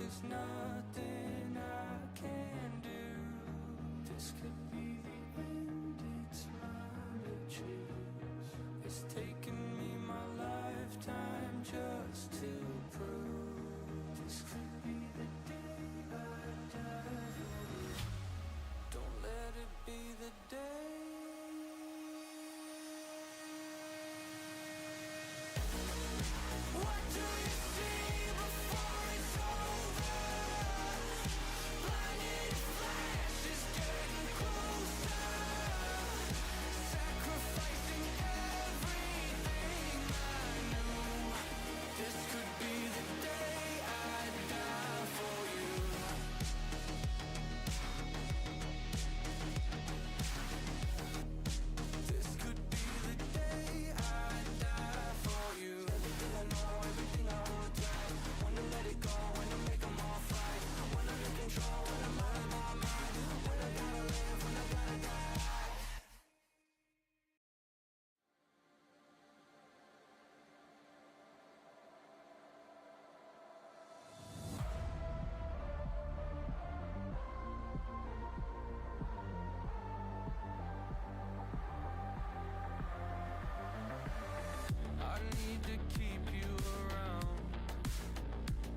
there's nothing I can do. This could be the end, it's mine to choose. It's taken me my lifetime just to prove. This could be the day I die for you. Don't let it be the day. What do you see before it's over? Blinded flashes getting closer, sacrificing everything I knew. This could be the day I die for you. This could be the day I die for you. Everything I know, everything I hold tight. Wanna let it go, wanna make them all fight. Wanna be control, wanna murder my mind. When I gotta live, when I gotta die. I need to keep you around,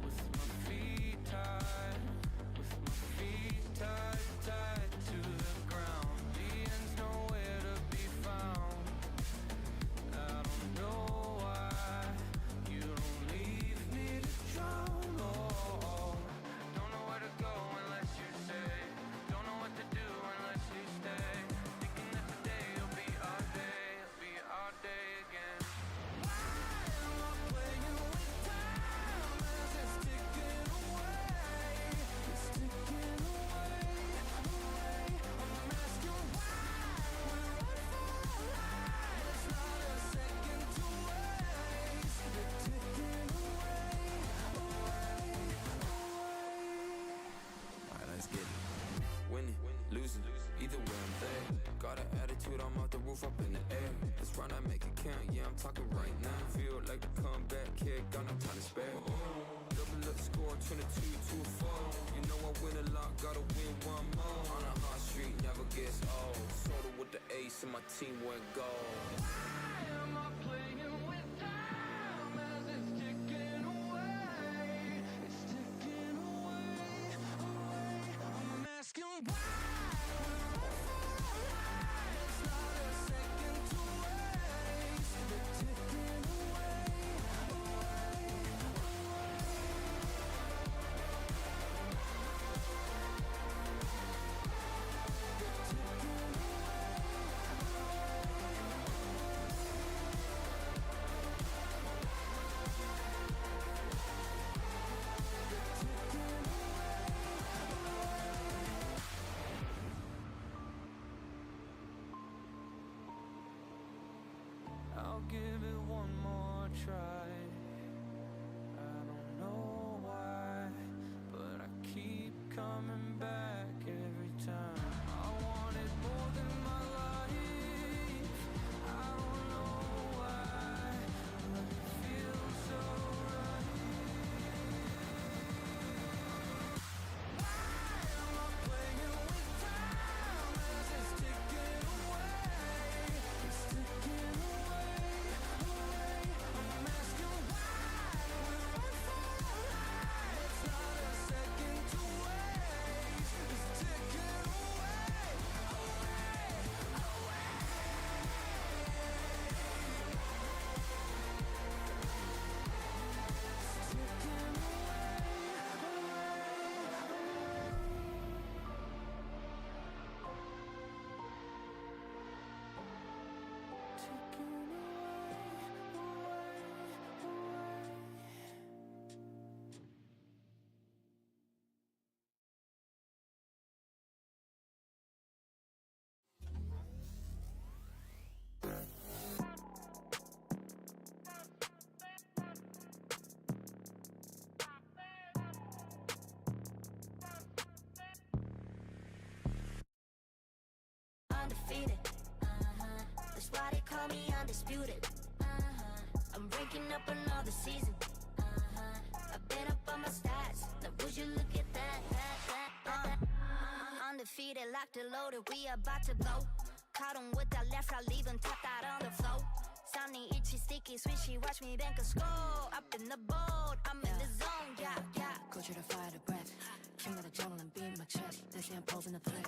with my feet tied, with my feet tied, tied to the ground. The end's nowhere to be found. I don't know why you don't leave me to drown. Oh, don't know where to go unless you say. Don't know what to do unless you stay. Thinking that today will be our day, it'll be our day again. Losing, either way I'm there. Got an attitude, I'm off the roof, up in the air. Let's run, I make it count, yeah, I'm talking right now. Feel like a comeback kid, got no time to spare. Double up score, 22-4. You know I win a lot, gotta win one more. On a hot street, never gets old. Soda with the ace and my team went gold. Why am I playing with time as it's ticking away? It's ticking away, away. I'm asking why. I'll give it one more try. I don't know why, but I keep coming back every time. I want it more than my life. I don't know why, but it feels so right. Why am I playing with time as it's ticking away? It's ticking away. I'm asking why we run for our lives. It's not a second to waste. It's ticking away, away, away. It's ticking undefeated. That's why they call me undisputed. I'm breaking up another season. I've been up on on my stats. Now would you look at that? Undefeated, locked and loaded, we about to blow. Caught 'em with that left, right, leave 'em tapped out on the floor. Sounding itchy, sticky, swishy, watch me bank a score. Up in the boat, I'm in the zone, yeah. Culture to fire the breath. King of the jungle and beat my chest. They say I'm posing a threat.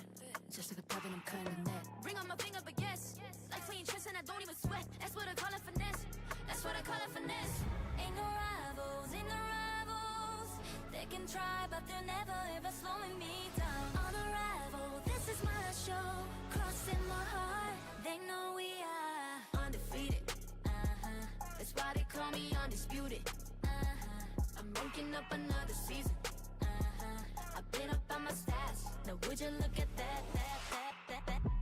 Just like a pebble, I'm cutting the net. Ring on my finger, but yes. Like clean chest and I don't even sweat. That's what I call it finesse. That's what I call it finesse. Ain't no rivals, ain't no rivals. They can try, but they're never ever slowing me down. On arrival, this is my show. Crossing my heart, they know we are undefeated. That's why they call me undisputed. I'm ranking up another season. I've been up on my stats. Now would you look at that?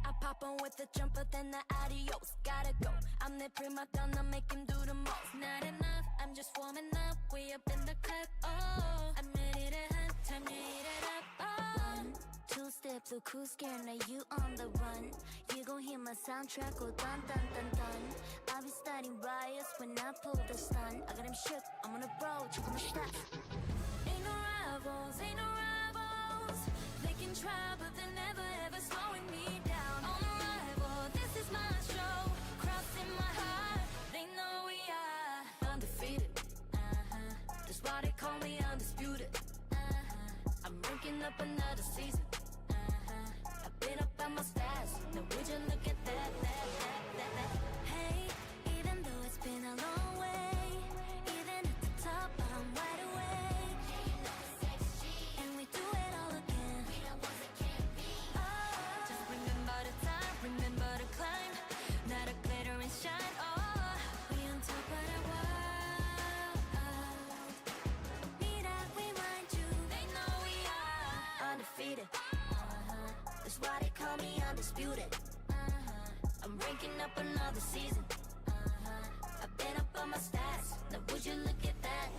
I pop on with the jumper, then the adios. Gotta go. I'm the prima donna, make him do the most. Not enough, I'm just warming up. We up in the club. Oh, I'm ready to hunt. Time to eat it up. Oh. 1, 2 step to cool scare, now you on the run. You gon' hear my soundtrack go dun dun dun dun. I'll be starting riots when I pull the stun. I got him shook, I'm on a bro, check on my stats. Ain't no rivals, ain't no rivals. They can try, but they're never ever slowing me down. On arrival, this is my show. Crossing my heart, they know we are undefeated. That's why they call me undisputed. I'm ranking up another season. I've been up on my stats. Now would you look at that? Hey, even though it's been a long way, even at the top, I'm wide awake. And we do it all again. Just remember the time, remember the climb. Not a glitter and shine. Oh, We on top of the world. Need I remind you? they know we are Undefeated. That's why they call me undisputed. I'm ranking up another season. I've been up on my stats. Now would you look at that?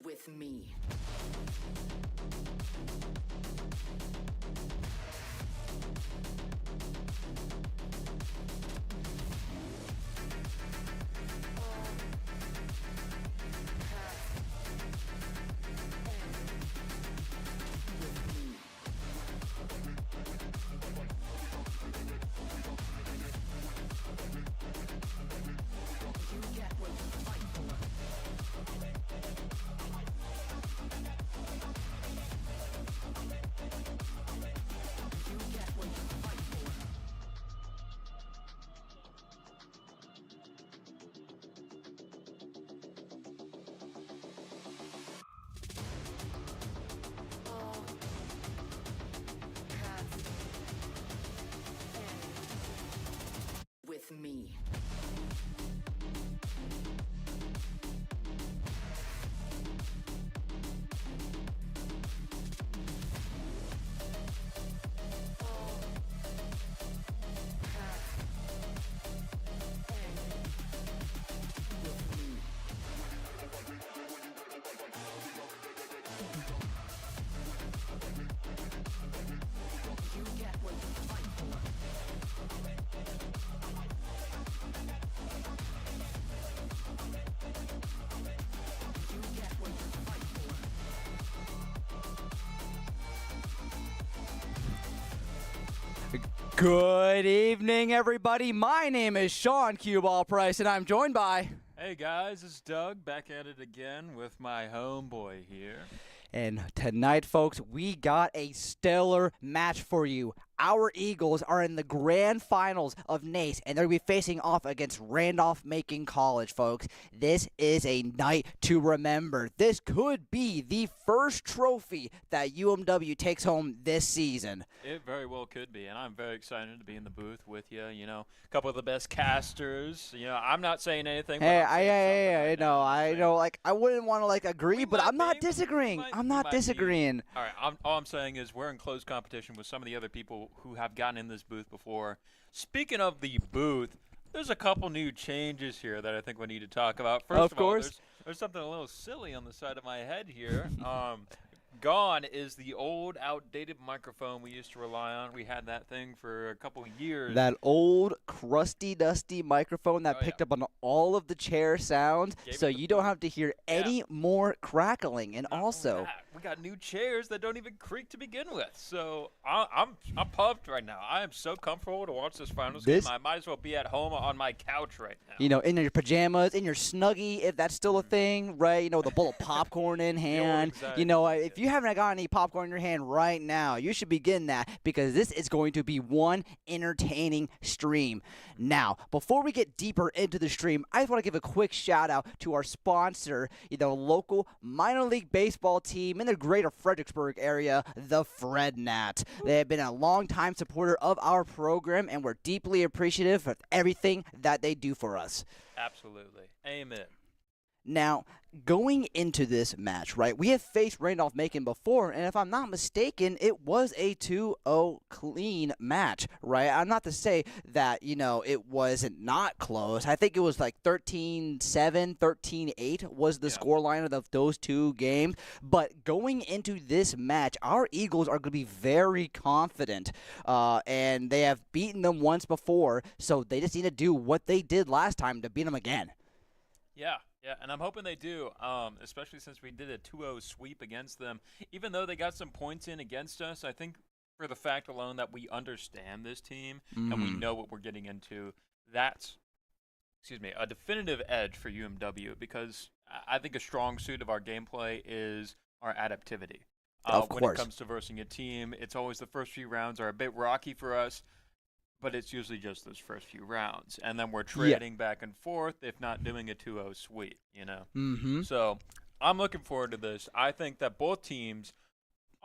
With me. With me. Good evening, everybody. My name is Sean Cueball Price, and I'm joined by... Hey guys, it's Doug back at it again with my homeboy here. And tonight, folks, we got a stellar match for you. our Eagles are in the grand finals of NACE, and they're going to be facing off against Randolph-Macon College, folks. This is a night to remember. This could be the first trophy that UMW takes home this season. It very well could be, and I'm very excited to be in the booth with you. You know, a couple of the best casters. You know, I'm not saying anything. Hey, I know. Like, I wouldn't want to, like, agree, but I'm not disagreeing. I'm not disagreeing. All right, all I'm saying is we're in close competition with some of the other people who have gotten in this booth before. Speaking of the booth, there's a couple new changes here that I think we need to talk about. First of all, there's something a little silly on the side of my head here. Gone is the old, outdated microphone we used to rely on. We had that thing for a couple years. That old, crusty, dusty microphone that picked up on all of the chair sounds, so you don't have to hear any more crackling. And also, we got new chairs that don't even creak to begin with. So I'm pumped right now. I am so comfortable to watch this finals game. I might as well be at home on my couch right now. You know, in your pajamas, in your Snuggie, if that's still a thing, right? You know, with a bowl of popcorn in hand. You know, if you haven't got any popcorn in your hand right now, you should be getting that, because this is going to be one entertaining stream. Now, before we get deeper into the stream, I just want to give a quick shout out to our sponsor, local minor league baseball team in the greater Fredericksburg area, the FredNat. They have been a long-time supporter of our program, and we're deeply appreciative of everything that they do for us. Absolutely. Amen. Now, going into this match, right, we have faced Randolph-Macon before, and if I'm not mistaken, it was a 2-0 clean match, right? I'm not to say that, it wasn't not close. I think it was like 13-7, 13-8 was the scoreline of those two games. But going into this match, our Eagles are going to be very confident, and they have beaten them once before, so they just need to do what they did last time to beat them again. Yeah, and I'm hoping they do, especially since we did a 2-0 sweep against them. Even though they got some points in against us, I think for the fact alone that we understand this team and we know what we're getting into, that's, a definitive edge for UMW, because I think a strong suit of our gameplay is our adaptivity. Of course. When it comes to versing a team, it's always the first few rounds are a bit rocky for us, but it's usually just those first few rounds. And then we're trading back and forth, if not doing a 2-0 sweep, So I'm looking forward to this. I think that both teams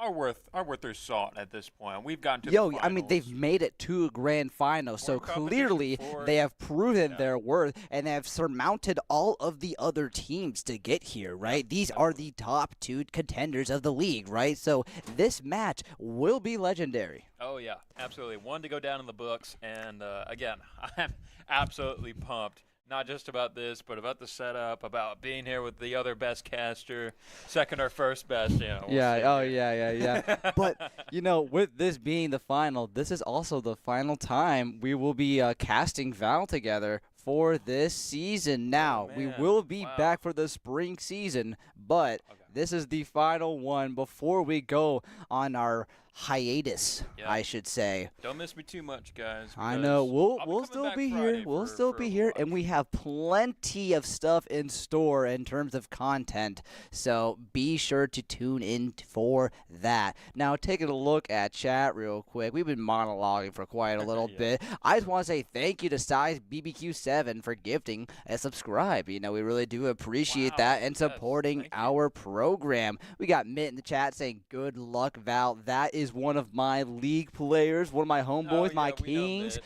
are worth their salt at this point. We've gotten to the finals. I mean, they've made it to a grand final, so clearly they have proven their worth, and they have surmounted all of the other teams to get here, right? These are the top two contenders of the league, right? So this match will be legendary. Oh, yeah, absolutely. One to go down in the books, and again, I'm absolutely pumped. Not just about this, but about the setup, about being here with the other best caster, second or first best, We'll yeah. But, with this being the final, this is also the final time we will be casting Val together for this season. Now, we will be back for the spring season, but this is the final one before we go on our hiatus, I should say. Don't miss me too much, guys. I know. We'll still be here. We'll still be here, and we have plenty of stuff in store in terms of content. So be sure to tune in for that. Now, taking a look at chat real quick. We've been monologuing for quite a little bit. I just want to say thank you to Size BBQ7 for gifting a subscribe. We really do appreciate that and supporting our program. We got Mitt in the chat saying, "Good luck, Val." That is one of my league players, one of my homeboys, my kings,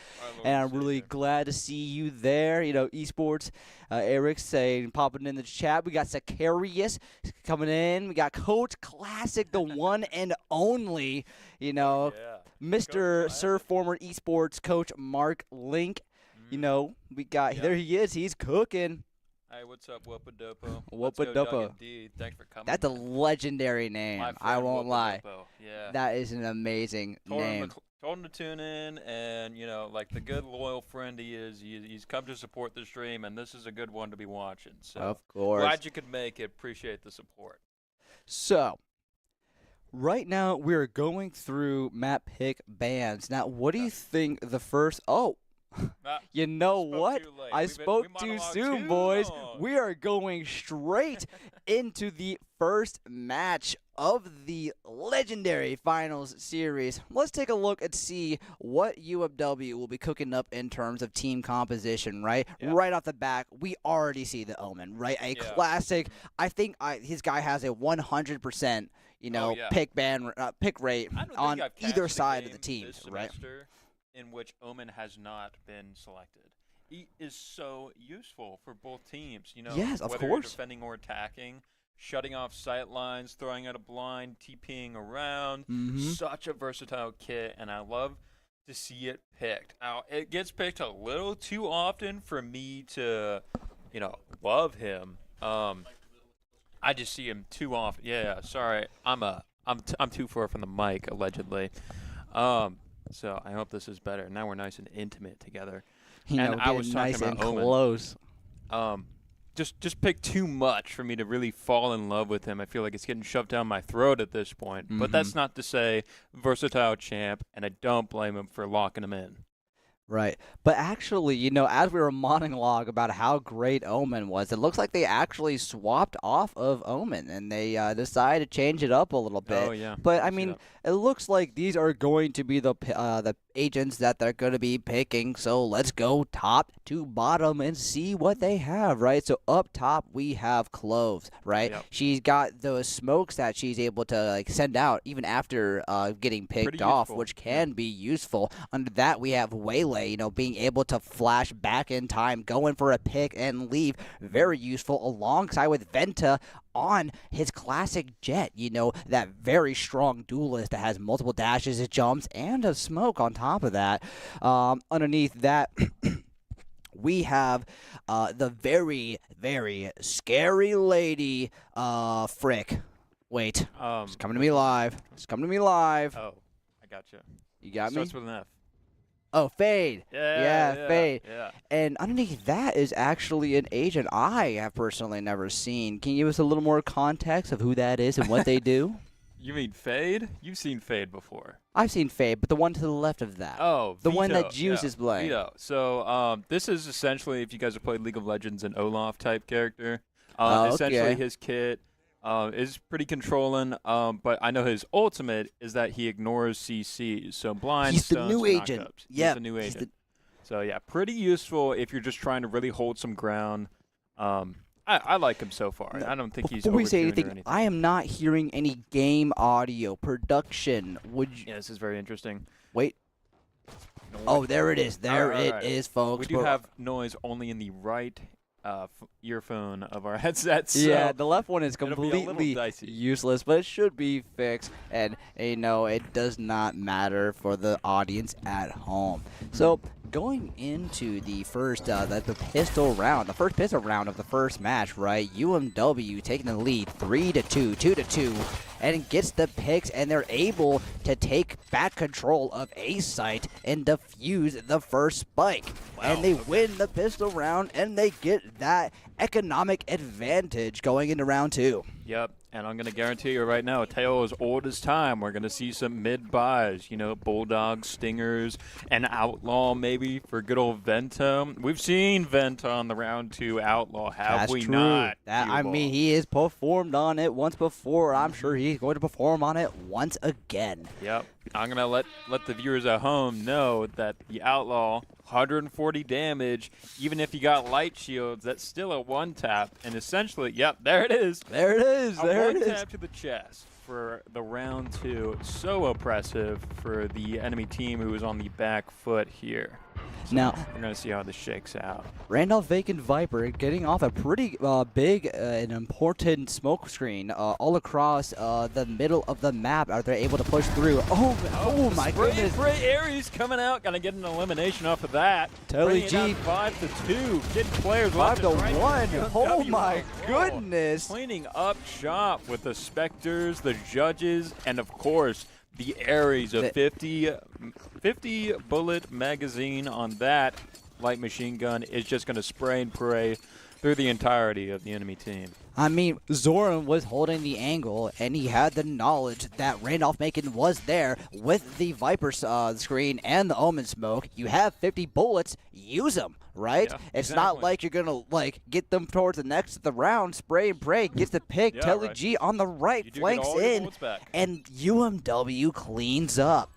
and I'm really glad to see you there. Esports, Eric saying, popping in the chat. We got Sicarius coming in. We got Coach Classic, the one and only, Mr. Sir former esports coach Mark Link. We got, there he is. He's cooking. Hey, what's up, Whoopadopo? Whoopadopo. Thanks for coming. That's a legendary name. I won't lie. Yeah. That is an amazing name. Told him to tune in, and, like the good, loyal friend he is, he's come to support the stream, and this is a good one to be watching. So of course. Glad you could make it. Appreciate the support. So, right now, we're going through map pick bans. Now, what do you think the first... Oh, You know spoke what? too late. I We spoke too monologued soon, too boys. long. We are going straight into the first match of the legendary finals series. Let's take a look and see what UMW will be cooking up in terms of team composition, right? Yeah. Right off the back, we already see the Omen, right? A classic. I think his guy has a 100%, pick rate I don't on think I've either cashed a side of the game team, this right? semester in which Omen has not been selected. He is so useful for both teams. Yes, of whether course. you're defending or attacking, shutting off sight lines, throwing out a blind, TPing around. Such a versatile kit, and I love to see it picked. Now, it gets picked a little too often for me to, love him. I just see him too often. Yeah, sorry. I'm too far from the mic, allegedly. So I hope this is better. Now we're nice and intimate together. And I was talking nice about and Omen. close. Just pick too much for me to really fall in love with him. I feel like it's getting shoved down my throat at this point. But that's not to say versatile champ, and I don't blame him for locking him in. Right. But actually, as we were monologue about how great Omen was, it looks like they actually swapped off of Omen, and they decided to change it up a little bit. Oh, yeah. But, I I see mean, that. it looks like these are going to be the agents that they're going to be picking. So let's go top to bottom and see what they have, right? So up top, we have Cloves, right? Yep. She's got those smokes that she's able to send out even after getting picked Pretty off, useful. which can be useful. Under that, we have Waylay, being able to flash back in time, going for a pick and leave. Very useful, alongside with Venta on his classic jet, that very strong duelist that has multiple dashes, jumps, and a smoke on top of that. Underneath that, we have the very, very scary lady, Frick. Wait, it's coming to me live. It's coming to me live. Oh, I gotcha. You got me? Starts with an F. Oh, Fade. Yeah, Fade. Yeah. And underneath that is actually an agent I have personally never seen. Can you give us a little more context of who that is and what they do? You mean Fade? You've seen Fade before. I've seen Fade, but the one to the left of that. Oh, the Vito. one that Juice is playing. Vito. So this is essentially, if you guys have played League of Legends, an Olaf type character. Essentially, okay. his kit is pretty controlling, but I know his ultimate is that he ignores CCs, so blind, He's the stuns, new agent. knockups. Yeah, He's the new agent. So yeah, pretty useful if you're just trying to really hold some ground. I like him so far. I don't think he's Before we say overtuned or anything, anything. I am not hearing any game audio production. Would you Yeah, this is very interesting. wait? Oh, there it is. There All right. it is, folks. We do have noise only in the right earphone of our headsets. So yeah, the left one is it'll be a little completely dicey. useless, but it should be fixed. And, it does not matter for the audience at home. So, going into the first, the pistol round, the first pistol round of the first match, right? UMW taking the lead 3-2, 2-2, and gets the picks, and they're able to take back control of A site and defuse the first spike. And they win the pistol round, and they get that economic advantage going into round 2. Yep, and I'm going to guarantee you right now, a tale as old as time. We're going to see some mid-buys, Bulldogs, Stingers, and Outlaw maybe for good old Venta. We've seen Venta on the round 2 Outlaw, have That's we true. not? I mean, he has performed on it once before. I'm sure he's going to perform on it once again. Yep. I'm going to let the viewers at home know that the Outlaw, 140 damage, even if you got light shields, that's still a one-tap. And essentially, yep, there it is. There it is. There it A is. one-tap to the chest for the round 2. So oppressive for the enemy team who is on the back foot here. So Now, we're going to see how this shakes out. Randolph Vacant Viper getting off a pretty big and important smoke screen all across the middle of the map. Are they able to push through? Oh my goodness. Spray Aries coming out. Going to get an elimination off of that. Totally Bringing it G. down 5-2. Getting players left 5 to and right. 1. Oh UMW my on a roll. goodness. Cleaning up shop with the Spectres, the Judges, and of course, the Aries, a 50 bullet magazine on that light machine gun is just going to spray and pray through the entirety of the enemy team. I mean, Zoran was holding the angle, and he had the knowledge that Randolph Macon was there with the Viper screen and the Omen smoke. You have 50 bullets, use them, right? Yeah, it's exactly. not like you're going to get them towards the next of the round, spray and pray, gets the pick, Yeah, Telly right. G on the right, You do get flanks all your in, bullets back. and UMW cleans up.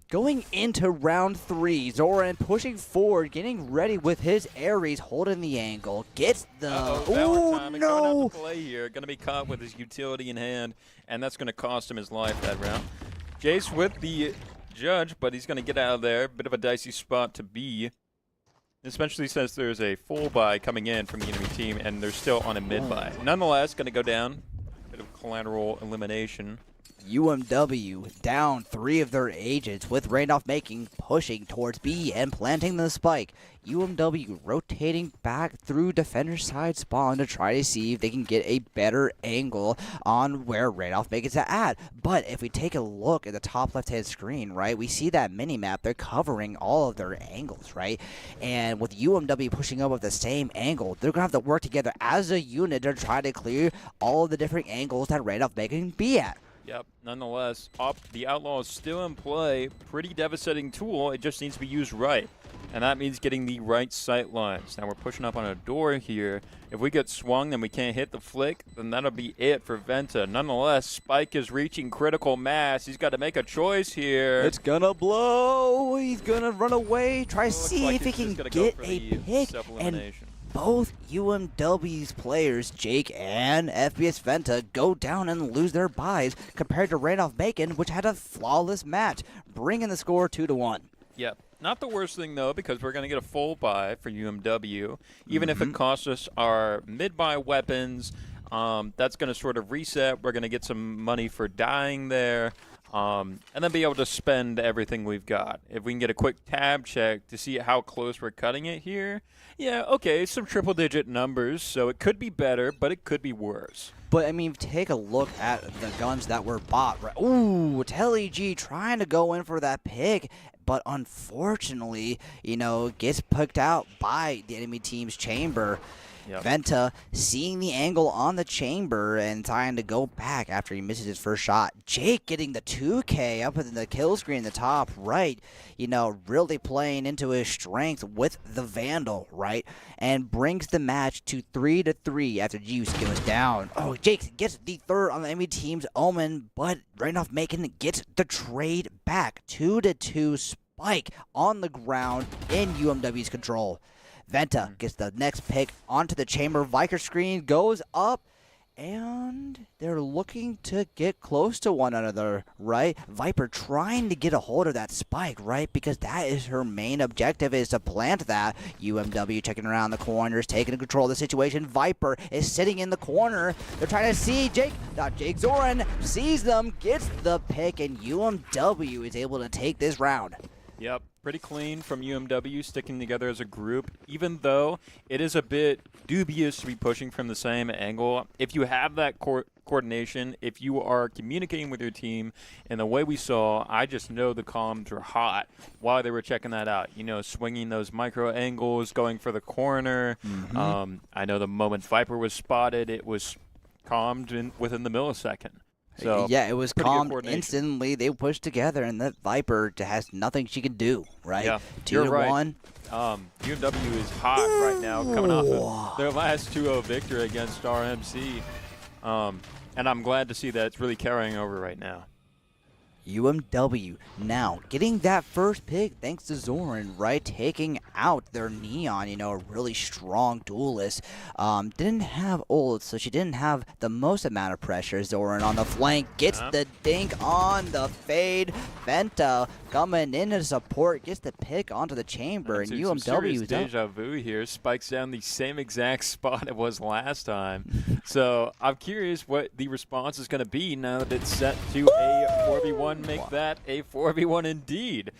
Going into round 3, Zoran pushing forward, getting ready with his Ares, holding the angle, gets the... Valentine no! coming out to play here. Going to be caught with his utility in hand, and that's going to cost him his life that round. Jace with the judge, but he's going to get out of there. Bit of a dicey spot to be, especially since there's a full buy coming in from the enemy team, and they're still on a mid buy. Nonetheless, going to go down. Bit of collateral elimination. UMW down 3 of their agents with Randolph Macon pushing towards B and planting the spike. UMW rotating back through defender side spawn to try to see if they can get a better angle on where Randolph Macon's at. But if we take a look at the top left hand screen, right, we see that mini map. They're covering all of their angles, right? And with UMW pushing up with the same angle, they're going to have to work together as a unit to try to clear all of the different angles that Randolph Macon can be at. Yep. Nonetheless, the Outlaw is still in play. Pretty devastating tool. It just needs to be used right. And that means getting the right sight lines. Now we're pushing up on a door here. If we get swung and we can't hit the flick, then that'll be it for Venta. Nonetheless, Spike is reaching critical mass. He's got to make a choice here. It's gonna blow. He's gonna run away. Try to see like if he he's can just gonna get go for a the pick. And self-elimination. both UMW's players, Jake and FBS Venta, go down and lose their buys compared to Randolph Macon, which had a flawless match, bringing the score 2-1. Yep. Not the worst thing, though, because we're going to get a full buy for UMW. Even if it costs us our mid-buy weapons, that's going to sort of reset. We're going to get some money for dying there, and then be able to spend everything we've got. If we can get a quick tab check to see how close we're cutting it here, yeah, okay, some triple-digit numbers, so it could be better, but it could be worse. But, I mean, take a look at the guns that were bought. Right? Ooh, Telly G trying to go in for that pick, but unfortunately, gets picked out by the enemy team's chamber. Yep. Venta seeing the angle on the chamber and trying to go back after he misses his first shot. Jake getting the 2K up in the kill screen in the top right, really playing into his strength with the Vandal, right? And brings the match to 3-3 after Juice goes down. Oh, Jake gets the third on the enemy team's Omen, but Randolph Macon gets the trade back. 2-2 Spike on the ground in UMW's control. Venta gets the next pick onto the chamber. Viker screen goes up, and they're looking to get close to one another, right? Viper trying to get a hold of that spike, right? Because that is her main objective, is to plant that. UMW checking around the corners, taking control of the situation. Viper is sitting in the corner. They're trying to see Jake. Jake Zoran sees them, gets the pick, and UMW is able to take this round. Yep, pretty clean from UMW, sticking together as a group, even though it is a bit dubious to be pushing from the same angle. If you have that coordination, if you are communicating with your team in the way we saw, I just know the comms were hot while they were checking that out. Swinging those micro angles, going for the corner. I know the moment Viper was spotted, it was calmed within the millisecond. So, yeah, it was calm instantly. They pushed together, and that Viper has nothing she can do, right? Yeah, 2-1. UMW is hot right now, coming off of their last 2-0 victory against RMC. And I'm glad to see that it's really carrying over right now. UMW now getting that first pick thanks to Zoran, right? Taking out their Neon, a really strong duelist. Didn't have ult, so she didn't have the most amount of pressure. Zoran on the flank gets the dink on the fade. Venta coming in to support, gets the pick onto the chamber, and UMW is deja vu here. Spikes down the same exact spot it was last time. So I'm curious what the response is going to be now that it's set to a 4v1. Make that a 4v1 indeed.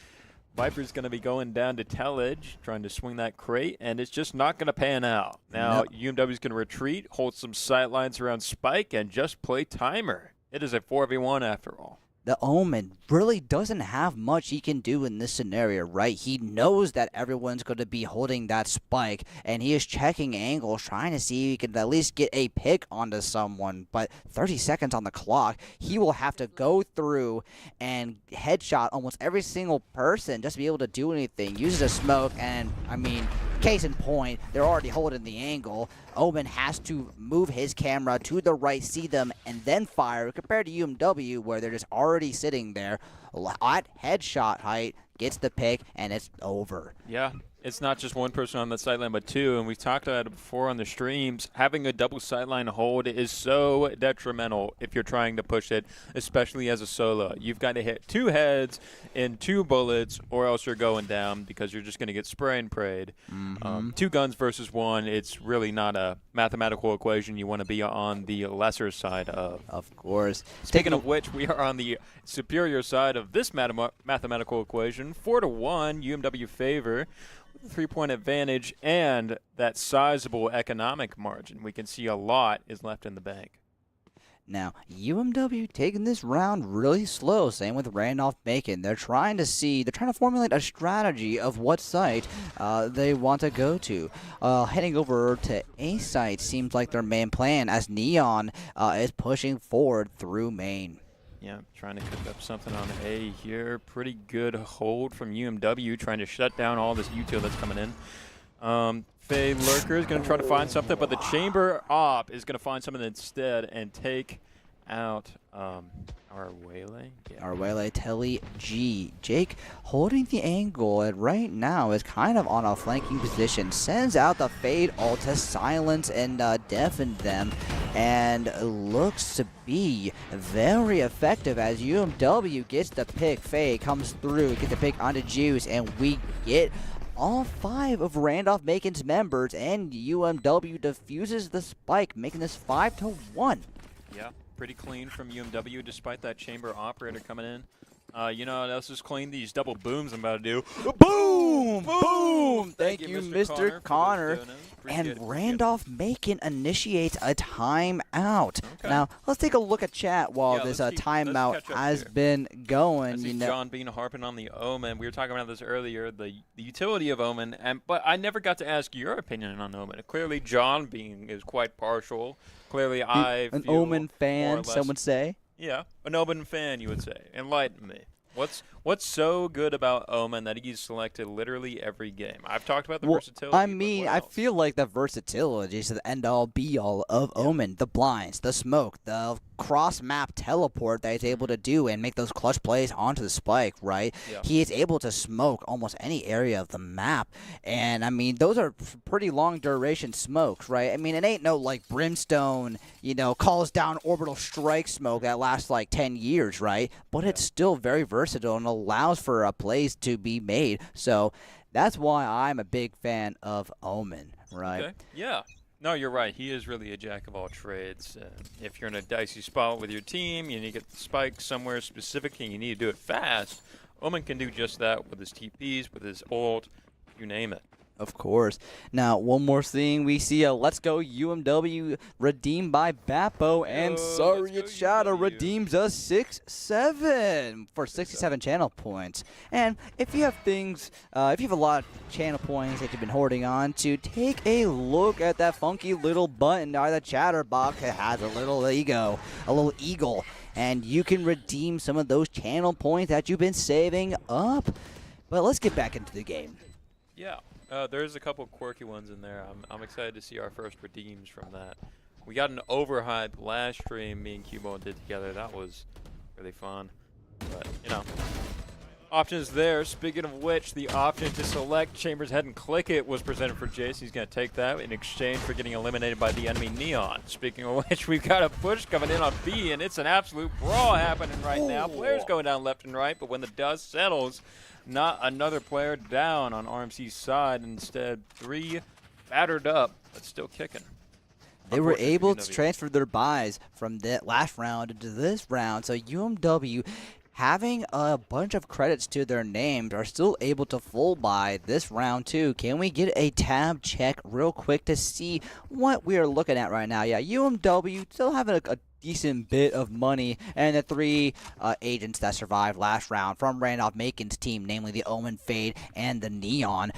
Viper's going to be going down to Tellage, trying to swing that crate, and it's just not going to pan out. Now, UMW's going to retreat, hold some sight lines around Spike, and just play timer. It is a 4v1 after all. the Omen really doesn't have much he can do in this scenario, right? He knows that everyone's going to be holding that spike, and he is checking angles, trying to see if he can at least get a pick onto someone. But 30 seconds on the clock, he will have to go through and headshot almost every single person just to be able to do anything. Uses a smoke, and I mean, case in point, they're already holding the angle. Omen has to move his camera to the right, see them, and then fire, compared to UMW, where they're just already sitting there at headshot height, gets the pick, and it's over. Yeah. It's not just one person on the sideline, but two, and we've talked about it before on the streams. Having a double sideline hold is so detrimental if you're trying to push it, especially as a solo. You've got to hit 2 heads in 2 bullets, or else you're going down because you're just going to get spray and prayed. 2 guns versus 1, it's really not a mathematical equation you want to be on the lesser side of. Of course. Speaking of which, we are on the superior side of this mathematical equation. 4-1, UMW favor. 3-point advantage and that sizable economic margin. We can see a lot is left in the bank. Now, UMW taking this round really slow, same with Randolph-Macon. They're trying to formulate a strategy of what site they want to go to. Heading over to A site seems like their main plan, as Neon is pushing forward through main. Yeah, trying to cook up something on A here. Pretty good hold from UMW, trying to shut down all this util that's coming in. Faye Lurker is going to try to find something, but the chamber op is going to find something instead and take out Arwele. Yeah. Arwele, Telly, G. Jake holding the angle, and right now is kind of on a flanking position. Sends out the Fade ult to silence and deafen them, and looks to be very effective as UMW gets the pick. Faye comes through, gets the pick onto Juice, and we get all 5 of Randolph-Macon's members, and UMW defuses the spike, making this 5-1. Yeah, pretty clean from UMW despite that chamber operator coming in. You know what else is clean? These double booms I'm about to do. Boom! Boom! Thank you, Mr. Connor. And Randolph-Macon initiates a timeout. Okay. Now, let's take a look at chat while this timeout has been going. I see John Bean harping on the Omen. We were talking about this earlier, the utility of Omen, but I never got to ask your opinion on Omen. Clearly, John Bean is quite partial. Clearly, an Omen fan, some would say. Yeah, an Omen fan, you would say. Enlighten me. What's so good about Omen that he's selected literally every game? I've talked about the versatility. I mean, I feel like the versatility is the end-all, be-all of Omen. The blinds, the smoke, the cross-map teleport that he's able to do and make those clutch plays onto the spike, right? Yeah. He is able to smoke almost any area of the map. And, I mean, those are pretty long-duration smokes, right? I mean, it ain't no, like, Brimstone, calls down orbital strike smoke that lasts, like, 10 years, right? But it's still very versatile and allows for plays to be made. So that's why I'm a big fan of Omen, right? Okay. Yeah. No, you're right. He is really a jack of all trades. If you're in a dicey spot with your team, you need to get the spike somewhere specific, and you need to do it fast. Omen can do just that with his TPs, with his ult, you name it. Of course. Now, one more thing. We see a Let's Go UMW redeemed by Bappo, and Sorry Shadow redeems a 6-7 for 67 channel points. And if you have if you have a lot of channel points that you've been hoarding on to, take a look at that funky little button or the chatterbox that has a little eagle, and you can redeem some of those channel points that you've been saving up. But let's get back into the game. Yeah. There's a couple quirky ones in there. I'm excited to see our first redeems from that. We got an overhyped last stream me and Cubo did together. That was really fun. But, options there. Speaking of which, the option to select Chambers Head and click it was presented for Jace. He's going to take that in exchange for getting eliminated by the enemy Neon. Speaking of which, we've got a push coming in on B, and it's an absolute brawl happening right now. Players going down left and right, but when the dust settles, not another player down on RMC's side. Instead, 3 battered up, but still kicking. They were able to transfer their buys from that last round into this round. So UMW, having a bunch of credits to their names, are still able to full buy this round too. Can we get a tab check real quick to see what we are looking at right now? Yeah, UMW still having a decent bit of money, and the 3 agents that survived last round from Randolph-Macon's team, namely the Omen Fade and the Neon,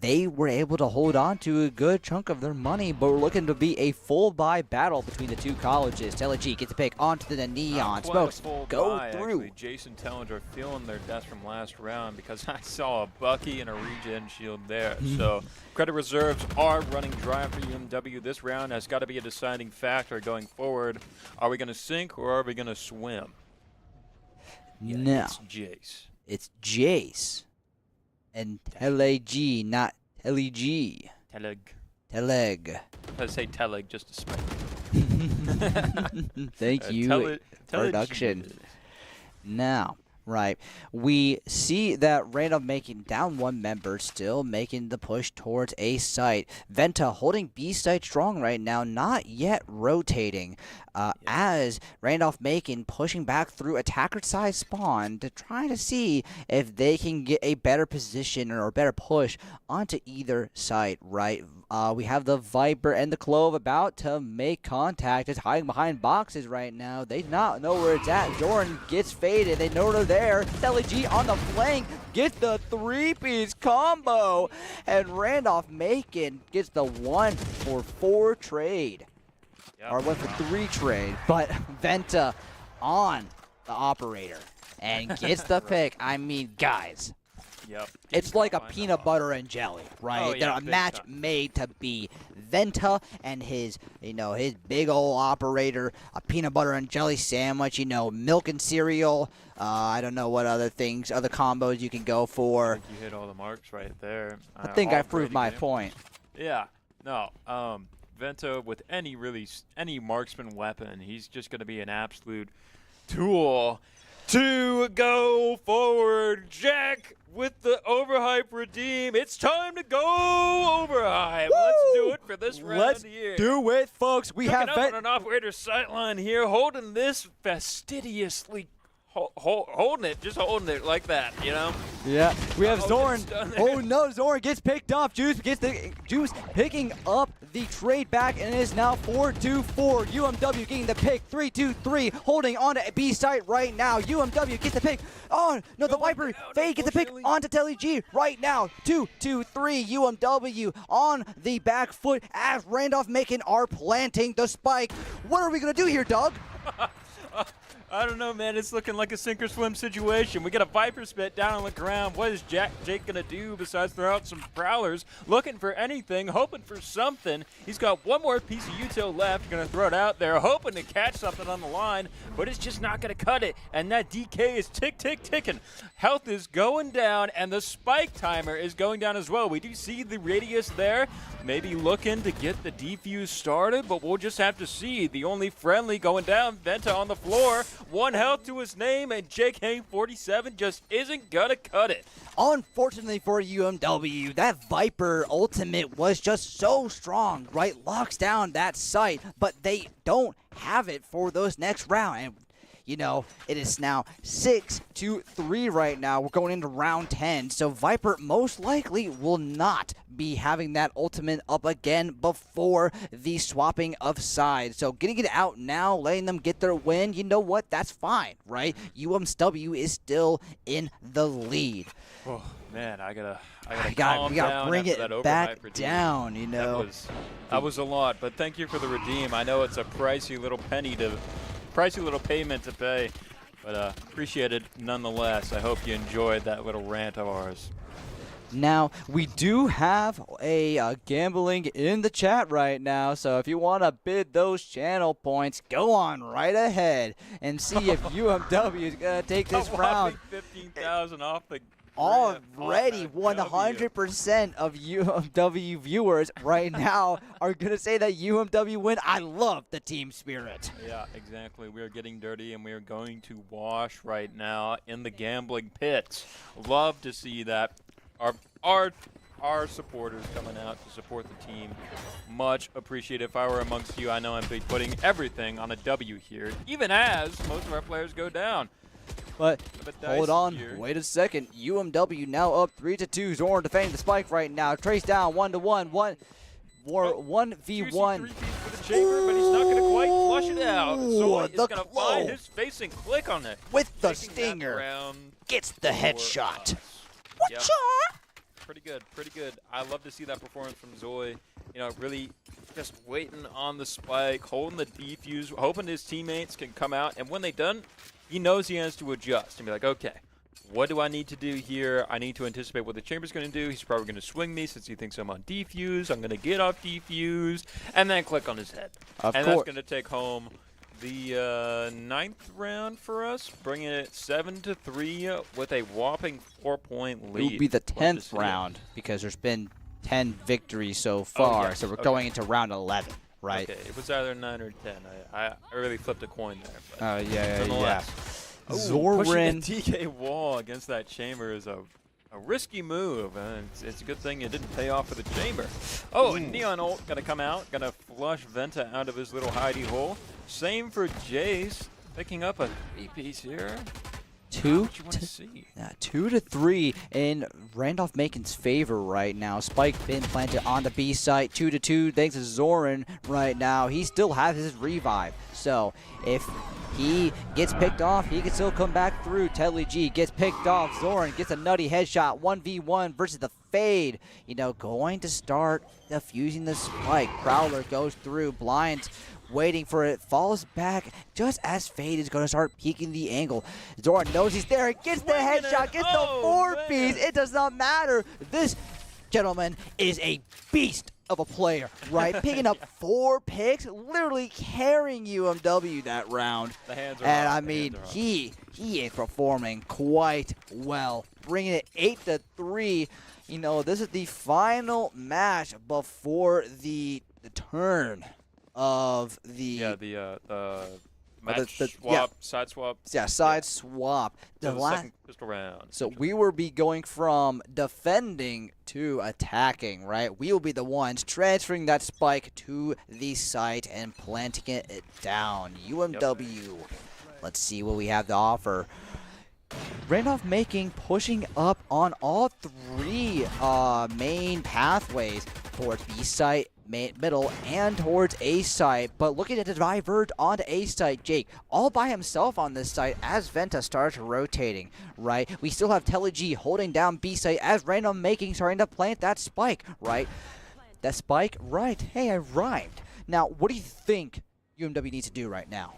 they were able to hold on to a good chunk of their money, but we're looking to be a full buy battle between the two colleges. Telegi gets a pick onto the Neon. Smokes, go through. Actually. Jason Tellinger feeling their death from last round because I saw a Bucky and a regen shield there. So credit reserves are running dry for UMW. This round has got to be a deciding factor going forward. Are we going to sink or are we going to swim? Yeah, no. It's Jace. It's Jace. And Teleg, not Teleg. Teleg. I say Teleg just to spite. Thank you, production. Now, right, we see that Randolph making down 1 member, still making the push towards A site. Venta holding B site strong right now, not yet rotating. As Randolph-Macon pushing back through attacker side spawn to try to see if they can get a better position or a better push onto either side, right? We have the Viper and the Clove about to make contact. It's hiding behind boxes right now. They do not know where it's at. Jordan gets faded. They know they're there. Telegi on the flank gets the 3-piece combo. And Randolph-Macon gets the 1-for-4 trade. Yep. Or 1-for-3 trade. But Venta on the operator and gets the pick. I mean, guys. Yep. It's like a peanut butter and jelly, right? Oh, They're yeah, a big match time. made to be Venta and his big old operator, a peanut butter and jelly sandwich, milk and cereal. I don't know what other things, other combos you can go I for. think you hit all the marks right there. I think I All proved great my examples. point. Yeah. No. Venta with any marksman weapon, he's just going to be an absolute tool to go forward. Jack with the overhype redeem. It's time to go overhype. Woo! Let's do it for this round Let's here. do it, folks. We Cooking have up on an operator's sightline here, holding this fastidiously. Holding it like that, Yeah, we have Uh-oh, Zorn. gets done there. Oh no, Zorn gets picked off. Juice picking up the trade back, and it is now 4-2-4. UMW getting the pick. 3-2-3, holding on to B site right now. UMW gets the pick. Oh no, the Viper Fade gets the pick onto Telegi right now. 2-2-3. UMW on the back foot as Randolph-Macon are planting the spike. What are we gonna do here, Doug? I don't know, man. It's looking like a sink or swim situation. We got a Viper spit down on the ground. What is Jake going to do besides throw out some prowlers? Looking for anything, hoping for something. He's got one more piece of util left. Going to throw it out there, hoping to catch something on the line, but it's just not going to cut it. And that DK is ticking. Health is going down, and the spike timer is going down as well. We do see the radius there. Maybe looking to get the defuse started, but we'll just have to see. The only friendly going down, Venta on the floor. 1 health to his name, and Jake Hang 47 just isn't gonna cut it. Unfortunately for UMW, that Viper ultimate was just so strong, right? Locks down that site, but they don't have it for those next round. And it is now 6-3 right now. We're going into round 10, so Viper most likely will not be having that ultimate up again before the swapping of sides. So getting it out now, letting them get their win, you know what? That's fine, right? UMW is still in the lead. Oh man, I gotta We calm gotta down bring after it that back overhype redeem. down, That was a lot, but thank you for the redeem. I know it's a pricey little payment to pay, but appreciate it nonetheless. I hope you enjoyed that little rant of ours. Now, we do have a gambling in the chat right now, so if you want to bid those channel points, go on right ahead and see if UMW is going to take this round. 15,000 off the Already 100% of UMW viewers right now are going to say that UMW win. I love the team spirit. Yeah, exactly. We are getting dirty, and we are going to wash right now in the gambling pit. Love to see that. Our supporters coming out to support the team. Much appreciated. If I were amongst you, I know I'd be putting everything on a W here, even as most of our players go down. But hold on, here. wait a second. UMW now up 3-2. Zorn defending the spike right now. Trace down 1-1. 1v1. Juicy 3-piece for the chamber, but he's not going to quite flush it out. Ooh, Zoe is the going to claw. find his face and click on it. With the Taking that stinger. round Gets the for headshot. us. Yep. Whatcha? Pretty good, pretty good. I love to see that performance from Zoe. You know, really just waiting on the spike, holding the defuse, hoping his teammates can come out. And when they done, he knows he has to adjust and be like, okay, what do I need to do here? I need to anticipate what the chamber's going to do. He's probably going to swing me since he thinks I'm on defuse. I'm going to get off defuse and then click on his head. Of and course. that's going to take home the 9th round for us, bringing it 7-3 with a whopping 4-point lead. It would be the Love to 10th see it. round because there's been 10 victories so far, yes. so we're Okay. going into round 11, right? Okay, it was either 9 or 10. I really flipped a coin there. But Yeah. nonetheless. Ooh, Zoran. pushing a DK wall against that chamber is a risky move, and it's a good thing it didn't pay off for the chamber. Oh, and Neon ult gonna come out, gonna flush Venta out of his little hidey hole. Same for Jace, picking up a 3-piece here. What you want to see? 2-3 in Randolph Macon's favor right now. Spike been planted on the B site. 2-2 thanks to Zoran right now. He still has his revive. So if he gets picked off, he can still come back through. Telly G gets picked off. Zoran gets a nutty headshot. 1v1 versus the Fade. You know, going to start defusing the spike. Prowler goes through. Blinds waiting for it, falls back just as Fade is going to start peeking the angle. Zoran knows he's there, gets the headshot, gets the 4-piece. It does not matter. This gentleman is a beast of a player, right? Picking up 4 picks, literally carrying UMW that round. The hands are and off. I The mean, hands are off. he is performing quite well, bringing it 8-3. You know, this is the final match before the turn of the match the- swap, side swap. side swap. The The last, second pistol round. so we will be going from defending to attacking, right? We will be the ones transferring that spike to the site and planting it down. UMW. Let's see what we have to offer. Randolph Making pushing up on all 3 main pathways towards B site, middle, and towards A site, but looking to divert onto A site. Jake all by himself on this site as Venta starts rotating, right? We still have Telly G holding down B site as Random Making starting to plant that spike, right? That spike, right? Hey, I rhymed. Now, what do you think UMW needs to do right now?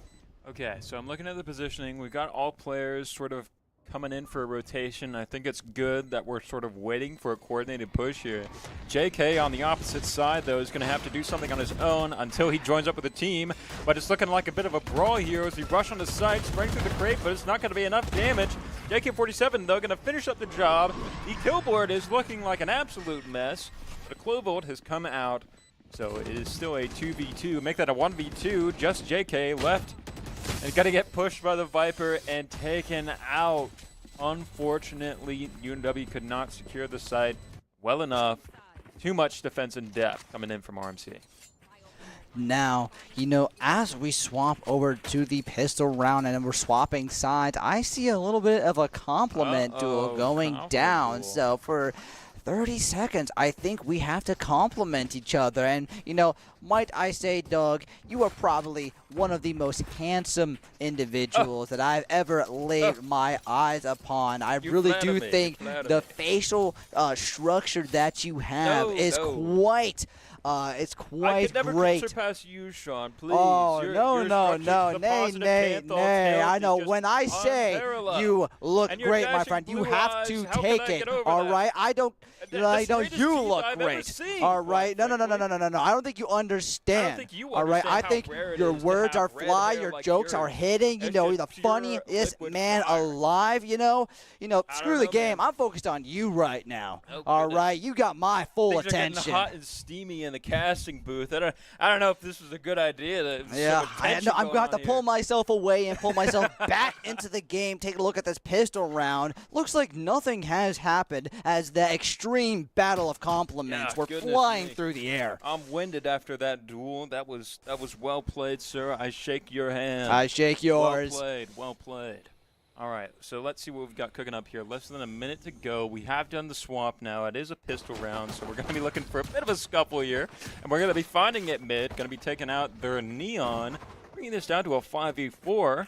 Okay, so I'm looking at the positioning. We've got all players sort of coming in for a rotation. I think it's good that we're sort of waiting for a coordinated push here. JK on the opposite side, though, is going to have to do something on his own until he joins up with the team. But it's looking like a bit of a brawl here as he rush on the side, spraying through the crate, but it's not going to be enough damage. JK47, though, going to finish up the job. The kill board is looking like an absolute mess. The Clovolt has come out, so it is still a 2v2. Make that a 1v2. Just JK left. And got to get pushed by the Viper and taken out. Unfortunately, UMW could not secure the site well enough. Too much defense in depth coming in from RMC. Now, you know, as we swap over to the pistol round and we're swapping sides, I see a little bit of a compliment duel going down. duel. So for 30 seconds, I think we have to compliment each other. And, you know, might I say, Doug, you are probably one of the most handsome individuals that I've ever laid my eyes upon. I You really flatter do me. You think flatter the me. facial structure that you have No, is no. quite I quite could never great. surpass you, Sean. Please. Oh, Your no, structure, the nay, positive nay, Pantol nay. tail I is know. just When I say unparalleled. you look And your great, my dashing friend, you blue have eyes, to how can take I it. get over All that? right, I don't. The I know straightest you teeth look I've ever great. seen, All quite right, no. frankly. I don't think you understand. think you All right, understand I how think rare it your is to words have are red fly, hair your like jokes are yours. hitting. You It's know, just you're the pure funniest liquid man fire. alive. You know, I screw don't the know, game. man. I'm focused on you right now. Oh, All goodness. right, you got my full Things are attention. getting hot and steamy in the casting booth. I don't know if this was a good idea. Yeah, I'm going to have to pull myself away and pull myself back into the game. Take a look at this pistol round. Looks like nothing has happened as the extreme battle of compliments. Yeah, We're goodness flying me. through the air. I'm winded after that duel. That was well played, sir. I shake your hand. I shake yours. Well played. Well played. All right, so let's see what we've got cooking up here. Less than a minute to go. We have done the swap now. It is a pistol round, so we're going to be looking for a bit of a scuffle here. And we're going to be finding it mid. Going to be taking out their Neon. bringing this down to a 5v4.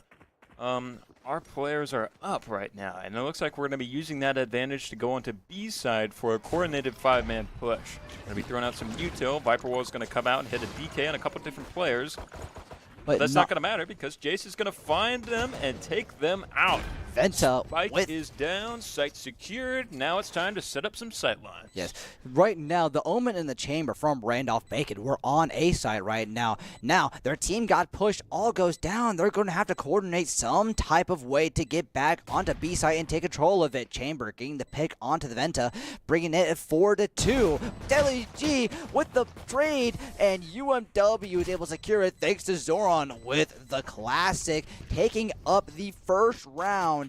Our players are up right now, and it looks like we're going to be using that advantage to go onto B side for a coordinated 5-man push. Going to be throwing out some util. Viper Wall's going to come out and hit a DK on a couple different players. But that's not going to matter because Jace is going to find them and take them out. Venta Spike is down, site secured. Now it's time to set up some sight lines. Yes. Right now, the Omen in the chamber from Randolph Bacon. We're on A side right now. Now, their team got pushed. All goes down. They're going to have to coordinate some type of way to get back onto B side and take control of it. Chamber getting the pick onto the Venta, bringing it at 4-2. Deli G with the trade, and UMW is able to secure it thanks to Zoran with the classic, taking up the first round.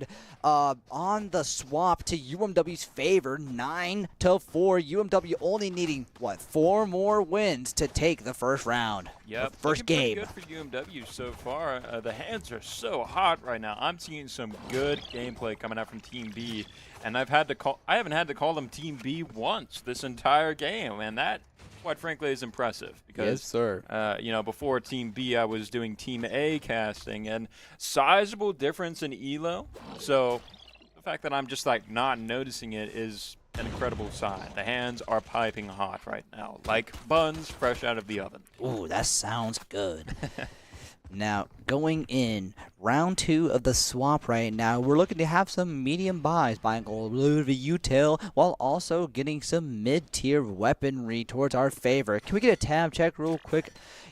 On the swap to UMW's favor, 9-4. UMW only needing, 4 more wins to take the first round. Yep. First game. Good for UMW so far. The hands are so hot right now. I'm seeing some good gameplay coming out from Team B, and I haven't had to call them Team B once this entire game, and that, quite frankly, is impressive because, yes, sir. Before Team B, I was doing Team A casting, and sizable difference in elo. So the fact that I'm just not noticing it is an incredible sign. The hands are piping hot right now, like buns fresh out of the oven. Ooh, that sounds good. Now, going in round 2 of the swap right now, we're looking to have some medium buys, buying a little bit of util, while also getting some mid-tier weaponry towards our favor. Can we get a tab check real quick?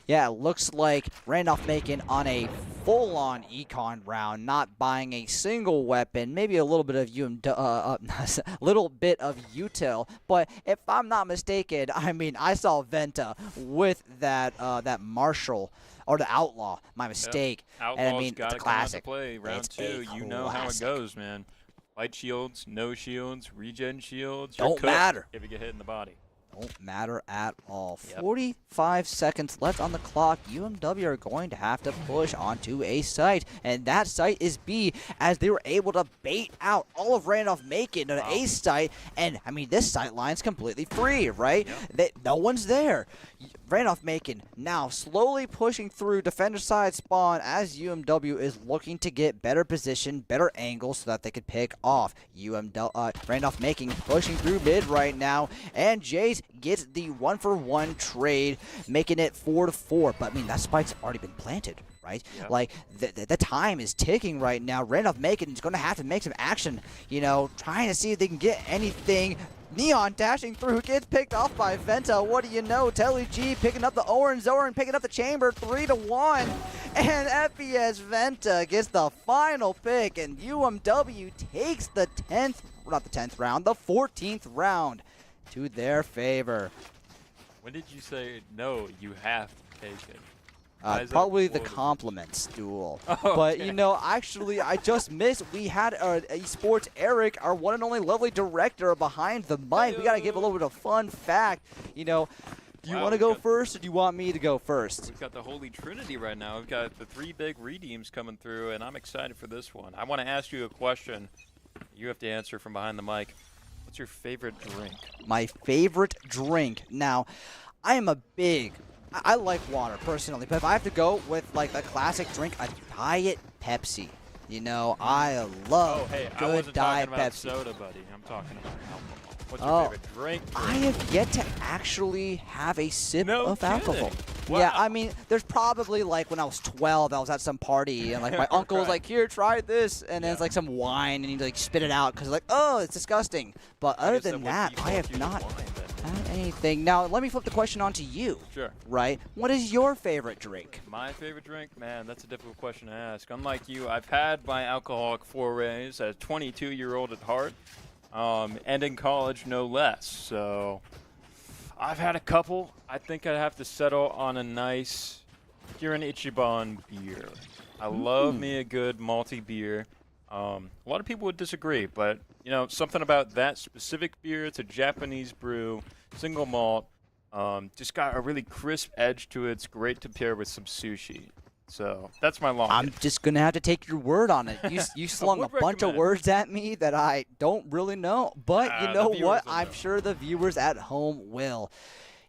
Yeah, it looks like Randolph Macon on a full-on econ round, not buying a single weapon, maybe a little bit of util. But if I'm not mistaken, I saw Venta with that Marshall. Or the Outlaw, my mistake. Yep. And it's a classic. Play round 2. You know how it goes, man. Light shields, no shields, regen shields. Don't matter if you get hit in the body. Don't matter at all. Yep. 45 seconds left on the clock. UMW are going to have to push onto a site, and that site is B, as they were able to bait out all of Randolph Macon to A site, and this sight line's completely free, right? Yep. No one's there. Randolph Macon now slowly pushing through defender side spawn as UMW is looking to get better position, better angles so that they could pick off. Randolph Macon pushing through mid right now, and Jace gets the 1-for-1 trade, making it 4-4. But that spike's already been planted, right? Yep. The time is ticking right now. Randolph Macon is going to have to make some action, trying to see if they can get anything. Neon dashing through, gets picked off by Venta. What do you know? Telly G picking up the orange, Zoran picking up the chamber, 3-1. And FBS Venta gets the final pick, and UMW takes the 14th round to their favor. When did you say, no, you have to take it? Probably the compliments duel. Oh, but, okay. Actually, I just missed. We had Esports Eric, our one and only lovely director, behind the mic. We got to give a little bit of fun fact. Do you want to go first, or do you want me to go first? We've got the Holy Trinity right now. We've got the 3 big redeems coming through, and I'm excited for this one. I want to ask you a question. You have to answer from behind the mic. What's your favorite drink? My favorite drink. Now, I am I like water, personally, but if I have to go with, the classic drink, a Diet Pepsi. I love good Diet Pepsi. I wasn't talking about soda, buddy. I'm talking about alcohol. What's your favorite drink? I have yet to actually have a sip of alcohol. Wow. Yeah, there's probably, when I was 12, I was at some party, and, my uncle was like, here, try this, and then it's, some wine, and you, spit it out, because, oh, it's disgusting. But other than that, I have not had anything. Now, let me flip the question on to you. Sure. Right? What is your favorite drink? My favorite drink? Man, that's a difficult question to ask. Unlike you, I've had my alcoholic forays as a 22-year-old at heart, and in college, no less. So I've had a couple. I think I'd have to settle on a nice Kirin Ichiban beer. I love me a good malty beer. A lot of people would disagree, but something about that specific beer. It's a Japanese brew, single malt. Just got a really crisp edge to it. It's great to pair with some sushi. So that's my long. I'm just gonna have to take your word on it. You slung a bunch of words at me that I don't really know, but you know what? I'm sure the viewers at home will.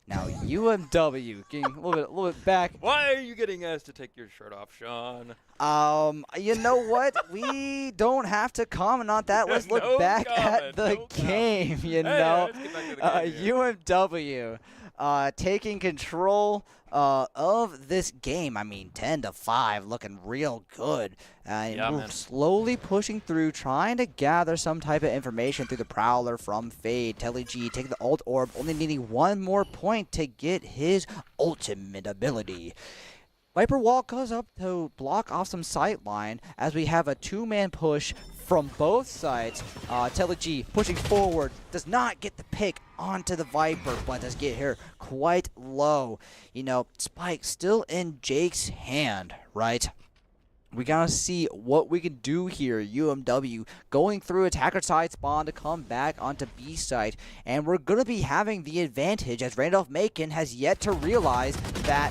Now UMW getting a little bit back. Why are you getting asked to take your shirt off, Sean? You know what? We don't have to comment on that. Let's look No back comment, at the no game. You Hey, know, let's get back to the game here. UMW taking control of this game. I mean, 10-5, looking real good. Yeah, We're man. slowly pushing through, trying to gather some type of information through the Prowler from Fade. Telly G taking the ult orb, only needing one more point to get his ultimate ability. Viper Wall goes up to block off some sightline as we have a two-man push from both sides. Telly G pushing forward, does not get the pick onto the Viper, but does get here quite low. You know, Spike still in Jake's hand, right? We gotta see what we can do here. UMW going through attacker side spawn to come back onto B side, and we're gonna be having the advantage as Randolph Macon has yet to realize that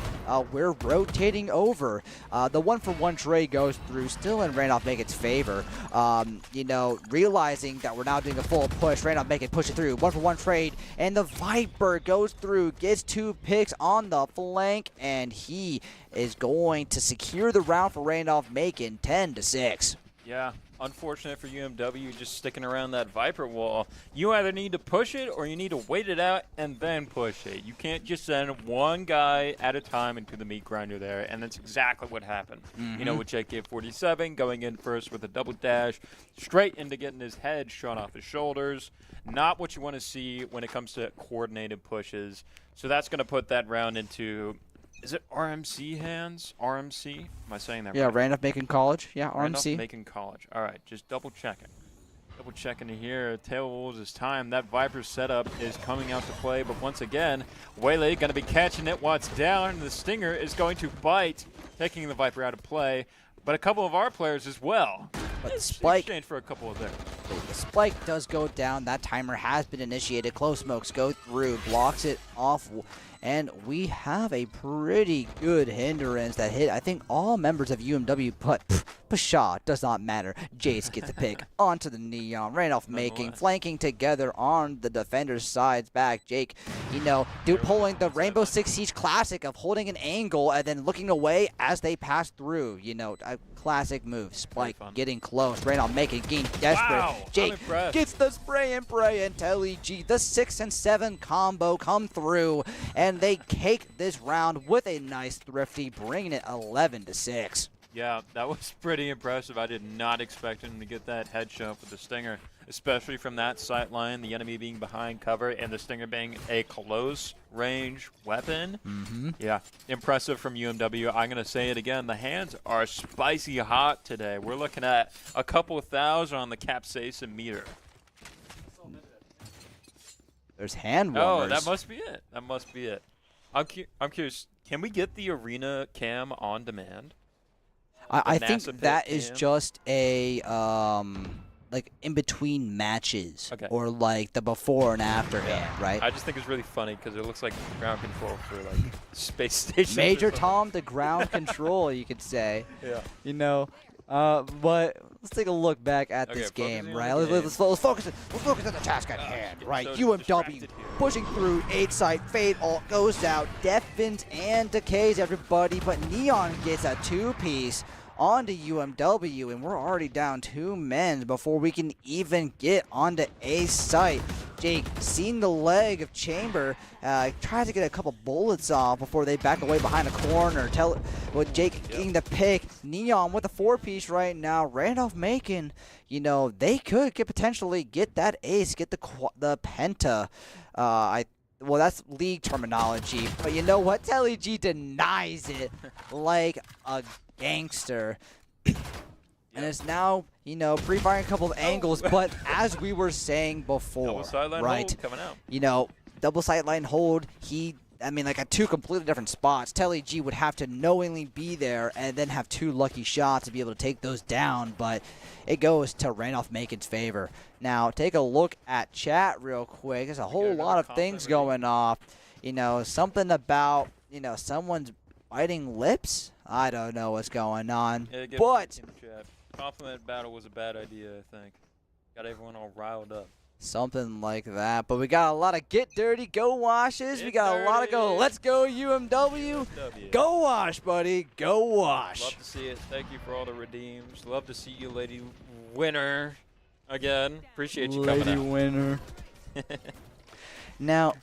we're rotating over. The 1-for-1 trade goes through, still in Randolph Macon's favor. You know, realizing that we're now doing a full push, Randolph Macon pushing through 1-for-1 trade, and the Viper goes through, gets 2 picks on the flank, and he is going to secure the round for Randolph Macon, 10-6. Yeah, unfortunate for UMW just sticking around that Viper wall. You either need to push it or you need to wait it out and then push it. You can't just send one guy at a time into the meat grinder there, and that's exactly what happened. You know, with JK47 going in first with a double dash, straight into getting his head shot off his shoulders. Not what you want to see when it comes to coordinated pushes. So that's going to put that round into... Is it RMC hands? RMC? Am I saying that right? Yeah, Randolph Macon College. Yeah, Randolph RMC. Macon College. All right, just double checking. Double checking here. Tail Wolves is time. That Viper setup is coming out to play, but once again, Waylay going to be catching it while it's down. The Stinger is going to bite, taking the Viper out of play, but a couple of our players as well. But It's Spike, exchanged for a couple of theirs. the Spike does go down. That timer has been initiated. Close smokes go through, blocks it off. And we have a pretty good hindrance that hit, I think, all members of UMW, but Pshaw, does not matter. Jace gets the pick onto the Neon. Randolph Macon flanking together on the defender's sides back. Jake, you know, pulling the Rainbow Six Siege classic of holding an angle and then looking away as they pass through. You know, a classic move. Spike getting close. Randolph Macon getting desperate. Wow, Jake gets the spray and pray, and Telly G, the 6 and 7 combo come through, and they cake this round with a nice thrifty, bringing it 11-6. Yeah, that was pretty impressive. I did not expect him to get that headshot with the Stinger, especially from that sight line, the enemy being behind cover and the Stinger being a close range weapon. Yeah, impressive from UMW. I'm going to say it again. The hands are spicy hot today. We're looking at a couple thousand on the capsaicin meter. There's hand warmers. Oh, that must be it. That must be it. I'm curious. Can we get the arena cam on demand? I think NASA that pit is cam? just a like in between matches, Okay. or like the before and after hand, right? I just think it's really funny because it looks like ground control for like space station. Major Tom to ground control, you could say. Yeah. You know, but let's take a look back at this Okay, game, focusing on right? the Let's focus. Let's focus on the task at hand, getting right? so UMW distracted here. pushing through 8 side, Fade ult goes out, deafens and decays everybody, but Neon gets a 2-piece onto UMW, and we're already down 2 men before we can even get onto A site. Jake, seen the leg of Chamber, tries to get a couple bullets off before they back away behind a corner. With Jake getting the pick, Neon with a 4-piece right now. Randolph Macon, you know, they could potentially get that ace, get the penta. Well, that's league terminology, but you know what? Telly G denies it like a gangster. And it's now, you know, pre-firing a couple of angles, but as we were saying before, Double sideline right? hold coming out. You know, double sideline hold, like at 2 completely different spots. Telly G would have to knowingly be there and then have 2 lucky shots to be able to take those down, but it goes to Randolph Macon's favor. Now, take a look at chat real quick. There's a whole lot of things going off. You know, something about, you know, someone's biting lips. I don't know what's going on, Yeah, but compliment battle was a bad idea, I think. Got everyone all riled up. Something like that. But we got a lot of get dirty, go washes. We got a lot of go. Let's go UMW. Go wash, buddy. Go wash. Love to see it. Thank you for all the redeems. Love to see you, Lady Winner, again. Appreciate you coming out. Lady Winner. Now,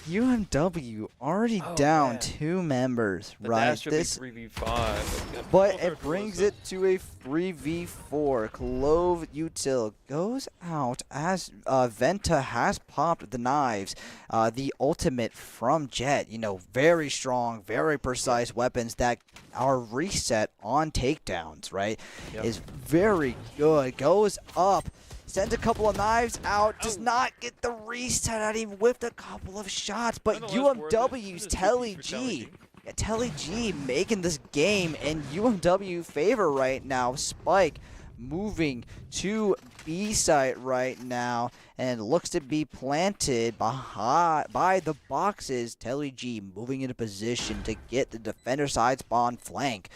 UMW already down 2 members, right? That should be 3v5. But it brings it to a 3v4. Clove Util goes out as Venta has popped the knives. The ultimate from Jet, you know, very strong, very precise weapons that are reset on takedowns, right? Is very good. Goes up. Sends a couple of knives out, does not get the reset out. He whiffed a couple of shots, but UMW's Telly G. Yeah, Telly G making this game in UMW favor right now. Spike moving to B site right now and looks to be planted by the boxes. Telly G moving into position to get the defender side spawn flank.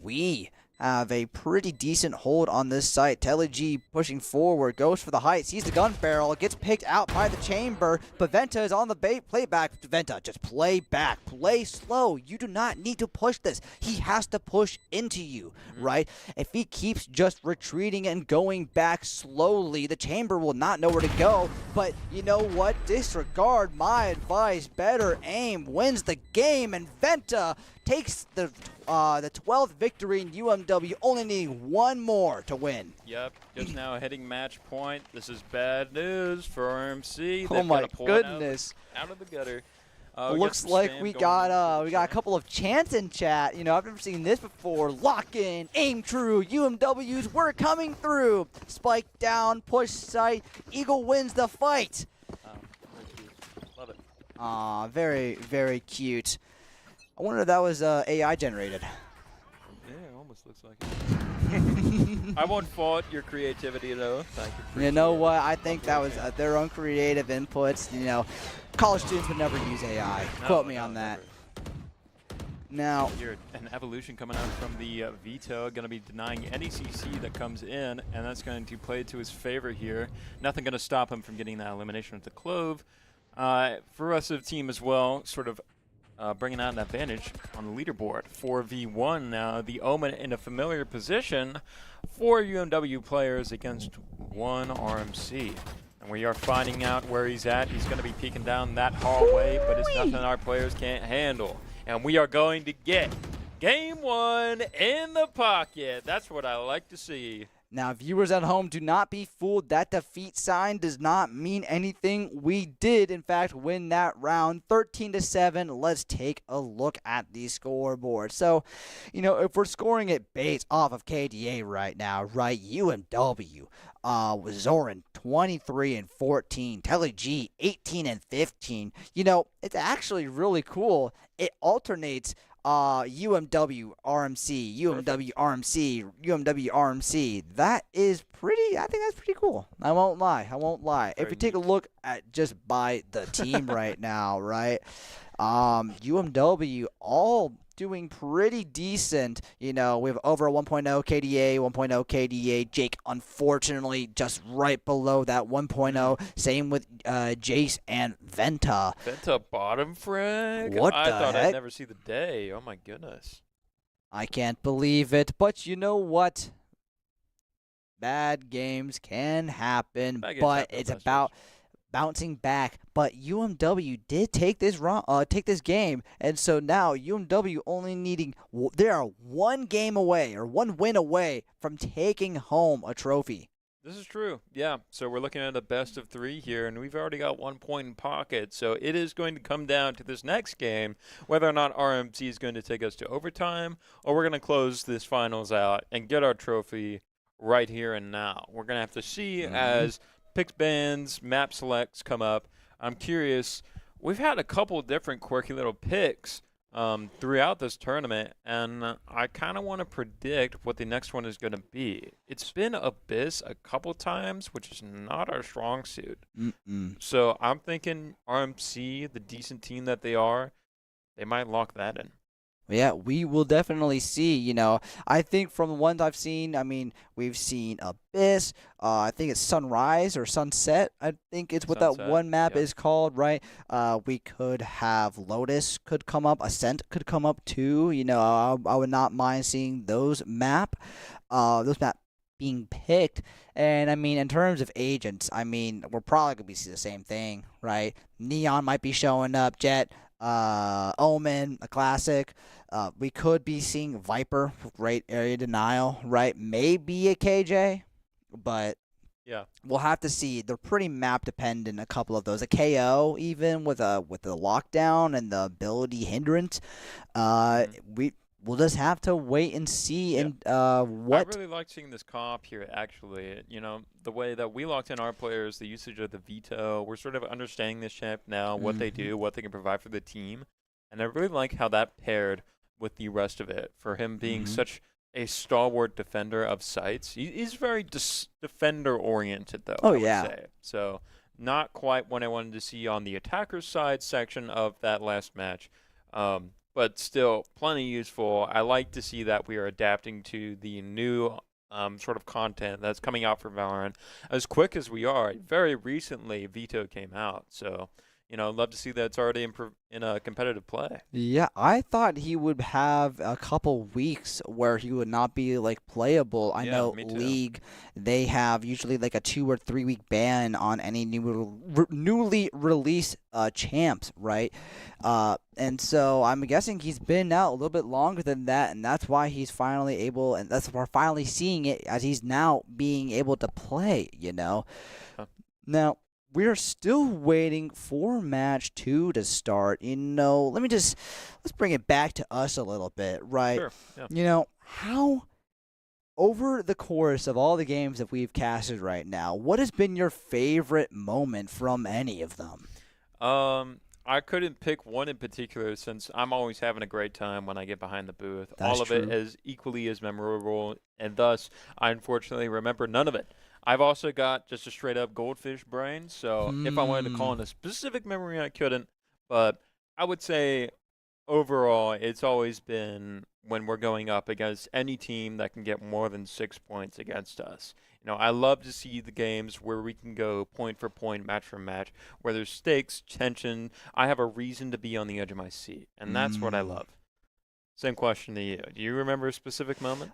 We have a pretty decent hold on this site. Telly G pushing forward, goes for the height, sees the gun barrel, gets picked out by the chamber, but Venta is on the bait. Play back, Venta, just play back, play slow. You do not need to push this. He has to push into you, right? If he keeps just retreating and going back slowly, the chamber will not know where to go, but you know what? Disregard my advice. Better aim wins the game, and Venta takes the 12th victory in UMW, only needing 1 more to win. Yep, just now hitting match point. This is bad news for RMC. Oh my goodness! Out of the gutter. Looks like we got a couple of chants in chat. You know, I've never seen this before. Lock in, aim true. UMW's we're coming through. Spike down, push sight. Eagle wins the fight. Love it. Aw, very very cute. I wonder if that was AI generated. Yeah, it almost looks like it. I won't fault your creativity, though. Thank you. You know what? I think that was their own creative inputs. You know, college students would never use AI. Quote me on that. Now, here, an evolution coming out from the veto, going to be denying any CC that comes in, and that's going to play to his favor here. Nothing going to stop him from getting that elimination with the Clove. For us of team as well, sort of bringing out an advantage on the leaderboard. 4v1 now, the Omen in a familiar position. 4 UMW players against 1 RMC. And we are finding out where he's at. He's going to be peeking down that hallway, but it's nothing our players can't handle. And we are going to get game 1 in the pocket. That's what I like to see. Now, viewers at home, do not be fooled. That defeat sign does not mean anything. We did, in fact, win that round 13-7. Let's take a look at the scoreboard. So, you know, if we're scoring it based off of KDA right now, right, UMW, Zoran 23-14, Telly G 18-15. You know, it's actually really cool. It alternates UMW RMC, UMW RMC, UMW RMC. That is pretty, I think that's pretty cool. I won't lie. If you take a look at just by the team right now, right? UMW all doing pretty decent. You know, we have over a 1.0 KDA, 1.0 KDA. Jake, unfortunately, just right below that 1.0. Same with Jace and Venta. Venta bottom frag? What I the thought heck? I'd never see the day. Oh my goodness. I can't believe it. But you know what? Bad games can happen, but it's about bouncing back. But UMW did take this game, and so now UMW only needing they are 1 game away or 1 win away from taking home a trophy. This is true. Yeah. So we're looking at a best of 3 here, and we've already got 1 point in pocket. So it is going to come down to this next game, whether or not RMC is going to take us to overtime, or we're going to close this finals out and get our trophy right here and now. We're going to have to see as picks bans, map selects come up. I'm curious. We've had a couple different quirky little picks throughout this tournament, and I kind of want to predict what the next one is going to be. It's been Abyss a couple times, which is not our strong suit. So I'm thinking RMC, the decent team that they are, they might lock that in. Yeah, we will definitely see. I think from the ones I've seen, we've seen Abyss. I think it's Sunrise or Sunset. I think it's what that Sunset, one map yep. is called, right? We could have Lotus could come up, Ascent could come up too. I would not mind seeing those map being picked. And in terms of agents, we're probably gonna be seeing the same thing, right? Neon might be showing up, Jet. Omen, a classic. We could be seeing Viper, great area denial, right? Maybe a KJ, but Yeah. we'll have to see. They're pretty map dependent. A couple of those, a KO even with the lockdown and the ability hindrance. We'll just have to wait and see. Yeah. And what. I really like seeing this comp here, actually. The way that we locked in our players, the usage of the veto, we're sort of understanding this champ now, what they do, what they can provide for the team. And I really like how that paired with the rest of it. For him being such a stalwart defender of sites, he's very defender-oriented, though, Oh, I would yeah. say. So not quite what I wanted to see on the attacker's side section of that last match. But still plenty useful. I like to see that we are adapting to the new sort of content that's coming out for Valorant as quick as we are. Very recently, Veto came out, so I'd love to see that it's already in a competitive play. Yeah, I thought he would have a couple weeks where he would not be playable. I know me too. League, they have usually a 2 or 3 week ban on any newly released champs, right? And so I'm guessing he's been out a little bit longer than that, and that's why he's finally able, and that's why we're finally seeing it as he's now being able to play. Now. We're still waiting for match 2 to start. Let's bring it back to us a little bit, right? Sure. Yeah. How over the course of all the games that we've casted right now, what has been your favorite moment from any of them? I couldn't pick one in particular since I'm always having a great time when I get behind the booth. That's all of true. it is equally as memorable, and thus I unfortunately remember none of it. I've also got just a straight-up goldfish brain, so if I wanted to call in a specific memory, I couldn't. But I would say overall, it's always been when we're going up against any team that can get more than 6 points against us. I love to see the games where we can go point for point, match for match, where there's stakes, tension. I have a reason to be on the edge of my seat, and that's what I love. Same question to you. Do you remember a specific moment?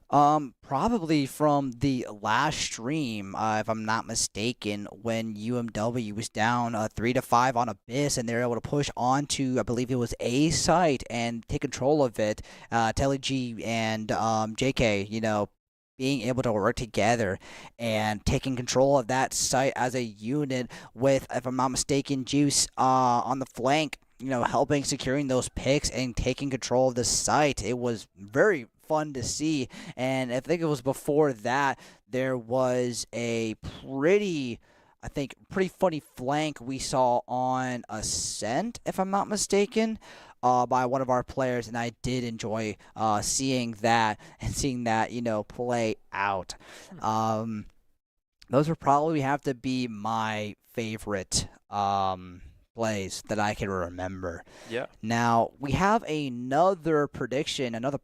Probably from the last stream, if I'm not mistaken, when UMW was down 3-5 on Abyss, and they were able to push onto, I believe it was A site, and take control of it. Telly G and JK, being able to work together and taking control of that site as a unit with, if I'm not mistaken, Juice on the flank. Helping securing those picks and taking control of the site. It was very fun to see. And I think it was before that, there was a pretty funny flank we saw on Ascent, if I'm not mistaken, by one of our players. And I did enjoy seeing that play out. Those would probably have to be my favorite plays that I can remember. Yeah. Now, we have another prediction, another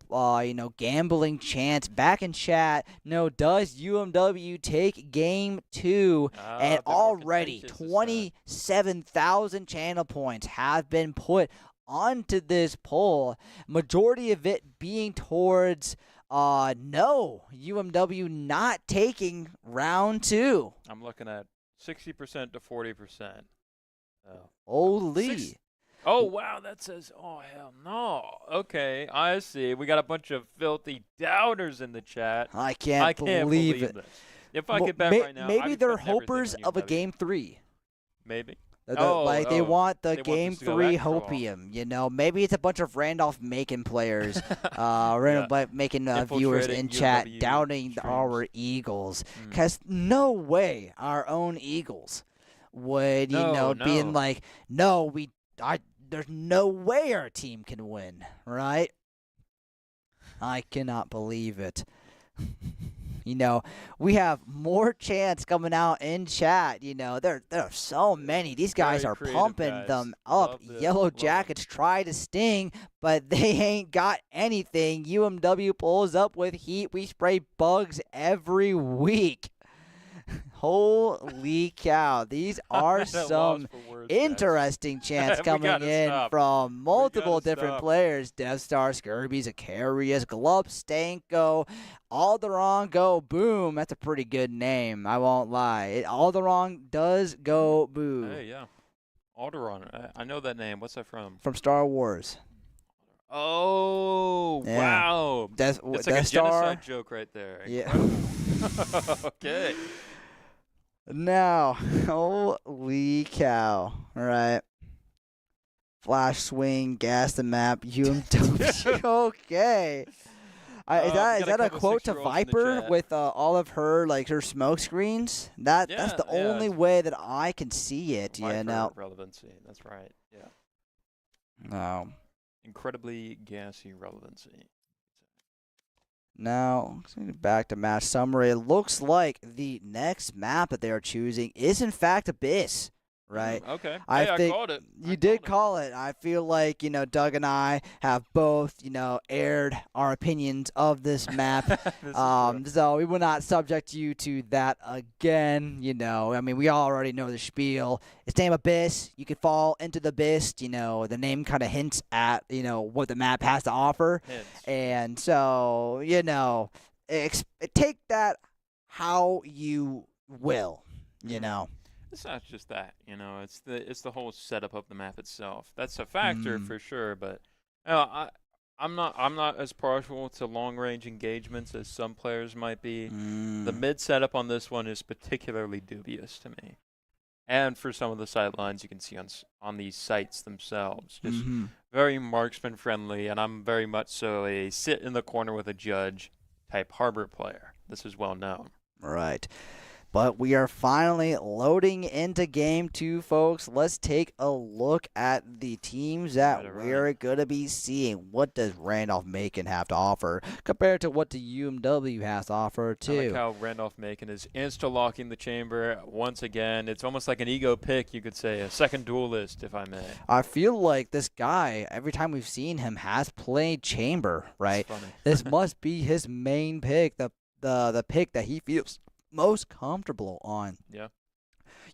gambling chance back in chat. Does UMW take game 2? And already 27,000 channel points have been put onto this poll. Majority of it being towards no, UMW not taking round 2. I'm looking at 60% to 40%. Holy. Oh, wow, that says, oh, hell no. Okay, I see. We got a bunch of filthy doubters in the chat. I can't believe it. This. If I get back right now, maybe I'd they're expect everything hopers on of a UMW. game 3. Maybe. They want the They want game this to go 3 extra long. hopium. Maybe it's a bunch of Randolph Macon players, making viewers in Infiltrating chat UMW doubting streams. our Eagles. Because no way our own Eagles would, being like, no, there's no way our team can win, right? I cannot believe it. we have more chants coming out in chat. There are so many. These guys Very are creative pumping guys. them up. Love this. Yellow Love it. Jackets try to sting, but they ain't got anything. UMW pulls up with heat. We spray bugs every week. Holy cow. These are At a loss some for words, guys. interesting chants We coming gotta in stop. from multiple gotta different stop. players. Death Star, Skirby, Zacarias, Glub, Stanko, Alderon Go Boom. That's a pretty good name, I won't lie. Alderon does go boom. Hey, yeah. Alderon. I know that name. What's that from? From Star Wars. Oh, Yeah. wow. Death, It's Death like a Star. genocide joke right there. Yeah. Incredible. Okay. Now, holy cow. All right. Flash swing, gas the map, UMW. Okay. Is we got a that a couple quote to 6-year-olds in the Viper chat. with all of her her smoke screens? That's the Yeah, only way that I can see it. Viper relevancy. That's right. Yeah. No. Incredibly gassy relevancy. Now, back to match summary. It looks like the next map that they are choosing is in fact Abyss. Right. Okay. I Hey, think I called it. You did call it. I feel like, Doug and I have both, aired our opinions of this map. So we will not subject you to that again. We already know the spiel. It's named Abyss. You could fall into the abyss. The name kind of hints at, what the map has to offer. Hints. And so, take that how you will, It's not just that, it's the whole setup of the map itself. That's a factor for sure, but I'm not as partial to long range engagements as some players might be. The mid setup on this one is particularly dubious to me. And for some of the sightlines you can see on these sites themselves, just very marksman friendly, and I'm very much so a sit in the corner with a judge type harbor player. This is well known. Right. But we are finally loading into Game 2, folks. Let's take a look at the teams that we're going to be seeing. What does Randolph-Macon have to offer compared to what the UMW has to offer, too? I like how Randolph-Macon is insta-locking the chamber once again. It's almost like an ego pick, you could say, a second duelist, if I may. I feel like this guy, every time we've seen him, has played chamber, right? That's funny. This must be his main pick, the pick that he feels most comfortable on. Yeah.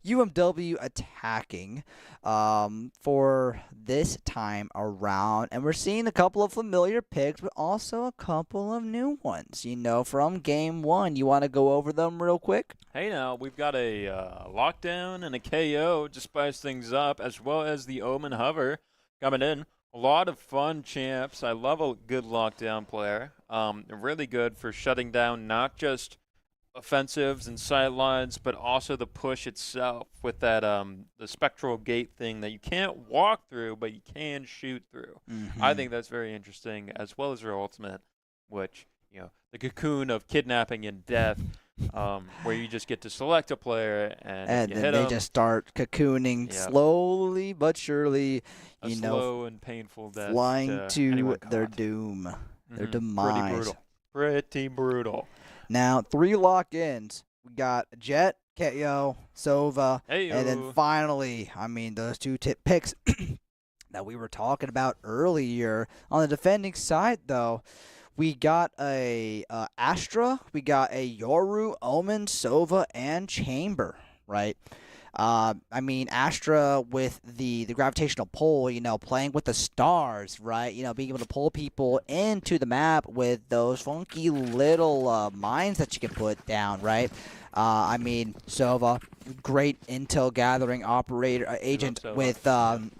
UMW attacking for this time around, and we're seeing a couple of familiar picks, but also a couple of new ones, from Game 1. You want to go over them real quick? Hey, now, we've got a lockdown and a KO to spice things up, as well as the Omen Hover coming in. A lot of fun champs. I love a good lockdown player. Really good for shutting down not just offensives and sidelines, but also the push itself with that the spectral gate thing that you can't walk through, but you can shoot through. I think that's very interesting, as well as their ultimate, which, the cocoon of kidnapping and death, where you just get to select a player and you then hit they 'em. just start cocooning slowly but surely, slow and painful death flying to anyone their caught. doom, their Pretty demise. Pretty brutal. Now, 3 lock-ins. We got Jet, KO, Sova, and then finally, those 2 tip picks that we were talking about earlier. On the defending side, though, we got a Astra, we got a Yoru, Omen, Sova, and Chamber, right? Astra with the gravitational pull, playing with the stars, right? Being able to pull people into the map with those funky little mines that you can put down, right? Sova, great intel gathering operator agent with, the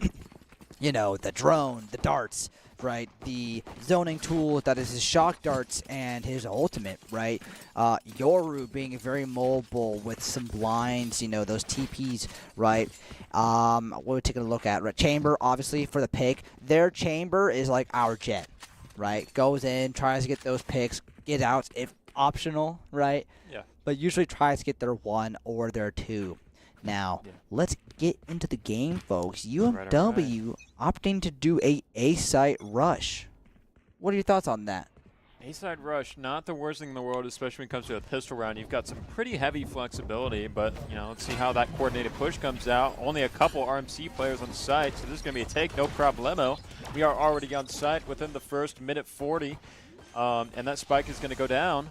drone, the darts, right? The zoning tool that is his shock darts and his ultimate, right? Yoru being very mobile with some blinds, those TPs, right? What we're taking a look at, right? Chamber, obviously, for the pick. Their chamber is like our Jet, right? Goes in, tries to get those picks, get out if optional, right? Yeah. But usually tries to get their 1 or their 2. Now, let's get into the game, folks. UMW opting to do a site rush. What are your thoughts on that? A-side rush, not the worst thing in the world, especially when it comes to a pistol round. You've got some pretty heavy flexibility, but, you know, let's see how that coordinated push comes out. Only a couple RMC players on site, so this is going to be a take, no problemo. We are already on site within the first minute 40, and that spike is going to go down.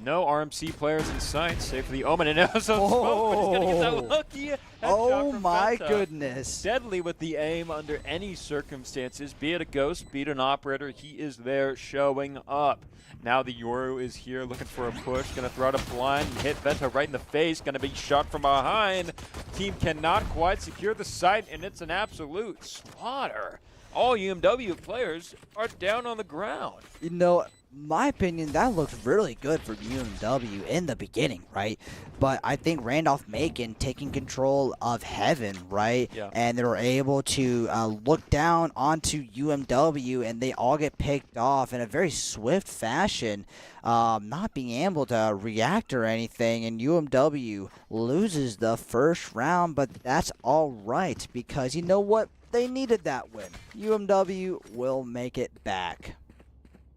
No RMC players in sight, save for the Omen, and also Smoke, but he's going to get that lucky headshot Oh from my Fenta. goodness. Deadly with the aim under any circumstances, be it a ghost, be it an operator, he is there showing up. Now the Yoru is here looking for a push, going to throw out a blind and hit Venta right in the face, going to be shot from behind. Team cannot quite secure the site, and it's an absolute slaughter. All UMW players are down on the ground. You know, my opinion, that looked really good for UMW in the beginning, right? But I think Randolph-Macon taking control of Heaven, right? Yeah. And they were able to look down onto UMW, and they all get picked off in a very swift fashion, not being able to react or anything. And UMW loses the first round, but that's all right because you know what? They needed that win. UMW will make it back.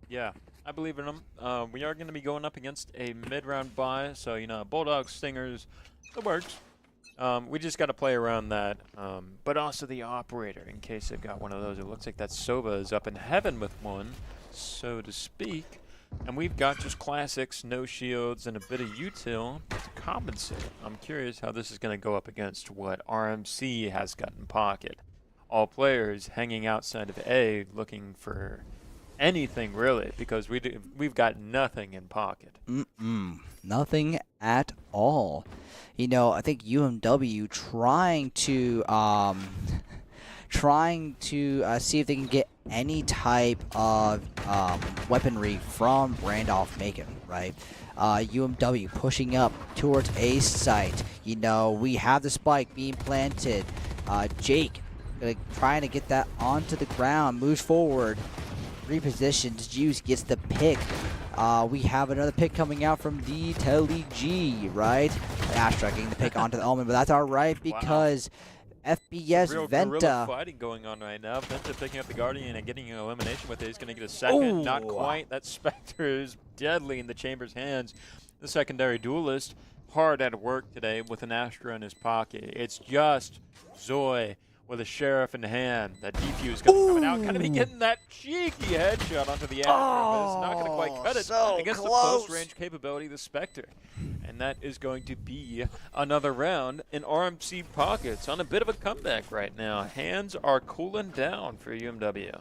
Yeah, I believe in them. We are going to be going up against a mid-round bye, so, you know, Bulldogs, Stingers, it works. We just got to play around that. But also the operator, in case they've got one of those. It looks like that Sova is up in heaven with one, so to speak. And we've got just classics, no shields, and a bit of util to compensate. I'm curious how this is going to go up against what RMC has got in pocket. All players hanging outside of A looking for anything really because we've got nothing in pocket. Nothing at all. You know, I think UMW trying to see if they can get any type of weaponry from Randolph-Macon, right? UMW pushing up towards A site. You know, we have the spike being planted. Jake trying to get that onto the ground, moves forward, repositions, Juice gets the pick. We have another pick coming out from the Telly G, right? Astra getting the pick onto the Omen, but that's all right because FBS Real Venta. guerrilla fighting going on right now. Venta picking up the Guardian and getting an elimination with it. He's going to get a second. Not quite. That Spectre is deadly in the Chamber's hands. The secondary duelist hard at work today with an Astra in his pocket. It's just Zoe with a sheriff in hand. That defuse coming out, kind of be getting that cheeky headshot onto the Astra, but it's not going to quite cut it against the close-range capability of the Spectre. And that is going to be another round in RMC pockets on a bit of a comeback right now. Hands are cooling down for UMW.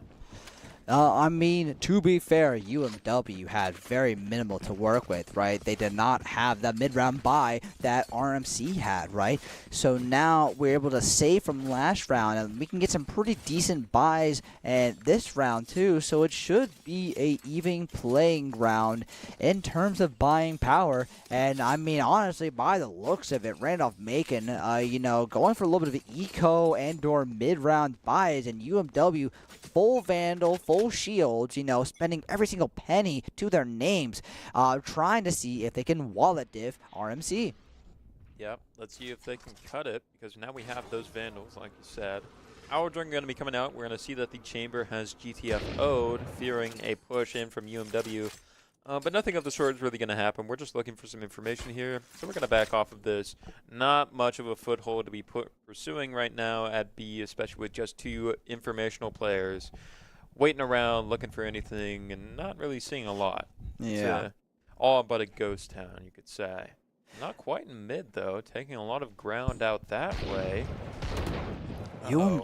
I mean, to be fair, UMW had very minimal to work with, right? They did not have the mid-round bye that RMC had, right? So now we're able to save from last round, and we can get some pretty decent buys in this round too. So it should be a even playing ground in terms of buying power. And I mean, honestly, by the looks of it, Randolph-Macon, you know, going for a little bit of eco and/or mid-round buys, and UMW full Vandal, full shields, you know, spending every single penny to their names, trying to see if they can wallet diff RMC. Yep, let's see if they can cut it, because now we have those Vandals, like you said. Our drone going to be coming out. We're going to see that the Chamber has GTFO'd, fearing a push in from UMW. But nothing of the sort is really going to happen. We're just looking for some information here, so we're going to back off of this. Not much of a foothold to be pursuing right now at B, especially with just two informational players waiting around, looking for anything, and not really seeing a lot. Yeah. It's all but a ghost town, you could say. Not quite in mid, though, taking a lot of ground out that way. And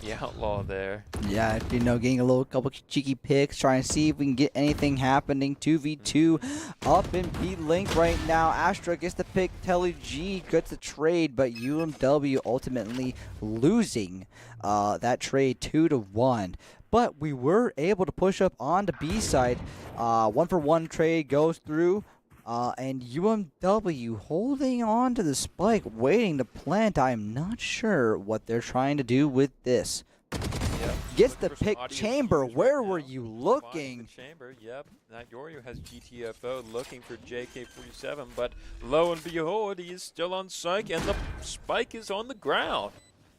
the outlaw there. Yeah, you know, getting a couple cheeky picks, trying to see if we can get anything happening. 2v2 up in B link right now. Astra gets the pick. Telly G gets the trade, but UMW ultimately losing that trade 2-1. But we were able to push up on the B side. 1-for-1 trade goes through. And UMW holding on to the spike, waiting to plant. I am not sure what they're trying to do with this. Yep. Gets the pick. Chamber, where were you looking? Chamber, yep. That Yoru has GTFO looking for JK47, but lo and behold, he is still on psych, and the spike is on the ground.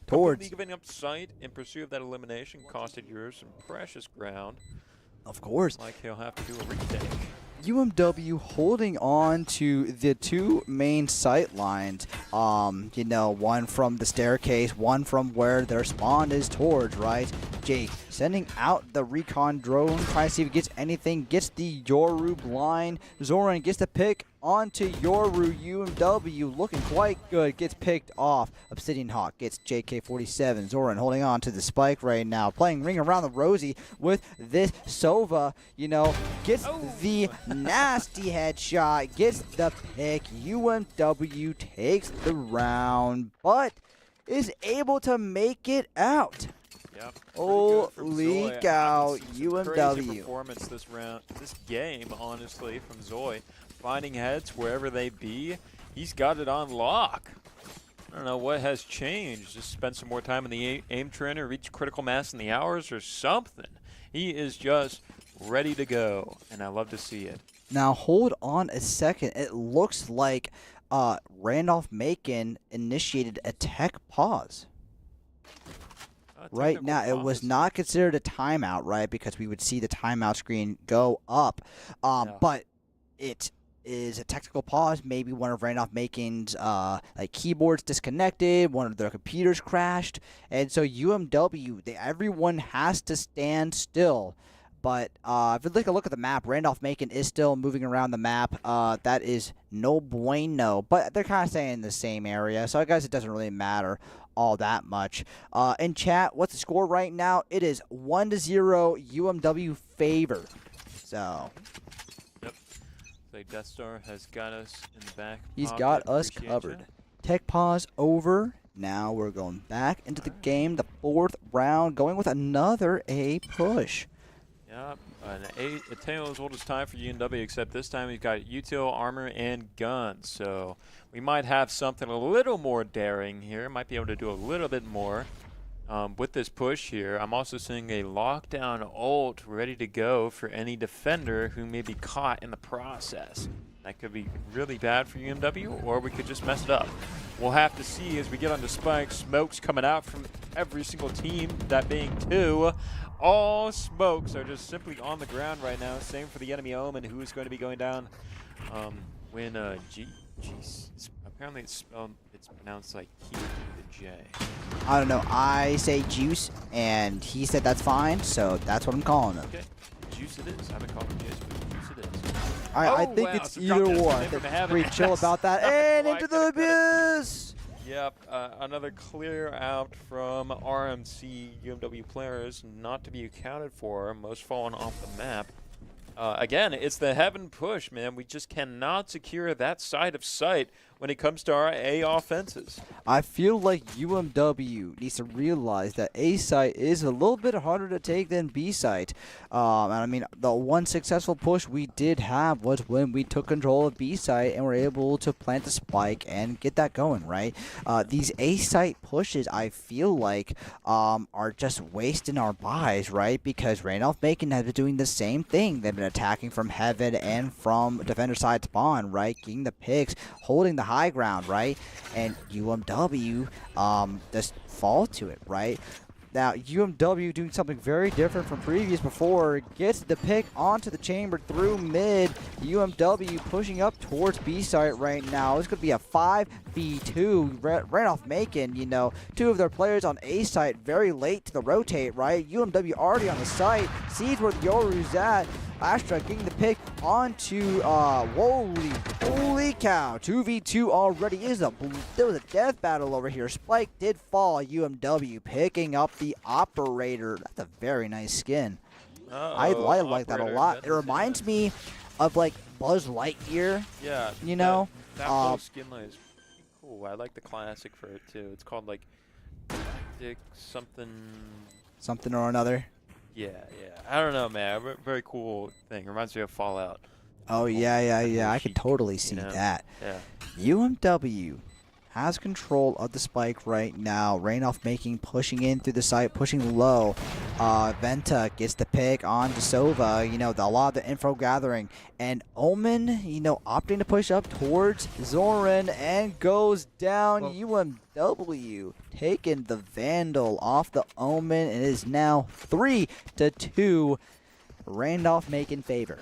Towards. Giving up sight in pursuit of that elimination costed Yoru some precious ground. Of course. Like he'll have to do a retake. UMW holding on to the two main sight lines, you know, one from the staircase, one from where their spawn is towards, right? Jake sending out the recon drone, trying to see if he gets anything, gets the Yoru blind. Zoran gets the pick onto Yoru. UMW looking quite good, gets picked off. Obsidian Hawk gets JK47. Zoran holding on to the spike right now, playing ring around the rosy with this Sova, you know, gets the nasty headshot, gets the pick. UMW takes the round, but is able to make it out. Yep. Holy cow, Crazy UMW. performance this round, this game, honestly, from Zoe. Finding heads wherever they be. He's got it on lock. I don't know what has changed. Just spent some more time in the aim trainer, reach critical mass in the hours or something. He is just ready to go, and I love to see it. Now hold on a second. It looks like Randolph Macon initiated a tech pause. Right now, it was not considered a timeout, right? Because we would see the timeout screen go up. But it is a technical pause. Maybe one of Randolph Macon's like keyboards disconnected, one of their computers crashed, and so UMW, everyone has to stand still. But if you take a look at the map, Randolph Macon is still moving around the map. That is no bueno. But they're kind of staying in the same area, so I guess it doesn't really matter all that much. In chat, what's the score right now? It is 1-0 UMW favor. So. Yep. So Death Star has got us in the back. He's got us covered. Tech pause over. Now we're going back into the game. The fourth round, going with another A push. Yep, a tale as old as time for UMW, except this time he's got util, armor, and guns. So we might have something a little more daring here. Might be able to do a little bit more with this push here. I'm also seeing a lockdown ult ready to go for any defender who may be caught in the process. That could be really bad for UMW, or we could just mess it up. We'll have to see as we get onto spike. Smokes coming out from every single team, that being 2. All smokes are just simply on the ground right now. Same for the enemy Omen, who is going to be going down when apparently it's pronounced like Q to the J. I don't know. I say juice, and he said that's fine, so that's what I'm calling him. Okay, juice it is. I've been calling him Jace, but juice it is. I think it's so either drop or. down I from think heaven. pretty chill about that. And Why into could I the abyss! Yep, another clear out from RMC UMW players, not to be accounted for, most fallen off the map. Again, it's the heaven push, man. We just cannot secure that side of sight when it comes to our A offenses. I feel like UMW needs to realize that A site is a little bit harder to take than B site. And I mean, the one successful push we did have was when we took control of B site and were able to plant the spike and get that going, right? These A site pushes, I feel like, are just wasting our buys, right? Because Randolph Macon has been doing the same thing. They've been attacking from heaven and from defender side spawn, right? Getting the picks, holding the high ground, right? And UMW just fall to it, right? Now, UMW doing something very different from previous before, gets the pick onto the chamber through mid. UMW pushing up towards B site right now. It's going to be a 5v2. Randolph Macon, you know, 2 of their players on A site very late to the rotate, right? UMW already on the site, sees where the Yoru's at. Astra getting the pick onto, holy cow, 2v2 already. There was a death battle over here. Spike did fall. UMW picking up the operator. That's a very nice skin. I like that a lot. It reminds me of like Buzz Lightyear. Yeah. You know? That little skin line is pretty cool. I like the classic for it too. It's called like something or another. Yeah. I don't know, man. Very cool thing. Reminds me of Fallout. Oh, yeah. I could totally see that. Yeah. UMW has control of the spike right now. Randolph Macon pushing in through the site, pushing low. Venta gets the pick on Sova. You know, a lot of the info gathering. And Omen, you know, opting to push up towards Zoran and goes down. UMW taking the Vandal off the Omen. And it is now 3-2. Randolph-Macon favor.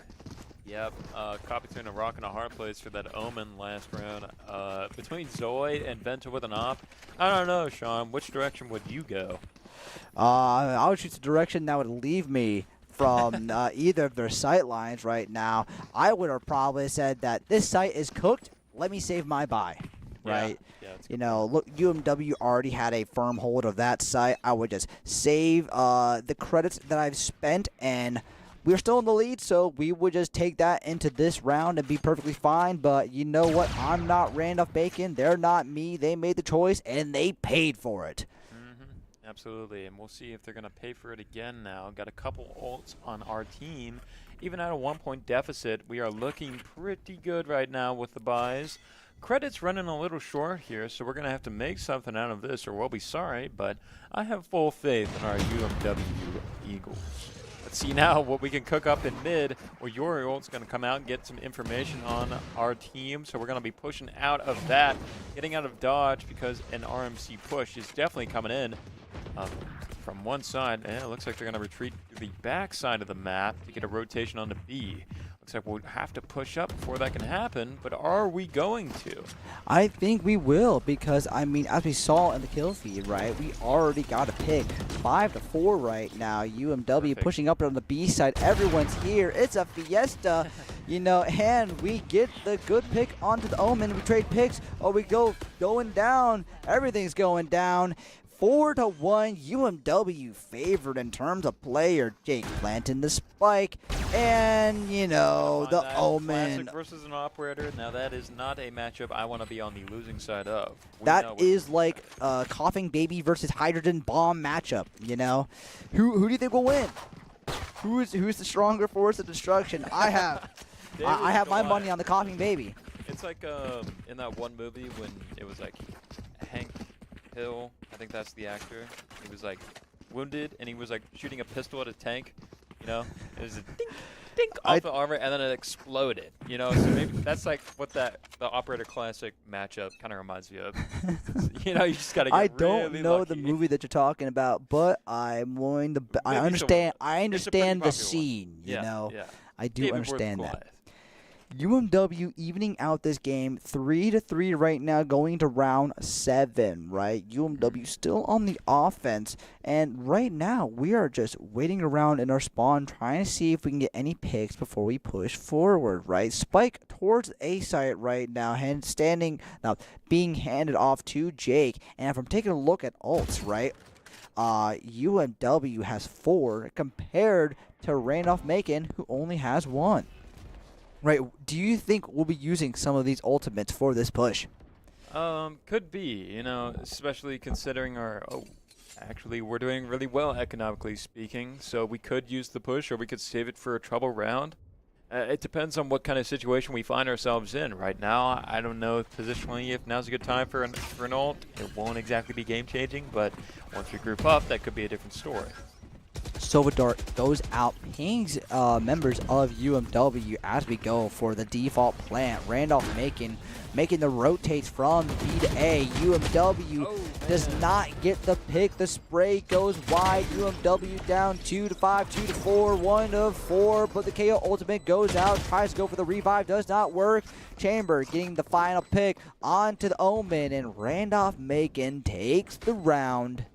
Yep, caught between a rock and a hard place for that Omen last round. Between Zoid and Venta with an op, I don't know, Sean. Which direction would you go? I would choose the direction that would leave me from either of their sight lines right now. I would have probably said that this site is cooked. Let me save my buy. Right? Yeah, you know, look, UMW already had a firm hold of that site. I would just save the credits that I've spent, and we're still in the lead, so we would just take that into this round and be perfectly fine. But you know what? I'm not Randolph-Macon. They're not me. They made the choice, and they paid for it. Absolutely, and we'll see if they're going to pay for it again now. Got a couple ults on our team. Even at a 1-point deficit, we are looking pretty good right now with the buys. Credit's running a little short here, so we're going to have to make something out of this or we'll be sorry, but I have full faith in our UMW Eagles. Let's see now what we can cook up in mid, where your ult's going to come out and get some information on our team, so we're going to be pushing out of that, getting out of dodge because an RMC push is definitely coming in. From one side, and it looks like they're going to retreat to the back side of the map to get a rotation on the B. Looks like we'll have to push up before that can happen, but are we going to? I think we will because, I mean, as we saw in the kill feed, right, we already got a pick. 5-4 right now. UMW Perfect. Pushing up on the B side. Everyone's here. It's a fiesta, you know, and we get the good pick onto the Omen. We trade picks. Oh, we going down. Everything's going down. 4-1, UMW favored in terms of player. Jake planting the spike, and you know the Omen. Classic versus an operator. Now that is not a matchup I want to be on the losing side of. That is like coughing baby versus hydrogen bomb matchup. You know, who do you think will win? Who's the stronger force of destruction? I have my money on the coughing baby. It's like in that one movie when it was like Hank Hill, I think that's the actor. He was like wounded and he was like shooting a pistol at a tank. You know, it was a dink, dink off the armor and then it exploded. You know, so maybe that's like what the Operator Classic matchup kind of reminds me of. You know, you just gotta get I don't really know lucky. the movie that you're talking about, but I'm willing to. I understand. I understand the scene. You know, I do understand that. UMW evening out this game 3-3 right now, going to round 7, right? UMW still on the offense, and right now we are just waiting around in our spawn trying to see if we can get any picks before we push forward, right? Spike towards A site right now, being handed off to Jake, and if I'm taking a look at ults, right? UMW has 4 compared to Randolph-Macon, who only has 1. Right, do you think we'll be using some of these ultimates for this push? Could be, you know, especially considering actually we're doing really well economically speaking, so we could use the push or we could save it for a trouble round. It depends on what kind of situation we find ourselves in. Right now, I don't know positionally if now's a good time for an ult. It won't exactly be game-changing, but once we group up, that could be a different story. Silver Dart goes out, pings members of UMW as we go for the default plant. Randolph-Macon making the rotates from B to A. UMW does not get the pick. The spray goes wide. UMW down 2-5, 2-4, 1-4, but the KO ultimate goes out. Tries to go for the revive, does not work. Chamber getting the final pick onto the Omen, and Randolph-Macon takes the round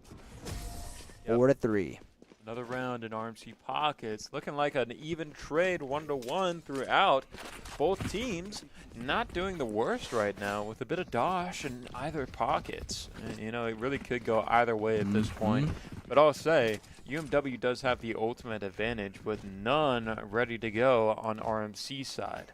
4-3. Another round in RMC pockets, looking like an even trade 1-1 throughout. Both teams not doing the worst right now with a bit of dosh in either pockets. And, you know, it really could go either way at this point. But I'll say, UMW does have the ultimate advantage with none ready to go on RMC side.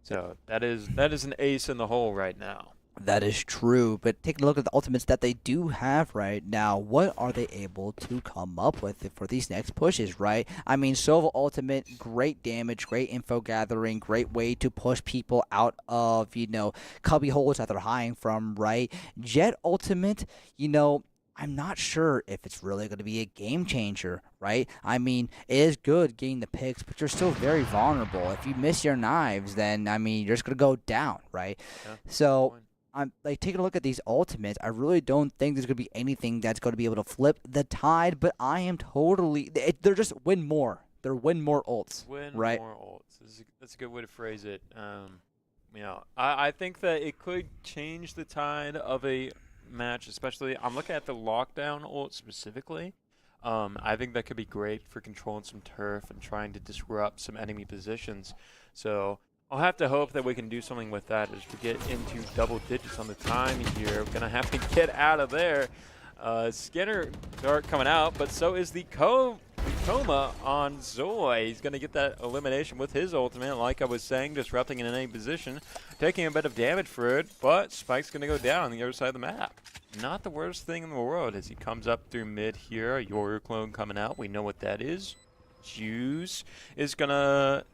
So that is an ace in the hole right now. That is true, but taking a look at the ultimates that they do have right now, what are they able to come up with for these next pushes, right? I mean, Sova ultimate, great damage, great info gathering, great way to push people out of, you know, cubby holes that they're hiding from, right? Jet ultimate, you know, I'm not sure if it's really going to be a game changer, right? I mean, it is good getting the picks, but you're still very vulnerable. If you miss your knives, then, I mean, you're just going to go down, right? Yeah. So I'm like taking a look at these ultimates. I really don't think there's going to be anything that's going to be able to flip the tide, but I am totally, they're just win more. They're win more ults. Win right? more ults. That's a good way to phrase it. I think that it could change the tide of a match, especially I'm looking at the lockdown ult specifically. I think that could be great for controlling some turf and trying to disrupt some enemy positions. So I'll have to hope that we can do something with that as we get into double digits on the time here. We're going to have to get out of there. Skinner dart coming out, but so is the Coma on Zoe. He's going to get that elimination with his ultimate, like I was saying, disrupting in any position, taking a bit of damage for it, but Spike's going to go down on the other side of the map. Not the worst thing in the world as he comes up through mid here. A Yoru clone coming out. We know what that is. Juice is going to,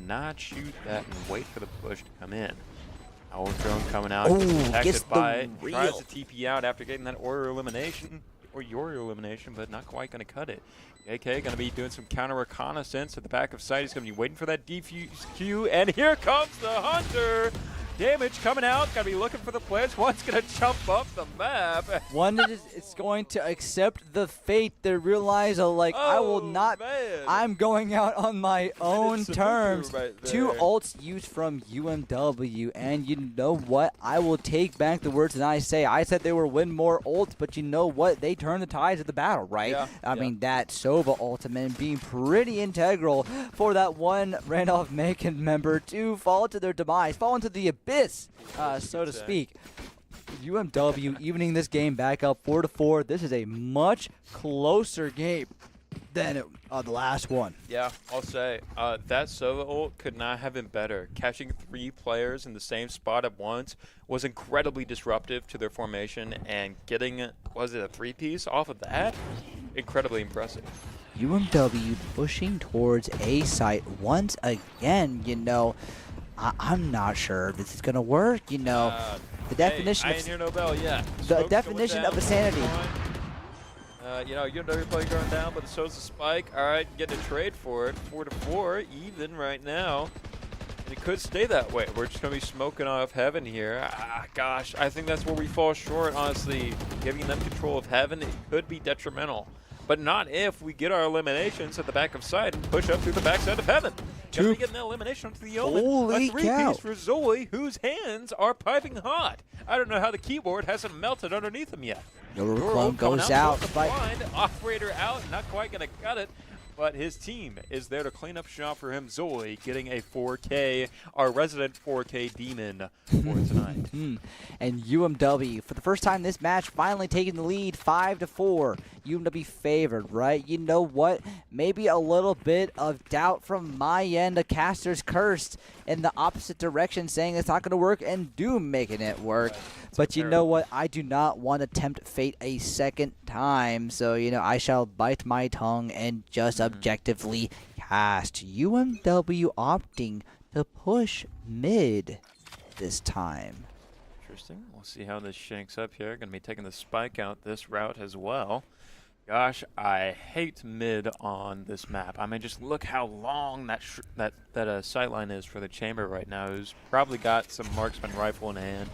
not shoot that and wait for the push to come in. Owl drone coming out. Gets by it. Tries to TP out after getting that Yoru elimination, but not quite going to cut it. AK going to be doing some counter reconnaissance at the back of site. He's going to be waiting for that defuse Q, and here comes the Hunter. Damage coming out. Got to be looking for the players. One's going to jump up the map. One is going to accept the fate. They realize, I will not. Man. I'm going out on my own terms. Right 2 there. ults used from UMW, and you know what? I will take back the words that I say. I said they were win more ults, but you know what? They turned the tides of the battle, right? Yeah. I mean, that Sova ultimate being pretty integral for that one Randolph-Macon member to fall to their demise, fall into the abyss, so to speak. UMW evening this game back up 4-4. This is a much closer game than the last one. Yeah, I'll say that Sova ult could not have been better. Catching 3 players in the same spot at once was incredibly disruptive to their formation, and getting, was it a 3-piece off of that? Incredibly impressive. UMW pushing towards A site once again. I'm not sure if this is gonna work. The definition I ain't hear no bell yet. the definition of insanity. UMW play going down, but so's the Spike. All right, getting a trade for it. 4-4, even right now. And it could stay that way. We're just going to be smoking off Heaven here. Gosh, I think that's where we fall short, honestly. Giving them control of Heaven, it could be detrimental. But not if we get our eliminations at the back of side and push up through the backside of Heaven. Gonna be getting an elimination onto the Omen. Holy a 3-piece for Zoe, whose hands are piping hot. I don't know how the keyboard hasn't melted underneath him yet. Yoru clone goes out. Blind operator out, not quite going to cut it. But his team is there to clean up shop for him. Zoe getting a 4K, our resident 4K demon for tonight. And UMW, for the first time this match, finally taking the lead 5-4. UMW favored, right? You know what? Maybe a little bit of doubt from my end. The caster's cursed in the opposite direction, saying it's not going to work, and Doom making it work. But you know what? I do not want to tempt fate a second time. So, I shall bite my tongue and just objectively cast. UMW opting to push mid this time. Interesting. We'll see how this shanks up here. Going to be taking the Spike out this route as well. Gosh, I hate mid on this map. I mean, just look how long that sightline is for the chamber right now. Who's probably got some marksman rifle in hand,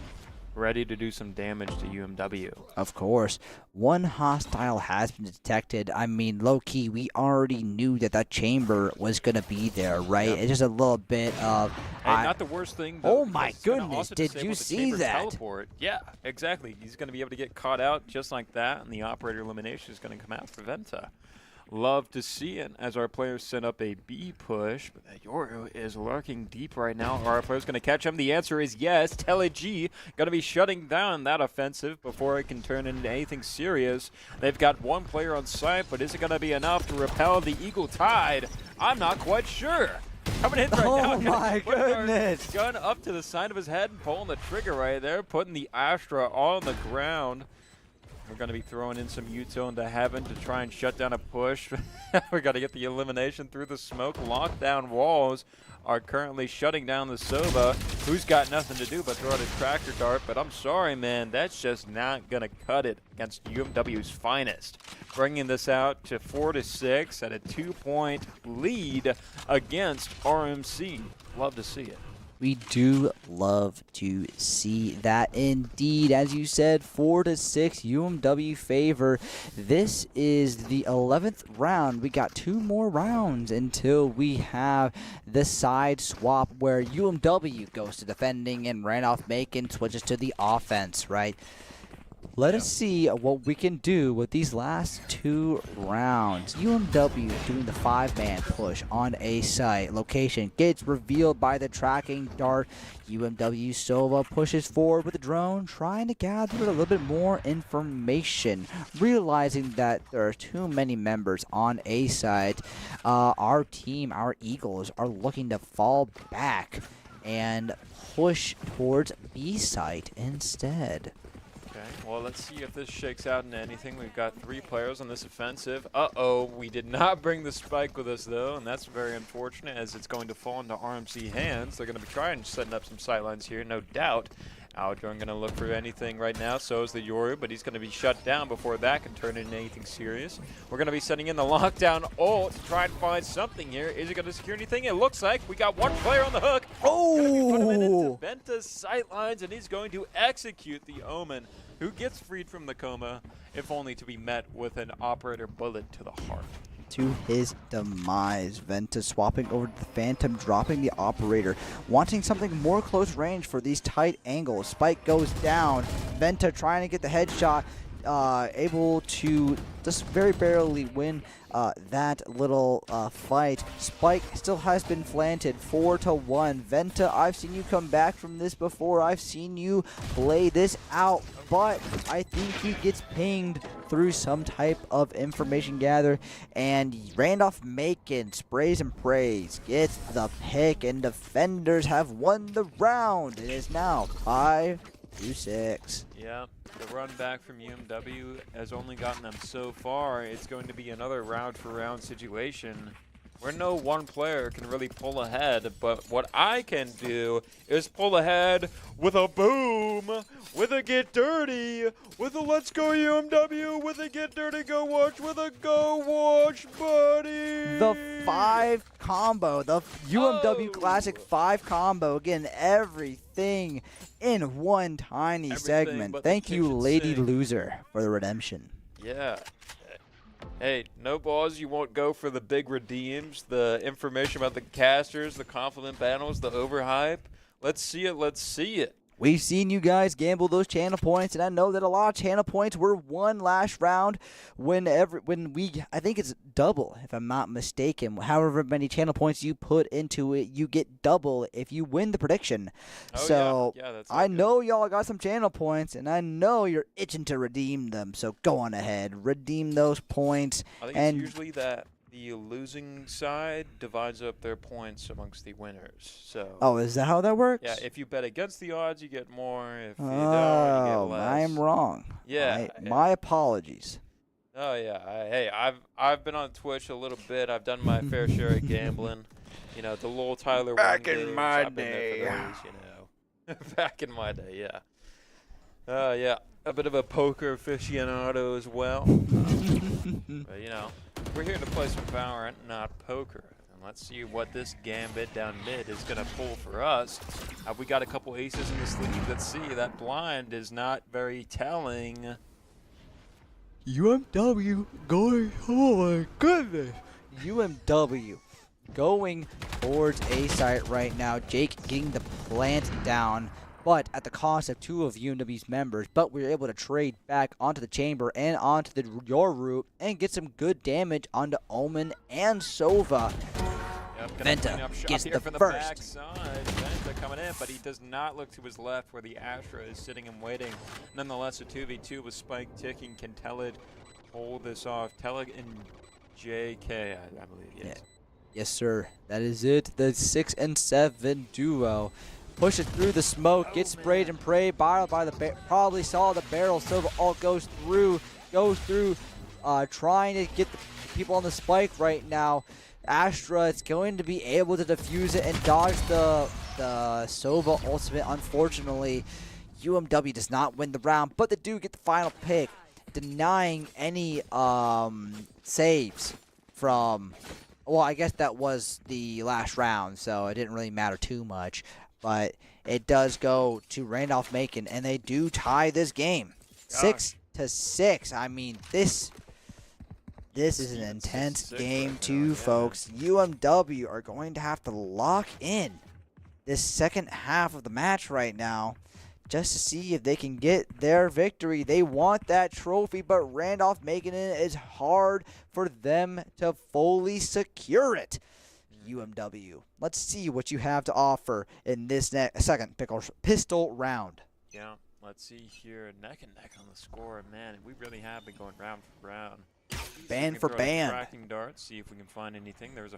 ready to do some damage to UMW. Of course. One hostile has been detected. I mean, low-key, we already knew that chamber was going to be there, right? It's just a little bit of... not the worst thing, though. Oh, my goodness. Did you see that? Teleport. Yeah, exactly. He's going to be able to get caught out just like that, and the operator elimination is going to come out for Venta. Love to see it as our players set up a B push, but that Yoru is lurking deep right now. Are our players going to catch him? The answer is yes. TeleG going to be shutting down that offensive before it can turn into anything serious. They've got one player on site, but is it going to be enough to repel the Eagle Tide? I'm not quite sure. Coming in right now. Oh my goodness. Gun up to the side of his head and pulling the trigger right there, putting the Astra on the ground. We're going to be throwing in some util into Heaven to try and shut down a push. We got to get the elimination through the smoke. Lockdown walls are currently shutting down the Sova, who's got nothing to do but throw out a tractor dart. But I'm sorry, man, that's just not going to cut it against UMW's finest. Bringing this out to 4-6 at a 2-point lead against RMC. Love to see it. We do love to see that indeed. As you said, 4-6 UMW favor. This is the 11th round. We got 2 more rounds until we have the side swap where UMW goes to defending and Randolph Macon switches to the offense, right? Let us see what we can do with these last 2 rounds. UMW doing the 5-man push on a site. Location gets revealed by the tracking dart. UMW Sova pushes forward with the drone, trying to gather a little bit more information. Realizing that there are too many members on A site, our team, our Eagles, are looking to fall back and push towards B site instead. Okay, well, let's see if this shakes out into anything. We've got 3 players on this offensive. Uh-oh, we did not bring the spike with us, though, and that's very unfortunate as it's going to fall into RMC hands. They're going to be trying setting up some sightlines here, no doubt. Aljourn going to look for anything right now, so is the Yoru, but he's going to be shut down before that can turn into anything serious. We're going to be setting in the lockdown ult to try and find something here. Is it going to secure anything? It looks like we got 1 player on the hook. Oh! Put him into Venta's sightlines, and he's going to execute the Omen, who gets freed from the coma, if only to be met with an operator bullet to the heart. To his demise. Venta swapping over to the Phantom, dropping the operator, wanting something more close range for these tight angles. Spike goes down. Venta trying to get the headshot, able to just very barely win that little fight. Spike still has been planted 4-1. Venta, I've seen you come back from this before. I've seen you play this out, but I think he gets pinged through some type of information gather, and Randolph Macon sprays and prays, gets the pick, and defenders have won the round. It is now 5-6. Yeah, the run back from UMW has only gotten them so far. It's going to be another round-for-round situation where no one player can really pull ahead, but what I can do is pull ahead with a boom, with a get dirty, with a let's go UMW, with a get dirty, go watch, with a go watch, buddy. The 5 combo, the UMW Classic 5 combo. Again, everything in one tiny segment. Thank you, Lady Loser, for the redemption. Yeah. Hey, no balls, you won't go for the big redeems, the information about the casters, the confident battles, the overhype. Let's see it, let's see it. We've seen you guys gamble those channel points, and I know that a lot of channel points were won last round when we, I think it's double, if I'm not mistaken. However many channel points you put into it, you get double if you win the prediction. Oh, so yeah, that's I know y'all got some channel points, and I know you're itching to redeem them. So go on ahead, redeem those points. I think it's usually that the losing side divides up their points amongst the winners. So. Oh, is that how that works? Yeah, if you bet against the odds, you get more. If you don't, you get less. I'm wrong. Yeah. My apologies. Oh yeah. Hey, I've been on Twitch a little bit. I've done my fair share of gambling. You know, the little Tyler. Back in my day. You know. Back in my day, yeah. Yeah. A bit of a poker aficionado as well. But you know. We're here to play some Valorant, not poker. And let's see what this gambit down mid is going to pull for us. We got a couple aces in the sleeve. Let's see. That blind is not very telling. UMW going, oh my goodness. UMW going towards A site right now. Jake getting the plant down, but at the cost of 2 of UMW's members. But we were able to trade back onto the chamber and onto the Yoru and get some good damage onto Omen and Sova. Yep, Venta gets the from first. Backside. Venta coming in, but he does not look to his left where the Astra is sitting and waiting. Nonetheless, a 2v2 with Spike ticking. Can Teled hold this off? Teled and JK, I believe, yes. Yeah. Yes, sir. That is it. The 6 and 7 duo. Pushes through the smoke, gets sprayed and prayed by the probably saw the barrel. Silva ult goes through, trying to get the people on the spike right now. Astra is going to be able to defuse it and dodge the Sova ultimate. Unfortunately, UMW does not win the round, but they do get the final pick, denying any saves from. Well, I guess that was the last round, so it didn't really matter too much. but it does go to Randolph-Macon, and they do tie this game. 6-6. I mean, this is an intense game right too, now, folks. UMW are going to have to lock in this second half of the match right now just to see if they can get their victory. They want that trophy, but Randolph-Macon is hard for them to fully secure it. UMW, let's see what you have to offer in this second pistol round. Yeah, let's see here. Neck and neck on the score. Man, we really have been going round for round. Band for band. Tracking darts, see if we can find anything. There's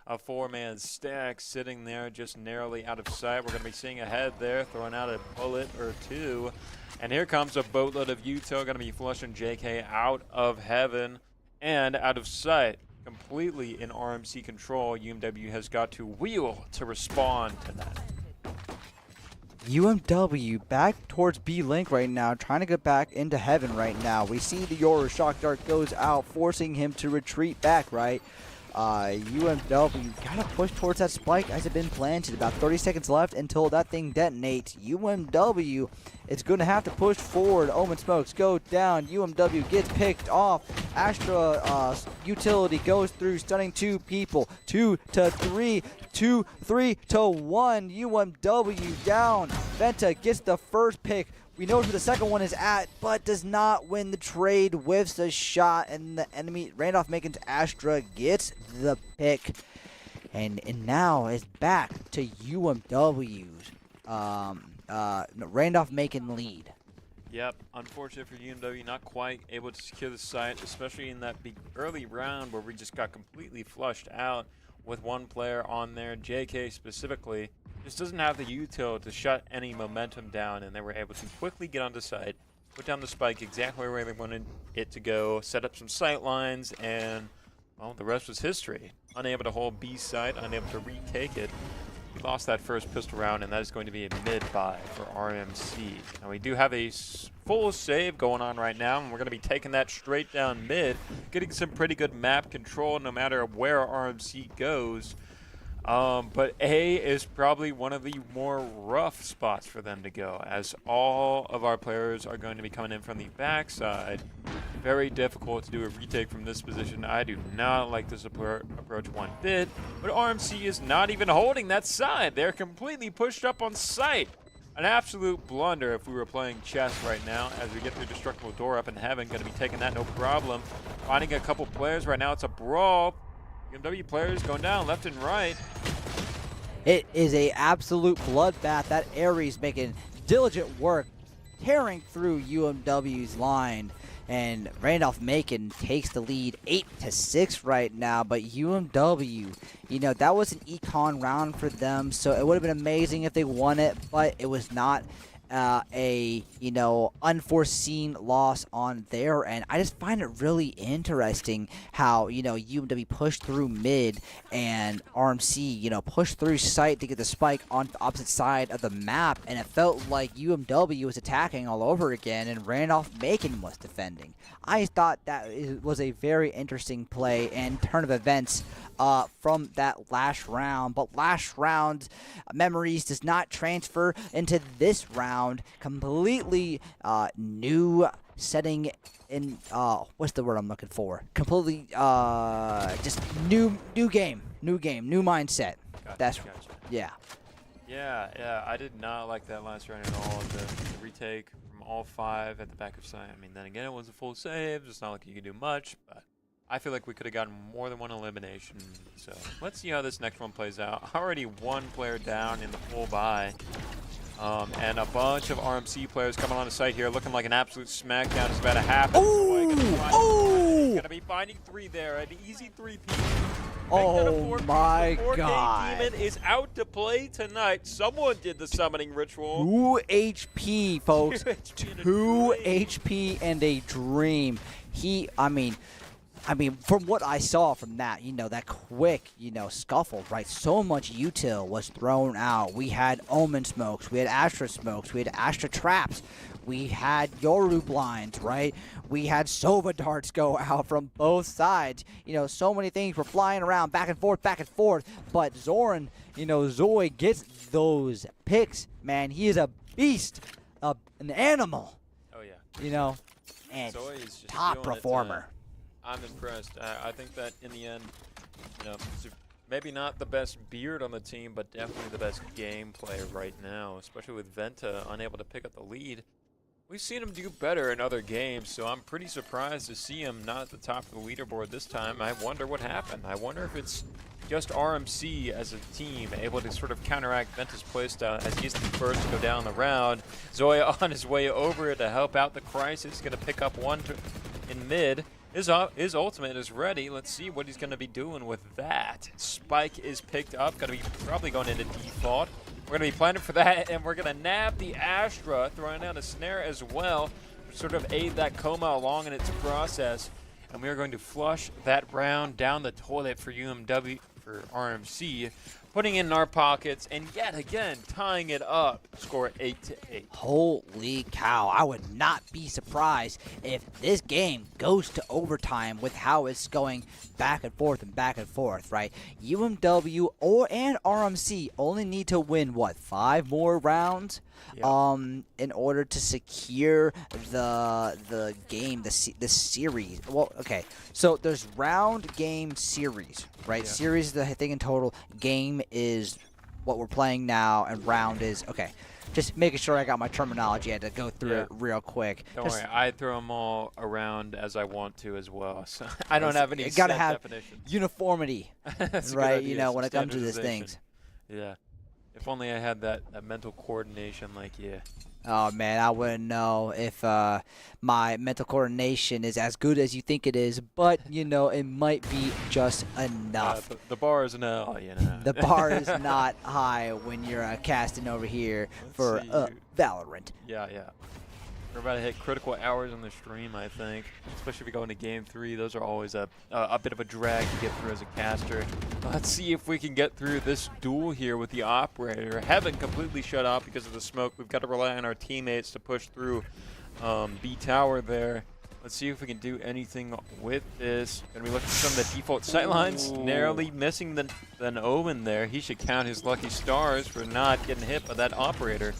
a four-man stack sitting there just narrowly out of sight. We're going to be seeing a head there, throwing out a bullet or two. And here comes a boatload of util, going to be flushing JK out of heaven and out of sight. Completely in RMC control. UMW has got to wheel to respond to that. UMW back towards B-Link right now, trying to get back into heaven right now. We see the Yoru shock dart goes out, forcing him to retreat back, right? UMW gotta push towards that spike as it been planted. About 30 seconds left until that thing detonates. UMW is going to have to push forward. Omen smokes go down. UMW gets picked off. Astra utility goes through, stunning 2 people. 2 to 3. 2, 3 to 1. UMW down. Venta gets the first pick. We know where the second one is at, but does not win the trade. Whiffs the shot, and the enemy, Randolph-Macon's Astra, gets the pick. And now is back to UMW's Randolph-Macon lead. Yep, unfortunate for UMW, not quite able to secure the site, especially in that big early round where we just got completely flushed out with one player on there. JK specifically just doesn't have the util to shut any momentum down, and they were able to quickly get onto site, put down the spike exactly where they wanted it to go, set up some sight lines, and, well, the rest was history. Unable to hold B site, unable to retake it. We lost that first pistol round, and that is going to be a mid-buy for RMC. Now, we do have a full save going on right now, and we're going to be taking that straight down mid, getting some pretty good map control no matter where RMC goes. But A is probably one of the more rough spots for them to go, as all of our players are going to be coming in from the backside. Very difficult to do a retake from this position. I do not like this approach one bit, but RMC is not even holding that side. They're completely pushed up on site. An absolute blunder if we were playing chess right now as we get through destructible door up in heaven. Going to be taking that no problem. Finding a couple players right now. It's a brawl. UMW players going down left and right. It is a absolute bloodbath. That Ares making diligent work, tearing through UMW's line, and Randolph-Macon takes the lead 8-6 right now. But UMW, you know, that was an econ round for them, so it would have been amazing if they won it, but it was not a, you know, unforeseen loss on their end. I just find it really interesting how, you know, UMW pushed through mid and RMC, you know, pushed through site to get the spike on the opposite side of the map, and it felt like UMW was attacking all over again and Randolph-Macon was defending. I thought that was a very interesting play and turn of events from that last round, but last round memories does not transfer into this round. Completely new setting in, what's the word I'm looking for? Completely just new game, new mindset. Gotcha. Yeah. Yeah, I did not like that last round at all. The retake from all 5 at the back of site. I mean, then again, it was a full save. It's not like you could do much, but I feel like we could have gotten more than one elimination. So let's see how this next one plays out. Already one player down in the full buy. And a bunch of RMC players coming on the site here, looking like an absolute smackdown is about to happen. Ooh! Gonna be finding 3 there, an easy 3-piece. Oh my God! Demon is out to play tonight. Someone did the summoning ritual. 2 HP, folks. 2 HP and a dream. I mean, I mean, from what I saw from that, that quick, scuffle, right? So much util was thrown out. We had Omen smokes, we had Astra smokes, we had Astra traps, we had Yoru blinds, right? We had Sova darts go out from both sides. So many things were flying around back and forth, but Zoran, Zoe gets those picks, man. He is a beast, an animal. Oh, yeah. And Zoe is just top doing it, performer. I'm impressed. I think that in the end, maybe not the best beard on the team, but definitely the best game player right now, especially with Venta unable to pick up the lead. We've seen him do better in other games, so I'm pretty surprised to see him not at the top of the leaderboard this time. I wonder what happened. I wonder if it's just RMC as a team able to sort of counteract Venta's playstyle as he's the first to go down the round. Zoya on his way over to help out the Crisis, going to pick up one in mid. His ultimate is ready. Let's see what he's going to be doing with that. Spike is picked up. Going to be probably going into default. We're going to be planning for that, and we're going to nab the Astra, throwing out a snare as well, to sort of aid that coma along in its process. And we are going to flush that round down the toilet for UMW, for RMC, putting it in our pockets, and yet again tying it up. Score 8-8. Holy cow. I would not be surprised if this game goes to overtime with how it's going back and forth, right? UMW and RMC only need to win, 5 more rounds? Yeah. In order to secure the game, the series. Well, okay. So there's round, game, series, right? Yeah. Series is the thing in total. Game is what we're playing now, and round is okay. Just making sure I got my terminology. I had to go through it real quick. Don't worry, I throw them all around as I want to as well. So I don't have any you set gotta have definitions. Uniformity, That's a good right? idea, When it comes to these standardization. things. Yeah. If only I had that mental coordination like you. Oh, man, I wouldn't know if my mental coordination is as good as you think it is, but, it might be just enough. The bar is now, The bar is not high when you're casting over here for Valorant. Yeah. We're about to hit critical hours on the stream, I think. Especially if we go into Game 3. Those are always a bit of a drag to get through as a caster. Let's see if we can get through this duel here with the operator. Haven't completely shut off because of the smoke. We've got to rely on our teammates to push through B tower there. Let's see if we can do anything with this. Gonna be looking for some of the default sightlines. Narrowly missing the Omen there. He should count his lucky stars for not getting hit by that operator.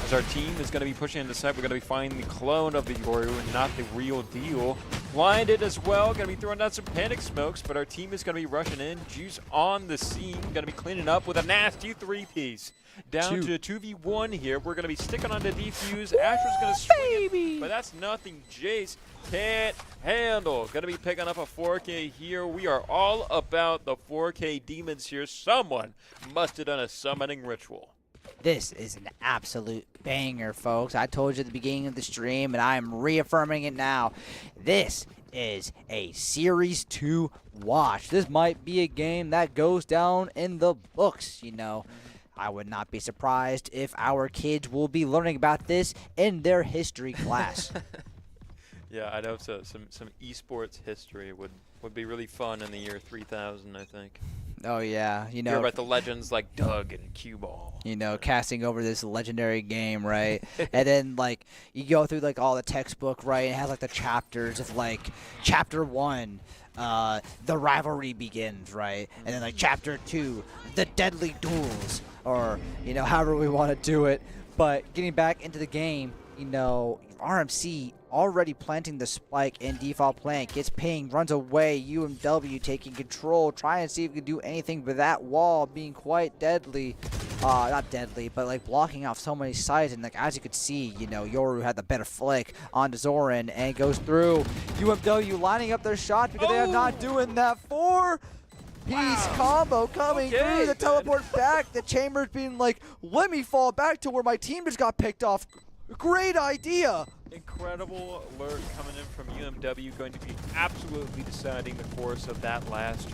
As our team is going to be pushing into side, we're going to be finding the clone of the Yoru and not the real deal. Blinded as well, going to be throwing down some panic smokes, but our team is going to be rushing in. Juice on the scene, going to be cleaning up with a nasty 3-piece. Down to 2v1 here. We're going to be sticking on the defuse. Astra's going to swing it, but that's nothing Jace can't handle. Going to be picking up a 4K here. We are all about the 4K demons here. Someone must have done a summoning ritual. This is an absolute banger, folks. I told you at the beginning of the stream, and I am reaffirming it now. This is a Series 2 watch. This might be a game that goes down in the books, I would not be surprised if our kids will be learning about this in their history class. Yeah, I'd hope so. Some esports history would be really fun in the year 3000, I think. Oh, yeah. Hear about the legends like Doug and Cue Ball. Casting over this legendary game, right? And then, you go through, all the textbook, right? It has, the chapters of, Chapter 1, the rivalry begins, right? And then, Chapter 2, the deadly duels, or, however we want to do it. But getting back into the game, RMC already planting the spike in default plant, gets pinged, runs away, UMW taking control, trying to see if we can do anything with that wall being quite deadly. Not deadly, but blocking off so many sides, and as you could see, Yoru had the better flick onto Zoran and goes through. UMW lining up their shot because they are not doing that 4-piece combo coming through, the teleport back, the Chambers being let me fall back to where my team just got picked off. Great idea! Incredible alert coming in from UMW, going to be absolutely deciding the course of that last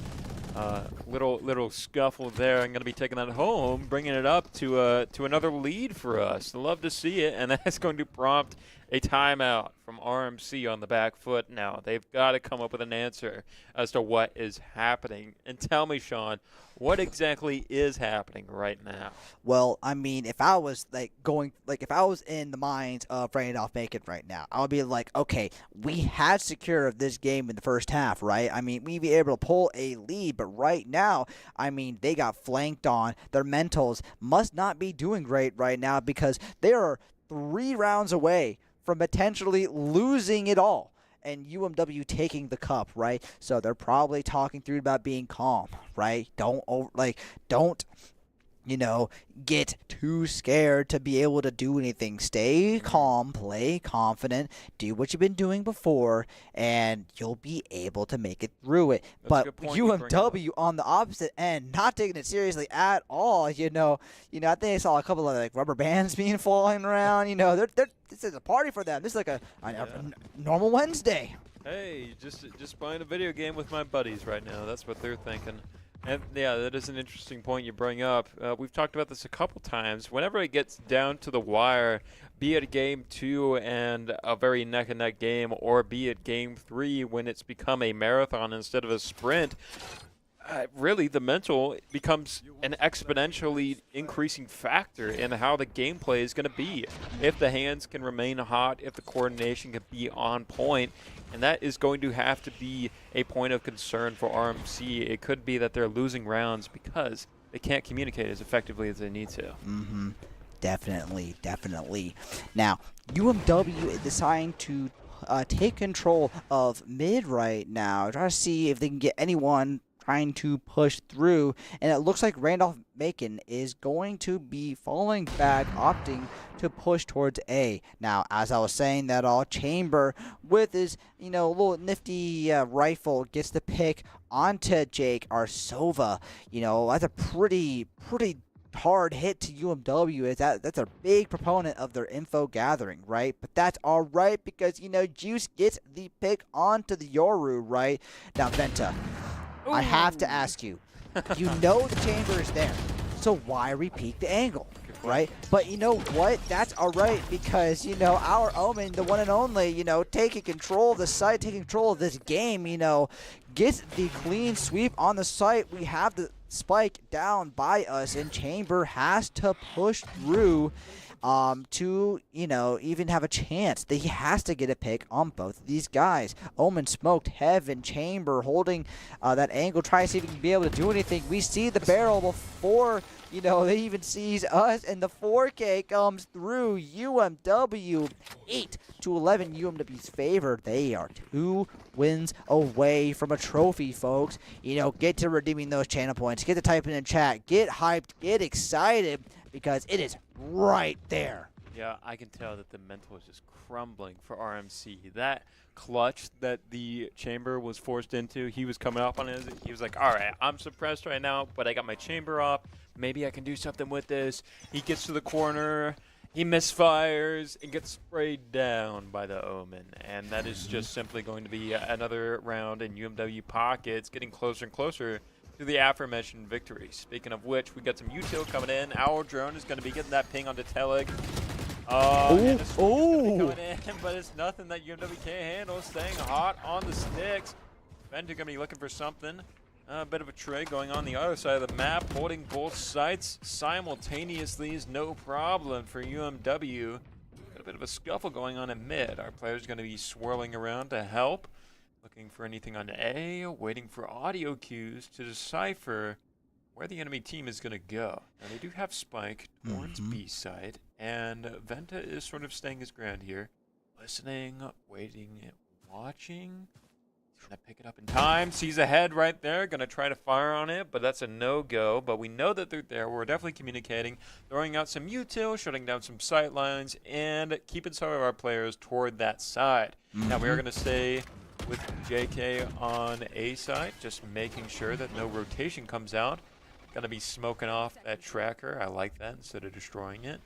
little scuffle there. I'm going to be taking that home, bringing it up to another lead for us. Love to see it, and that's going to prompt a timeout from RMC on the back foot now. They've got to come up with an answer as to what is happening. And tell me, Sean, what exactly is happening right now? Well, I mean, if I was if I was in the minds of Randolph Macon right now, I would be like, okay, we had secure of this game in the first half, right? I mean, we'd be able to pull a lead, but right now, I mean, they got flanked on. Their mentals must not be doing great right now because they are 3 rounds away from potentially losing it all and UMW taking the cup, right? So they're probably talking through about being calm, right? Don't get too scared to be able to do anything. Stay calm, play confident, do what you've been doing before, and you'll be able to make it through it. That's But UMW on the opposite end, not taking it seriously at all. I think I saw a couple of rubber bands being flying around. This is a party for them. This is like a normal Wednesday. Hey, just playing a video game with my buddies right now. That's what they're thinking. And yeah, that is an interesting point you bring up. We've talked about this a couple times. Whenever it gets down to the wire, be it game 2 and a very neck-and-neck game, or be it game 3 when it's become a marathon instead of a sprint, really the mental becomes an exponentially increasing factor in how the gameplay is going to be. If the hands can remain hot, if the coordination can be on point, and that is going to have to be a point of concern for RMC. It could be that they're losing rounds because they can't communicate as effectively as they need to. Mm-hmm. Definitely. Now, UMW is deciding to take control of mid right now. Try to see if they can get anyone trying to push through, and it looks like Randolph Macon is going to be falling back, opting to push towards A. Now, as I was saying, that all Chamber with his little nifty rifle gets the pick onto Jake Arsova. That's a pretty hard hit to UMW. That's a big proponent of their info gathering, right? But that's all right because Juice gets the pick onto the Yoru, right? Now, Venta, I have to ask you, the chamber is there, so why repeat the angle, right? But you know what? That's all right because, our Omen, the one and only, taking control of the site, taking control of this game, gets the clean sweep on the site. We have the spike down by us, and Chamber has to push through to, even have a chance. That he has to get a pick on both of these guys. Omen smoked Heaven, Chamber holding that angle, trying to see if he can be able to do anything. We see the barrel before, they even sees us, and the 4K comes through. UMW 8-11 UMW's favor. They are 2 wins away from a trophy, folks. Get to redeeming those channel points. Get to typing in chat. Get hyped. Get excited because it is right there. Yeah, I can tell that the mental is just crumbling for RMC. That clutch that the Chamber was forced into, he was coming up on it. He was like, all right, I'm suppressed right now, but I got my Chamber off. Maybe I can do something with this. He gets to the corner. He misfires and gets sprayed down by the Omen. And that is just simply going to be another round in UMW pockets, getting closer and closer to the aforementioned victory. Speaking of which, we got some util coming in. Our drone is going to be getting that ping onto Telig. And coming in, but it's nothing that UMW can't handle. Staying hot on the sticks. Venta going to be looking for something. A bit of a trade going on the other side of the map, holding both sites simultaneously is no problem for UMW. Got a bit of a scuffle going on in mid. Our players going to be swirling around to help. Looking for anything on A, waiting for audio cues to decipher where the enemy team is going to go. Now, they do have Spike towards B side, and Venta is sort of staying his ground here. Listening, waiting, watching. He's going to pick it up in time. Sees a head right there. Going to try to fire on it, but that's a no-go. But we know that they're there. We're definitely communicating. Throwing out some util, shutting down some sight lines, and keeping some of our players toward that side. Now, we are going to stay with JK on A side, just making sure that no rotation comes out. Gonna be smoking off that tracker. I like that instead of destroying it.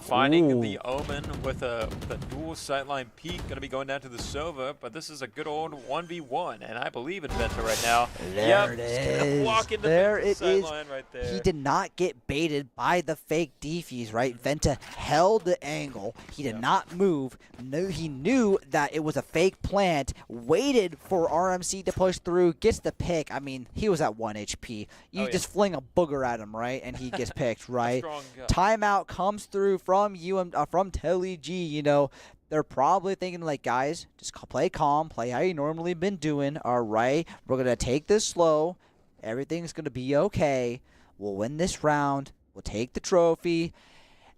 Finding the Omen with a dual sightline peek, going to be going down to the Sova, but this is a good old 1v1, and I believe in Venta right now. There it is. Walk into There it is. sightline right there. He did not get baited by the fake defuse, right? Venta held the angle. He did not move. No, he knew that it was a fake plant, waited for RMC to push through, gets the pick. I mean, he was at 1 HP. You just fling a booger at him, right? And he gets picked, right? Timeout comes through from from Telly G, you know. They're probably thinking, like, guys, just play calm, play how you normally been doing, all right? We're going to take this slow. Everything's going to be okay. We'll win this round. We'll take the trophy,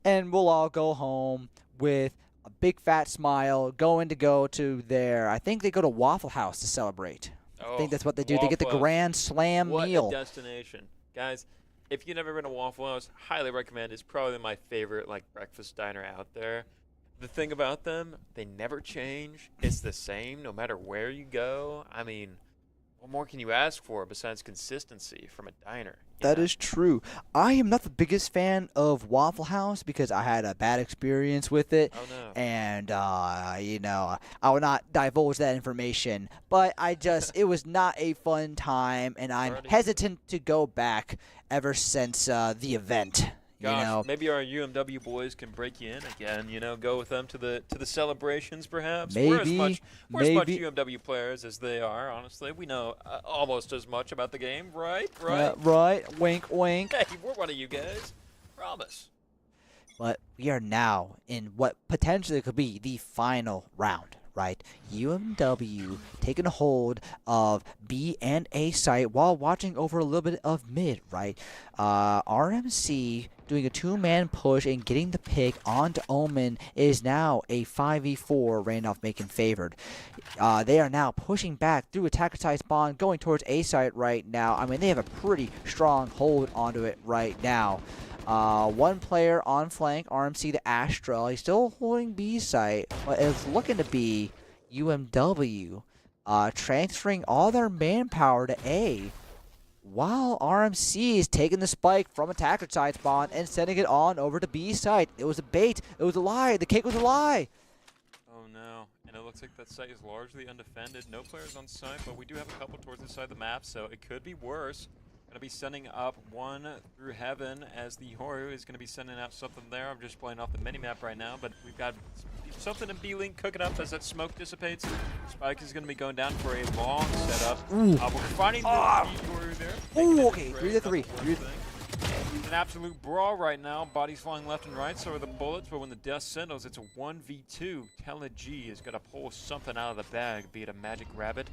and we'll all go home with a big fat smile, go to their, I think they go to Waffle House to celebrate. I think that's what they do. They get the Grand Slam meal. What a destination. Guys, if you've never been to Waffle House, highly recommend. It's probably my favorite, like, breakfast diner out there. The thing about them, they never change. It's the same no matter where you go. I mean, what more can you ask for besides consistency from a diner? That is true. I am not the biggest fan of Waffle House because I had a bad experience with it. Oh, no. And, you know, I will not divulge that information. But it was not a fun time, and I'm hesitant to go back ever since the event. Gosh, you know, maybe our UMW boys can break you in again. You know, go with them to the celebrations, perhaps. Maybe, we're as much UMW players as they are. Honestly, we know almost as much about the game, right? Right. Wink, wink. Hey, we're one of you guys. Promise. But we are now in what potentially could be the final round. Right, UMW taking a hold of B and A site while watching over a little bit of mid. Right, RMC doing a two-man push and getting the pick onto Omen is now a 5v4. Randolph Macon favored. They are now pushing back through attacker side spawn, going towards A site right now. I mean, they have a pretty strong hold onto it right now. One player on flank, RMC the Astral. He's still holding B site, but it's looking to be UMW transferring all their manpower to A, while RMC is taking the spike from attacker side spawn and sending it on over to B site. It was a bait. It was a lie. The cake was a lie. Oh, no. And it looks like that site is largely undefended. No players on site, but we do have a couple towards the side of the map, so it could be worse. Going to be sending up one through heaven as the Horu is going to be sending out something there. I'm just playing off the mini-map right now, but we've got something in B-Link cooking up as that smoke dissipates. Spike is going to be going down for a long setup. We're finding the Horu there. Ooh, okay, 3-3. It's an absolute brawl right now. Bodies flying left and right, so are the bullets, but when the dust settles, it's a 1v2. Tele G is going to pull something out of the bag, be it a magic rabbit,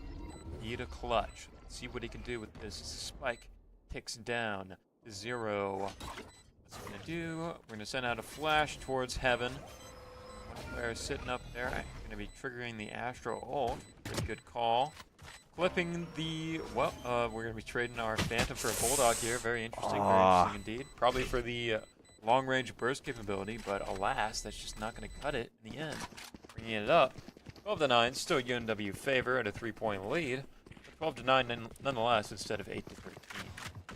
be it a clutch. Let's see what he can do with this. Spike ticks down to 0. What's he going to do? We're going to send out a flash towards heaven. One player sitting up there. Going to be triggering the Astro ult. Pretty good call. Flipping the, we're going to be trading our Phantom for a Bulldog here. Very interesting, very interesting indeed. Probably for the long-range burst capability, but alas, that's just not going to cut it in the end. Bringing it up. 12-9, still UMW favor at a 3-point lead. 12-9 nonetheless instead of 8-13.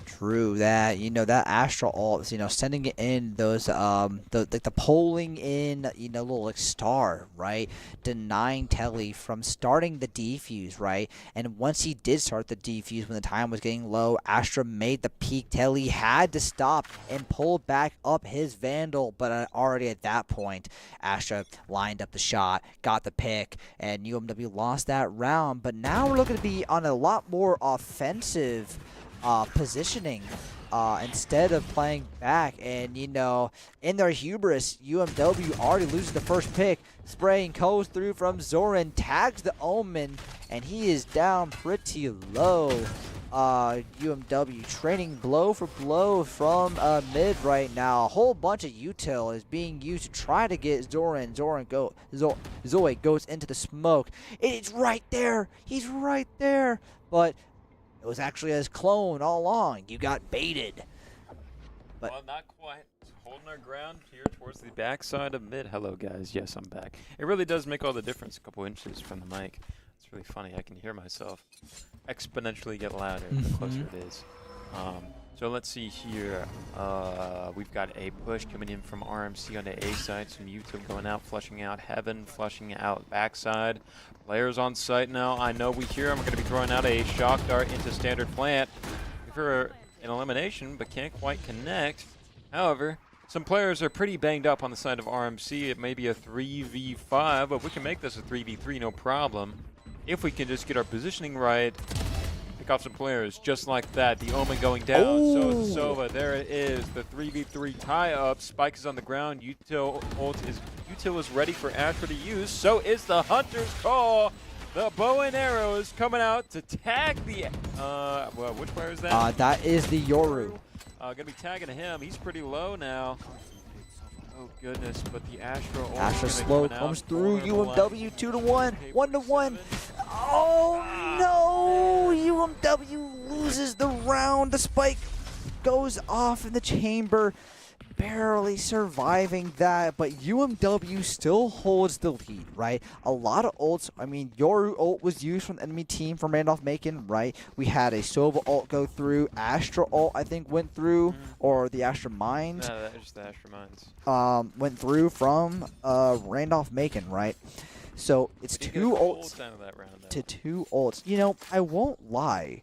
True that. You know, that Astral ult, you know, sending it in those the polling in, you know, little like star, right? Denying Telly from starting the defuse, right? And once he did start the defuse when the time was getting low, Astra made the peak. Telly had to stop and pull back up his Vandal, but already at that point, Astra lined up the shot, got the pick, and UMW lost that round. But now we're looking to be on a lot more offensive positioning instead of playing back. And, you know, in their hubris, UMW already loses the first pick. Spraying goes through from Zoran, tags the Omen, and he is down pretty low. UMW training blow for blow from mid right now. A whole bunch of util is being used to try to get Zoran. Zoe goes into the smoke. It's right there. He's right there. But it was actually his clone all along. You got baited. But well, not quite. Holding our ground here towards the backside of mid. Hello, guys. Yes, I'm back. It really does make all the difference a couple inches from the mic. It's really funny. I can hear myself exponentially get louder the closer it is. So let's see here. We've got a push coming in from RMC on the A side. Some YouTube going out, flushing out Heaven, flushing out backside. Players on site now. I know we hear them. We're going to be throwing out a shock dart into standard plant for an elimination, but can't quite connect. However, some players are pretty banged up on the side of RMC. It may be a 3v5, but we can make this a 3v3, no problem. If we can just get our positioning right, pick off some players just like that. The Omen going down. So is Sova. There it is. The 3v3 tie-up. Spike is on the ground. Util is ready for Astra to use. So is the Hunter's Call. The bow and arrow is coming out to tag the... well, which player is that? That is the Yoru. Gonna be tagging him. He's pretty low now. Oh goodness, but the Astra. Astra slow comes through. UMW 2-1, 1-1. Oh no! UMW loses the round. The spike goes off in the chamber, barely surviving that. But UMW still holds the lead, right? A lot of ults. I mean, Yoru ult was used from the enemy team from Randolph-Macon, right? We had a Sova ult go through. Astra ult, I think, went through, or the Astra Mines. No, that was the Astra Mines. Went through from Randolph-Macon, right? So it's 2 ults to 2 ults. You know, I won't lie.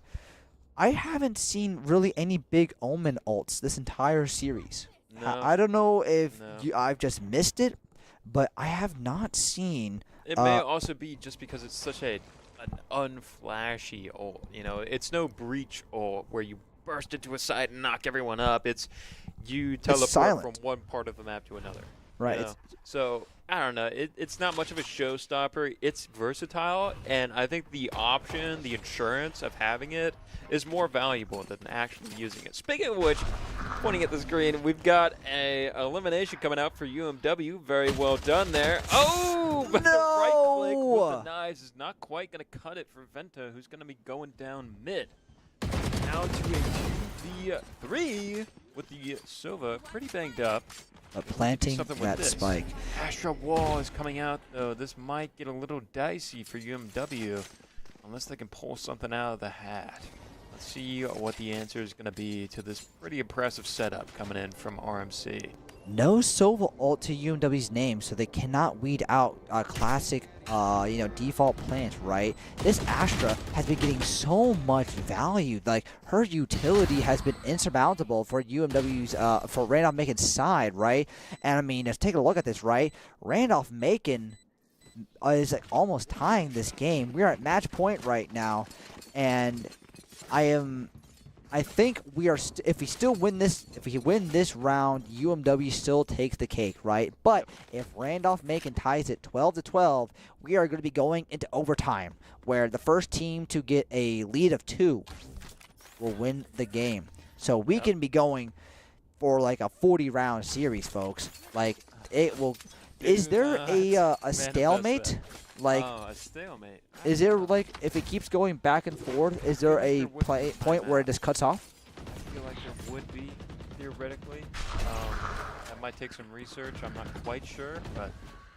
I haven't seen really any big Omen ults this entire series. No. I don't know if I've just missed it, but I have not seen. It may also be just because it's such an unflashy ult. You know, it's no breach ult where you burst into a site and knock everyone up. It's you teleport from one part of the map to another. Right. You know? So I don't know. It's not much of a showstopper. It's versatile, and I think the option, the insurance of having it, is more valuable than actually using it. Speaking of which, pointing at the screen, we've got a elimination coming out for UMW. Very well done there. Oh, but the right click with the knives is not quite going to cut it for Venta, who's going to be going down mid. Now to a 2v3 with the Sova pretty banged up. Planting that spike. Astra wall is coming out, though. This might get a little dicey for UMW, unless they can pull something out of the hat. Let's see what the answer is going to be to this pretty impressive setup coming in from RMC. No Sova ult to UMW's name, so they cannot weed out classic, default plants, right? This Astra has been getting so much value. Like, her utility has been insurmountable for UMW's, for Randolph-Macon's side, right? And I mean, let's take a look at this, right? Randolph-Macon is like almost tying this game. We are at match point right now, and I think we are. If we still win this, if we win this round, UMW still takes the cake, right? But if Randolph-Macon ties it 12-12, we are going to be going into overtime, where the first team to get a lead of 2 will win the game. So we can be going for like a 40-round series, folks. Like it will. Is there a stalemate? Like, a stalemate. Is there, like, if it keeps going back and forth, is there a point where it just cuts off? I feel like there would be, theoretically. That might take some research. I'm not quite sure, but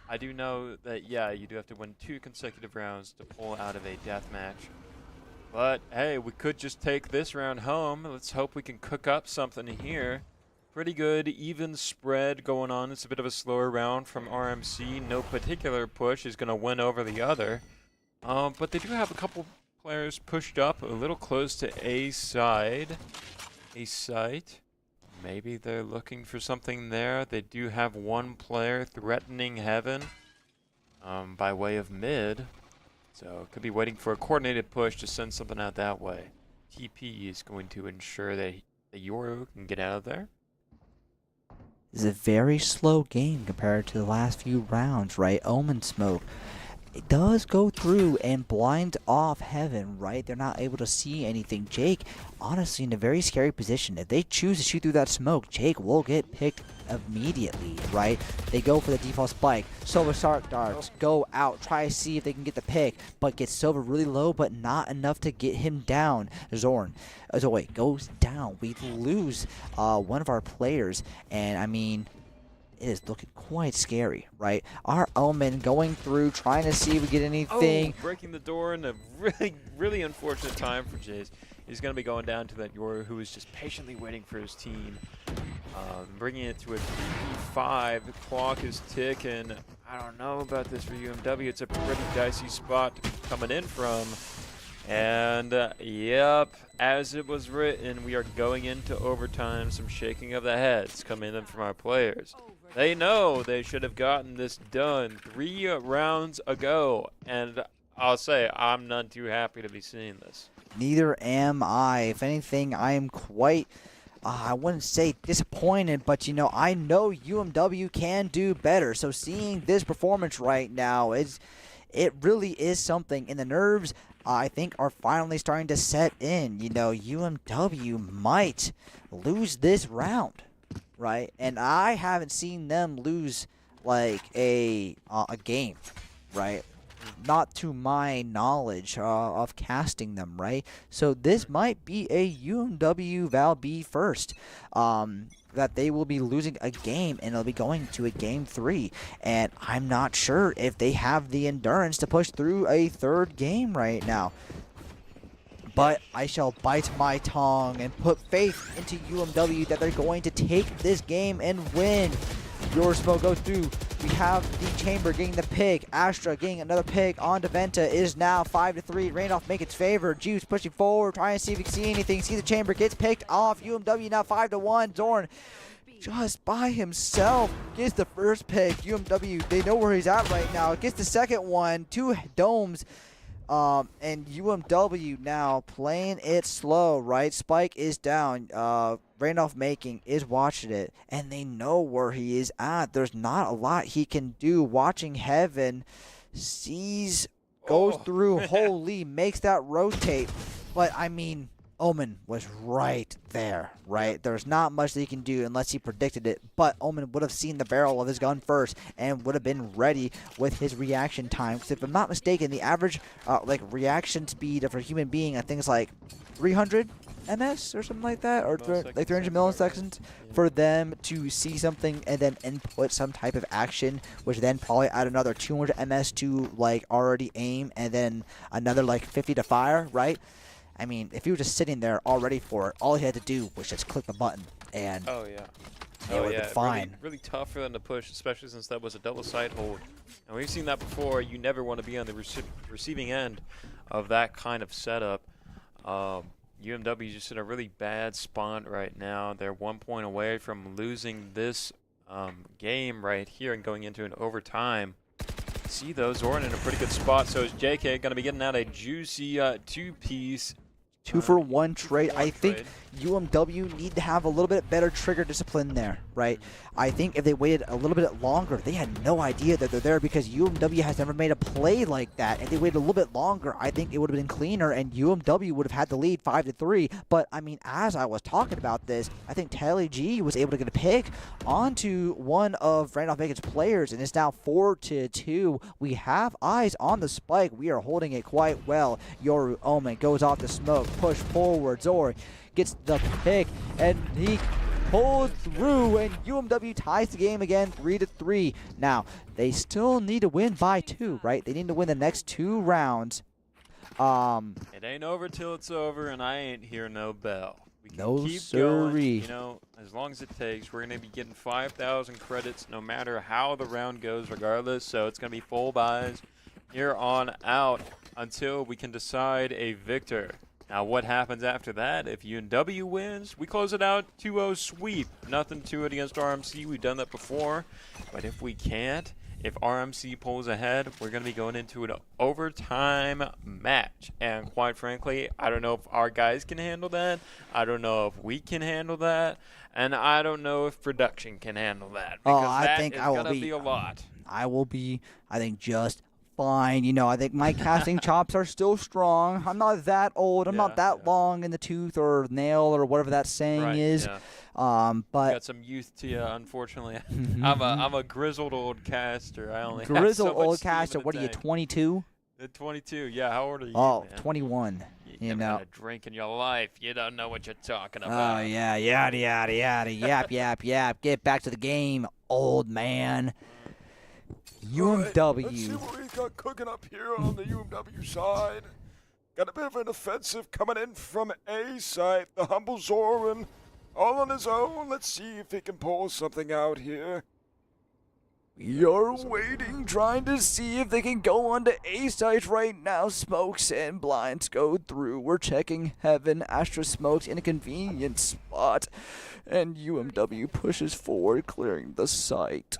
I do know that, yeah, you do have to win 2 consecutive rounds to pull out of a death match. But, hey, we could just take this round home. Let's hope we can cook up something here. Pretty good, even spread going on. It's a bit of a slower round from RMC. No particular push is going to win over the other. But they do have a couple players pushed up a little close to A side. A site. Maybe they're looking for something there. They do have one player threatening Heaven by way of mid. So could be waiting for a coordinated push to send something out that way. TP is going to ensure that the Yoru can get out of there. It's a very slow game compared to the last few rounds, right? Omen smoke. It does go through and blind off Heaven, right? They're not able to see anything. Jake, honestly, in a very scary position. If they choose to shoot through that smoke, Jake will get picked immediately, right? They go for the default spike. Silver Sark darts go out, try to see if they can get the pick, but get Silver really low, but not enough to get him down. Zoe goes down. We lose one of our players, and I mean, it is looking quite scary, right? Our Omen going through, trying to see if we get anything. Oh, breaking the door in a really unfortunate time for Jace. is going to be going down to that Yoru, who is just patiently waiting for his team. Bringing it to a 3v5. The clock is ticking. I don't know about this for UMW. It's a pretty dicey spot to be coming in from. And, yep, as it was written, we are going into overtime. Some shaking of the heads coming in from our players. They know they should have gotten this done 3 rounds ago. And I'll say, I'm none too happy to be seeing this. Neither am I. If anything, I am quite... I wouldn't say disappointed, but, you know, I know UMW can do better. So seeing this performance right now, it really is something. And the nerves, I think, are finally starting to set in. You know, UMW might lose this round, right? And I haven't seen them lose, like, a game, right? Not to my knowledge of casting them, right? So this might be a UMW Val B first. That they will be losing a game and it'll be going to a game 3. And I'm not sure if they have the endurance to push through a 3rd game right now. But I shall bite my tongue and put faith into UMW that they're going to take this game and win. Your smoke goes through. We have the Chamber getting the pick. Astra getting another pick on Deventa is now 5-3. Randolph make its favor. Juice pushing forward, trying to see if he can see anything. See the Chamber gets picked off. UMW now 5-1. Zorn just by himself gets the first pick. UMW, they know where he's at right now. Gets the second one. 2 domes. And UMW now playing it slow, right? Spike is down. Randolph making is watching it, and they know where he is at. There's not a lot he can do. Watching Heaven, sees, goes through, holy, makes that rotate. But, I mean, Omen was right there, right? There's not much that he can do unless he predicted it, but Omen would have seen the barrel of his gun first and would have been ready with his reaction time. Because if I'm not mistaken, the average reaction speed of a human being, I think is like 300 ms or something like that, or like 300 milliseconds for them to see something and then input some type of action, which then probably add another 200 ms to like already aim and then another like 50 to fire, right? I mean, if he was just sitting there all ready for it, all he had to do was just click the button, and it would have been fine. Really tough for them to push, especially since that was a double side hold. And we've seen that before. You never want to be on the receiving end of that kind of setup. UMW is just in a really bad spot right now. They're 1 point away from losing this game right here and going into an overtime. See those Zoran in a pretty good spot. So is JK going to be getting out a juicy 2-piece. 2-for-1 trade. I think UMW need to have a little bit better trigger discipline there, right? I think if they waited a little bit longer, they had no idea that they're there because UMW has never made a play like that. If they waited a little bit longer, I think it would have been cleaner and UMW would have had the lead 5-3. But, I mean, as I was talking about this, I think Tally G was able to get a pick onto one of Randolph Bacon's players, and it's now 4-2. We have eyes on the spike. We are holding it quite well. Yoru Omen goes off the smoke. Push forward. Zori gets the pick, and he pulls through, and UMW ties the game again 3-3. Now, they still need to win by 2, right? They need to win the next 2 rounds. It ain't over till it's over, and I ain't hear no bell. We can keep going, you know, as long as it takes. We're going to be getting 5,000 credits no matter how the round goes regardless, so it's going to be full buys here on out until we can decide a victor. Now, what happens after that? If UMW wins, we close it out 2-0 sweep. Nothing to it against RMC. We've done that before. But if we can't, if RMC pulls ahead, we're going to be going into an overtime match. And quite frankly, I don't know if our guys can handle that. I don't know if we can handle that. And I don't know if production can handle that. Because I think I will be a lot. I will be, I think, just fine. You know, I think my casting chops are still strong. I'm not that old. I'm not that long in the tooth or nail or whatever that saying is. Yeah. But got some youth to you, unfortunately. I'm a grizzled old caster. I only have grizzled so much old steam caster. in the What are you, tank. 22? 22. Yeah, how old are you? Oh, man? 21. You You never know. had a drink in your life. You don't know what you're talking about. Oh yeah, yada yada yada, yap yap yap. Get back to the game, old man. UMW. Let's see what we got cooking up here on the UMW side. Got a bit of an offensive coming in from A side. The humble Zoran, all on his own. Let's see if he can pull something out here. You're waiting, trying to see if they can go onto A site right now. Smokes and blinds go through. We're checking heaven. Astra Smokes in a convenient spot. And UMW pushes forward, clearing the site.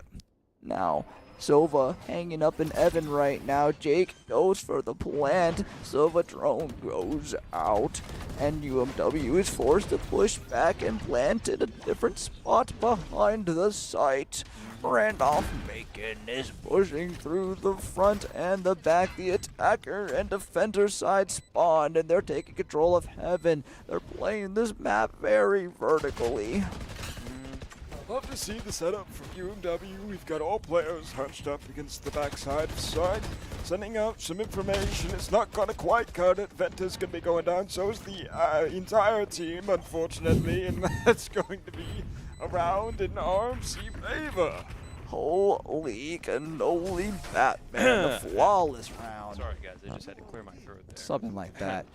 Now, Sova hanging up in Evan right now. Jake goes for the plant. Sova drone goes out. And UMW is forced to push back and plant in a different spot behind the site. Randolph Macon is pushing through the front and the back. The attacker and defender side spawned, and they're taking control of heaven. They're playing this map very vertically. Love to see the setup from UMW. We've got all players hunched up against the backside of side, sending out some information. It's not gonna quite cut it. Venta's gonna be going down, so is the entire team, unfortunately, and that's going to be a round in RMC favor. Holy cannoli Batman, a flawless round. Sorry, guys, I just had to clear my throat there. Something like that.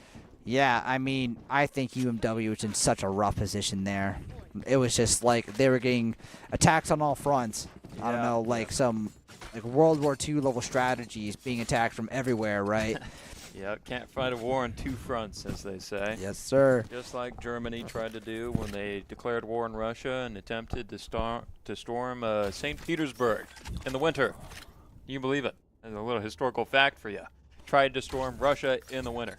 Yeah, I mean, I think UMW was in such a rough position there. It was just like they were getting attacks on all fronts. I don't know, like some like World War II level strategies being attacked from everywhere, right? Yeah, can't fight a war on two fronts, as they say. Yes, sir. Just like Germany tried to do when they declared war on Russia and attempted to storm St. Petersburg in the winter. Can you believe it? There's a little historical fact for you. Tried to storm Russia in the winter.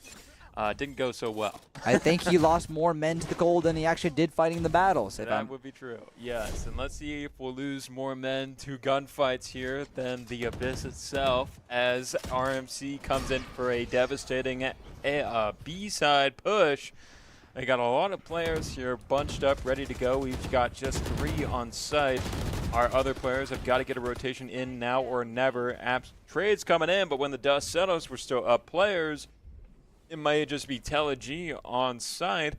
Didn't go so well. I think he lost more men to the cold than he actually did fighting the battles. That would be true, yes. And let's see if we'll lose more men to gunfights here than the Abyss itself, as RMC comes in for a devastating B-side push. They got a lot of players here bunched up, ready to go. We've got just 3 on site. Our other players have got to get a rotation in now or never. Trades coming in, but when the dust settles, we're still up players. It might just be TeleG on site,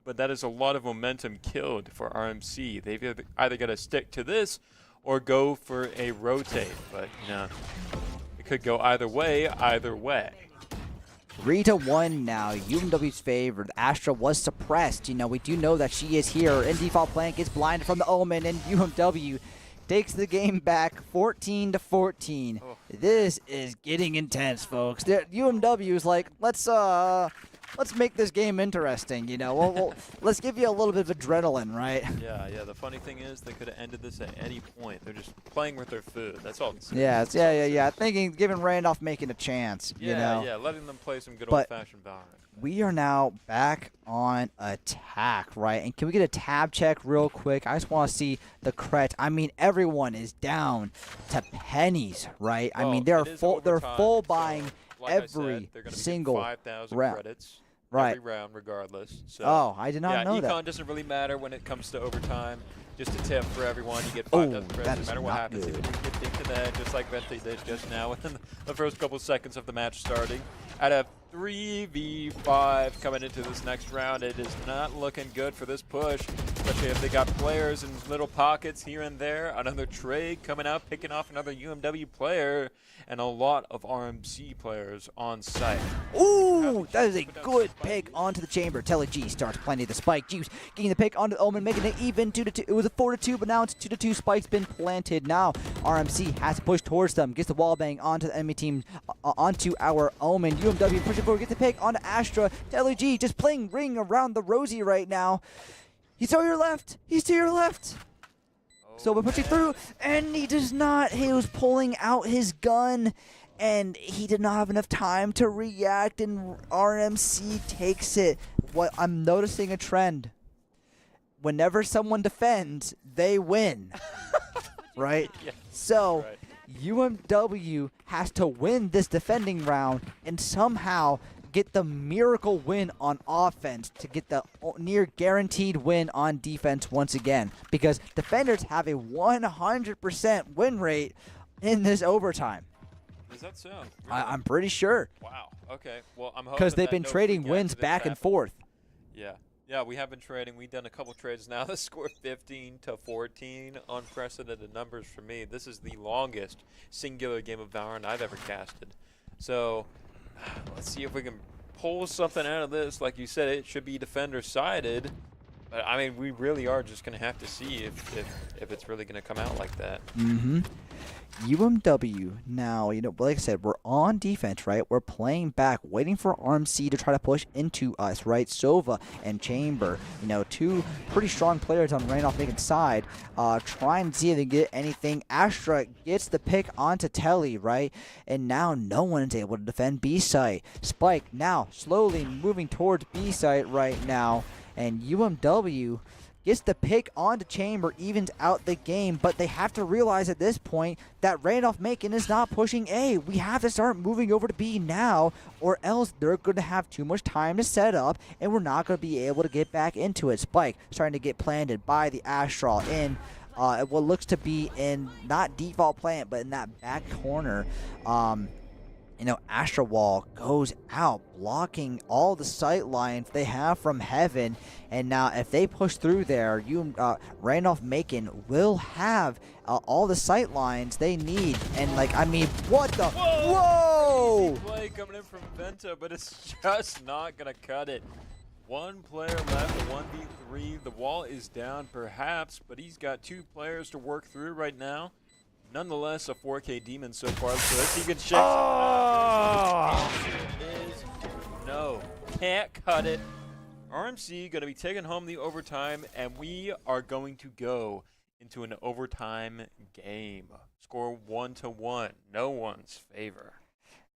but that is a lot of momentum killed for RMC. They've either got to stick to this or go for a rotate, but you know, it could go either way, either way. 3-1 now. UMW's favored. Astra was suppressed. You know, we do know that she is here. In default plan gets blinded from the Omen, and UMW takes the game back 14-14. Oh. This is getting intense, folks. UMW is like, let's make this game interesting, you know. Let's give you a little bit of adrenaline, right? Yeah. The funny thing is, they could have ended this at any point. They're just playing with their food. That's all. Yeah. Thinking, giving Randolph making a chance, you know. Yeah, letting them play some good old-fashioned Valorant. We are now back on attack, right? And can we get a tab check real quick? I just want to see the credit. I mean, everyone is down to pennies, right? I mean, they're full buying like every single 5,000 round. Credits right. every round, regardless. So, oh, I did not know that. Econ doesn't really matter when it comes to overtime. Just a tip for everyone: you get 5,000 credits no matter what happens. If you get dinked in the head, just like Vente did just now within the first couple seconds of the match starting. Out of 3v5 coming into this next round, it is not looking good for this push, especially if they got players in little pockets here and there. Another trade coming out, picking off another UMW player, and a lot of RMC players on site. Ooh, that is a good pick onto the chamber. TeleG starts planting the spike. Juice getting the pick onto the Omen, making it even 2-2. It was a 4-2, but now it's 2-2. Spike's been planted. Now RMC has to push towards them. Gets the wall bang onto the enemy team, onto our Omen. UMW pushing forward, gets the pick onto Astra. TeleG just playing ring around the Rosie right now. He's to your left. He's to your left. So we're pushing through, and he does not. He was pulling out his gun, and he did not have enough time to react, and RMC takes it. What I'm noticing a trend. Whenever someone defends, they win. Right? Yeah. So right. UMW has to win this defending round and somehow get the miracle win on offense to get the near guaranteed win on defense once again, because defenders have a 100% win rate in this overtime. Is that so? Really? I'm pretty sure. Wow. Okay. Well, I'm hoping because they've been trading wins back and forth. Yeah, we have been trading. We've done a couple trades now. The score 15-14, unprecedented numbers for me. This is the longest singular game of Valorant I've ever casted. So let's see if we can pull something out of this, like you said, it should be defender-sided. But, I mean, we really are just going to have to see if it's really going to come out like that. Mm-hmm. UMW now, like I said, we're on defense, right? We're playing back, waiting for RMC to try to push into us, right? Sova and Chamber, two pretty strong players on Randolph Macon's side, trying to see if they get anything. Astra gets the pick onto Telly, right? And now no one is able to defend B-site. Spike now slowly moving towards B-site right now, and UMW gets the pick onto Chamber, evens out the game, but they have to realize at this point that Randolph Macon is not pushing A. We have to start moving over to B now, or else they're going to have too much time to set up, and we're not going to be able to get back into it. Spike starting to get planted by the Astral in what looks to be in not default plant, but in that back corner. Astra Wall goes out, blocking all the sight lines they have from Heaven. And now if they push through there, Randolph Macon will have all the sight lines they need. And, what the? Whoa! Easy play coming in from Venta, but it's just not going to cut it. One player left, 1v3. The wall is down, perhaps, but he's got 2 players to work through right now. Nonetheless, a 4K demon so far, so if he can shake no, can't cut it. RMC going to be taking home the overtime, and we are going to go into an overtime game. Score 1-1, no one's favor.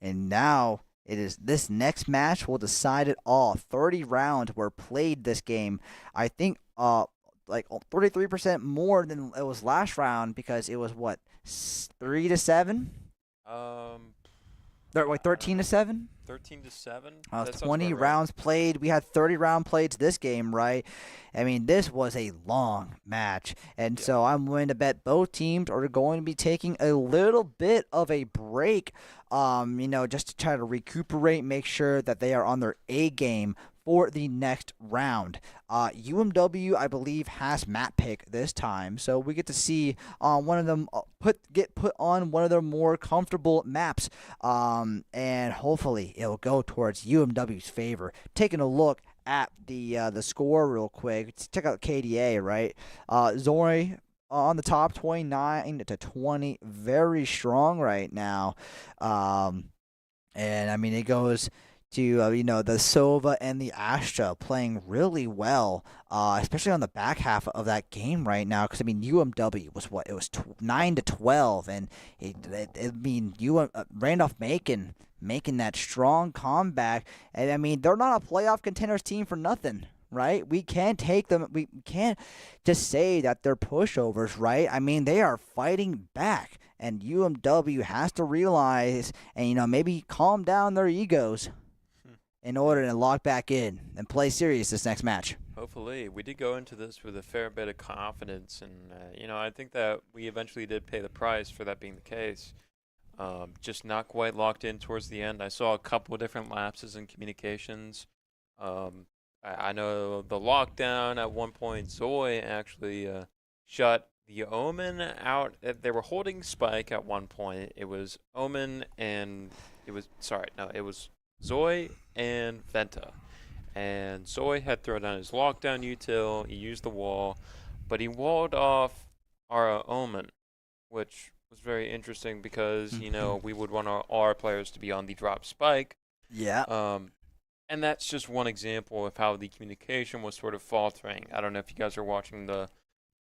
And now it is this next match will decide it all. 30 rounds were played this game. I think 33% more than it was last round, because it was 3-7? 13-7? 13-7. 20 rounds played. We had 30 round plays this game, right? I mean, this was a long match. And so I'm willing to bet both teams are going to be taking a little bit of a break, just to try to recuperate, make sure that they are on their A game for the next round. UMW, I believe, has map pick this time, so we get to see one of them get put on one of their more comfortable maps, and hopefully it'll go towards UMW's favor. Taking a look at the score real quick, let's check out KDA, right? Zori on the top, 29-20, very strong right now, and I mean it goes to the Sova and the Astra playing really well, especially on the back half of that game right now. Because UMW was it was 9-12, and Randolph Macon making that strong comeback, and they're not a playoff contenders team for nothing. Right? We can't take them. We can't just say that they're pushovers, right? They are fighting back, and UMW has to realize and maybe calm down their egos in order to lock back in and play serious this next match. Hopefully. We did go into this with a fair bit of confidence, and I think that we eventually did pay the price for that being the case. Just not quite locked in towards the end. I saw a couple of different lapses in communications. I know the lockdown at one point, Zoe actually shut the Omen out. They were holding Spike at one point. It was Omen and it was Zoe and Venta. And Zoe had thrown down his lockdown util. He used the wall, but he walled off our Omen, which was very interesting because, we would want all our players to be on the drop Spike. Yeah. And that's just one example of how the communication was sort of faltering. I don't know if you guys are watching the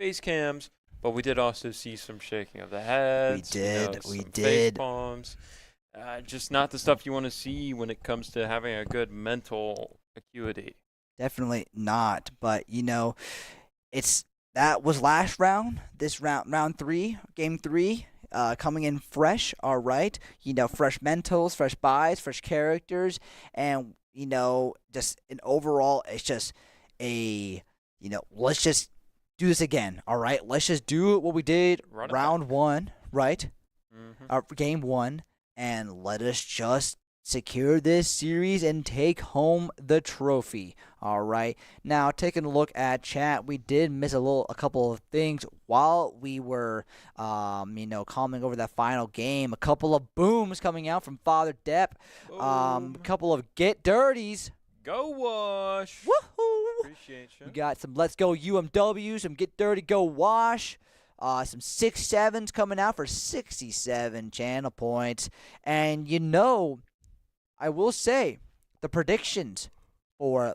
face cams, but we did also see some shaking of the heads. We did. Face palms. Just not the stuff you want to see when it comes to having a good mental acuity. Definitely not. But, that was last round. This round 3, game 3. Coming in fresh, all right. Fresh mentals, fresh buys, fresh characters, and just an overall, it's just let's just do this again, all right? Let's just do what we did round 1, right? Mm-hmm. Game 1, and let us just secure this series and take home the trophy. All right. Now, taking a look at chat, we did miss a couple of things while we were, calming over that final game. A couple of booms coming out from Father Depp. A couple of get dirties. Go Wash. Woohoo! Appreciate you. We got some Let's Go UMW, some Get Dirty Go Wash, some 6-7s coming out for 67 channel points. And I will say the predictions for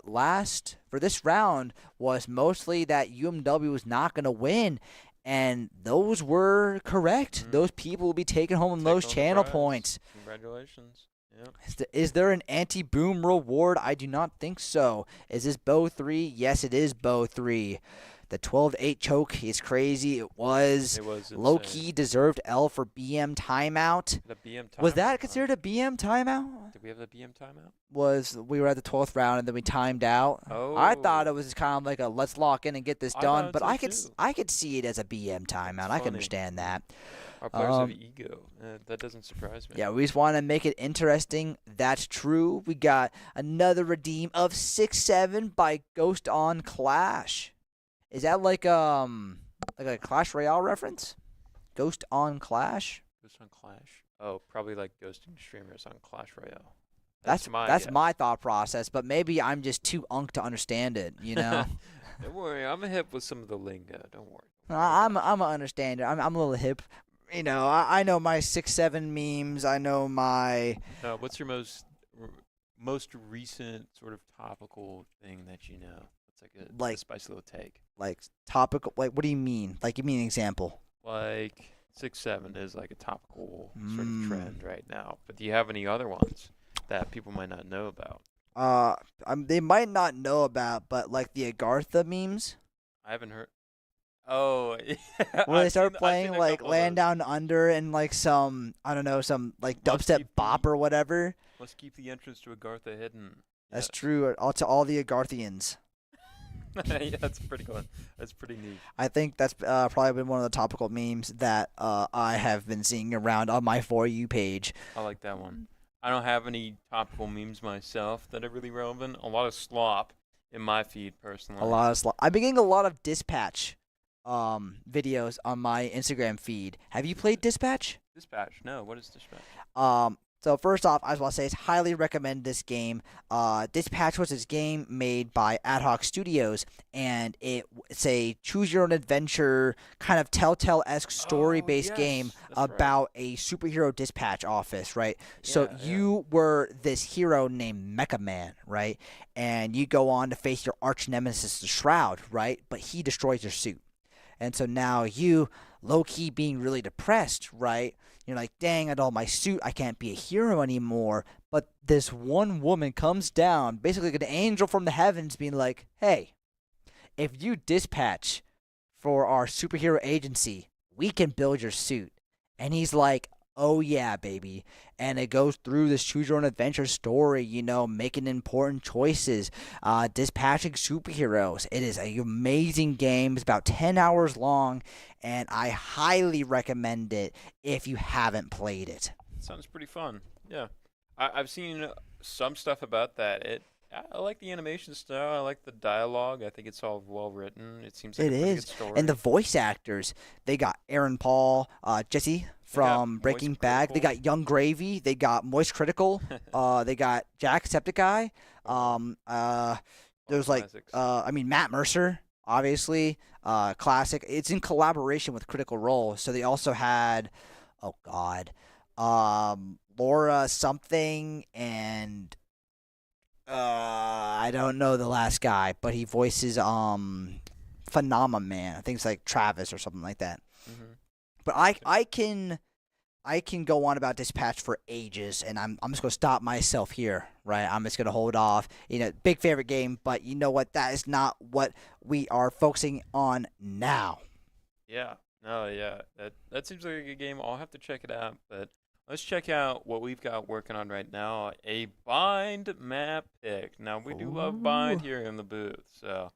this round was mostly that UMW was not going to win. And those were correct. Mm-hmm. Those people will be taking home those channel points. Congratulations. Yep. Is there an anti-boom reward? I do not think so. Is this Bow 3? Yes, it is Bow 3. The 12-8 choke is crazy. It was low-key deserved L for BM timeout. The BM timeout. Was that considered a BM timeout? Did we have the BM timeout? We were at the 12th round and then we timed out. Oh. I thought it was kind of like a let's lock in and get this done, but I could too. see it as a BM timeout. I can understand that. Our players have ego. That doesn't surprise me. Yeah, we just want to make it interesting. That's true. We got another redeem of 6-7 by Ghost on Clash. Is that like a Clash Royale reference? Ghost on Clash? Ghost on Clash? Oh, probably like ghosting streamers on Clash Royale. That's my thought process, but maybe I'm just too unk to understand it, Don't worry, I'm hip with some of the lingo. Don't worry. I'm an understander. I'm a little hip. I know my 6-7 memes. I know my. What's your most recent sort of topical thing that you know? It's like a spicy little take. Like topical. Like, what do you mean? Like, give me an example. Like 6-7 is like a topical sort of trend right now. But do you have any other ones that people might not know about? They might not know about, but like the Agartha memes. I haven't heard. Oh, yeah. When they start playing like Land Down Under and like some like dubstep bop or whatever. Let's keep the entrance to Agartha hidden. That's true. To all the Agarthians. Yeah, that's pretty good. That's pretty neat. I think that's probably been one of the topical memes that I have been seeing around on my For You page. I like that one. I don't have any topical memes myself that are really relevant. A lot of slop in my feed, personally. A lot of slop. I've been getting a lot of Dispatch videos on my Instagram feed. Have you played Dispatch? Dispatch? No. What is Dispatch? So first off, I just want to say, I highly recommend this game. Dispatch was this game made by Ad Hoc Studios, and it's a choose-your-own-adventure kind of Telltale-esque story-based game about a superhero dispatch office, right? So you were this hero named Mecha Man, right? And you go on to face your arch nemesis, the Shroud, right? But he destroys your suit. And so now you, low-key being really depressed, right? You're like, dang, I don't have my suit. I can't be a hero anymore. But this one woman comes down, basically like an angel from the heavens, being like, hey, if you dispatch for our superhero agency, we can build your suit. And he's like, oh, yeah, baby. And it goes through this choose-your-own-adventure story, making important choices, dispatching superheroes. It is an amazing game. It's about 10 hours long, and I highly recommend it if you haven't played it. Sounds pretty fun. Yeah. I've seen some stuff about that. I like the animation style. I like the dialogue. I think it's all well written. It seems like a pretty good story. And the voice actors, they got Aaron Paul, Jesse from Breaking Bad. They got Young Gravy. They got Moist Critical. They got Jacksepticeye. There's Matt Mercer, obviously, classic. It's in collaboration with Critical Role. So they also had, Laura something and I don't know the last guy, but he voices Phenomena Man. I think it's like Travis or something like that. Mm-hmm. But I can go on about Dispatch for ages, and I'm just gonna stop myself here, right? I'm just gonna hold off. Big favorite game, but you know what? That is not what we are focusing on now. Yeah. No. Yeah. That seems like a good game. I'll have to check it out, but. Let's check out what we've got working on right now, a bind map pick. Now, we do love bind here in the booth, so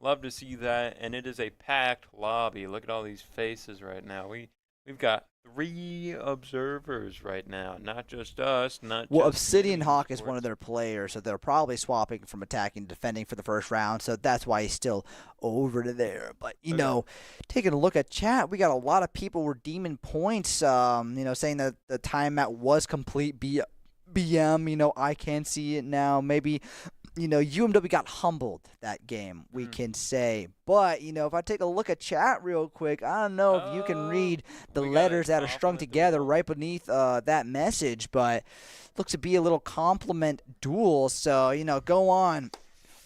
love to see that, and it is a packed lobby. Look at all these faces right now. We We've got 3 observers right now, not just us, not Well, just Obsidian UMW Hawk is one Esports. of their players, so they're probably swapping from attacking to defending for the first round, so that's why he's still over to there. But, you know, taking a look at chat, we got a lot of people redeeming points, saying that the timeout was complete BM. I can see it now. Maybe, UMW got humbled that game, we can say. But, if I take a look at chat real quick, I don't know if you can read the letters that are strung together right beneath that message, but looks to be a little compliment duel. So, go on.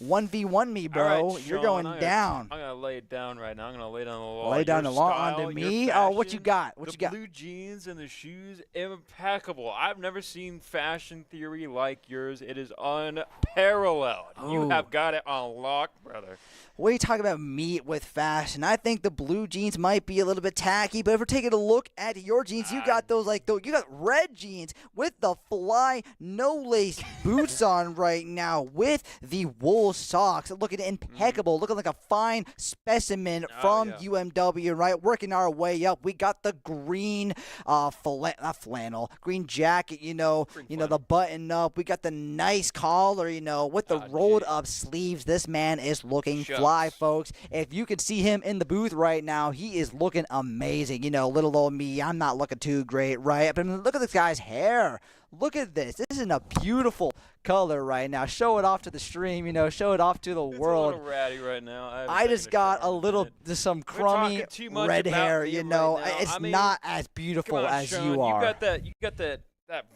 1v1 me, bro. All right, You're Sean, going down. I'm going to lay it down right now. I'm going to lay down the law. Lay down Your the law style, onto your me? Oh, what you fashion, got? What you got? The blue jeans and the shoes, impeccable. I've never seen fashion theory like yours. It is unparalleled. You have got it on lock, brother. What are you talking about meat with fashion? I think the blue jeans might be a little bit tacky, but if we're taking a look at your jeans, you got those you got red jeans with the fly, no lace boots on right now with the wool socks, looking impeccable, looking like a fine specimen from UMW. Right, working our way up. We got the green flannel, green jacket. The button up. We got the nice collar. With the rolled up sleeves. This man is looking fly, folks. If you can see him in the booth right now, he is looking amazing. Little old me, I'm not looking too great, right? But look at this guy's hair. Look at this. This is a beautiful color right now. Show it off to the stream, show it off to the world. It's a little ratty right now. I just got some crummy red hair, it's not as beautiful as Sean, you are. You got that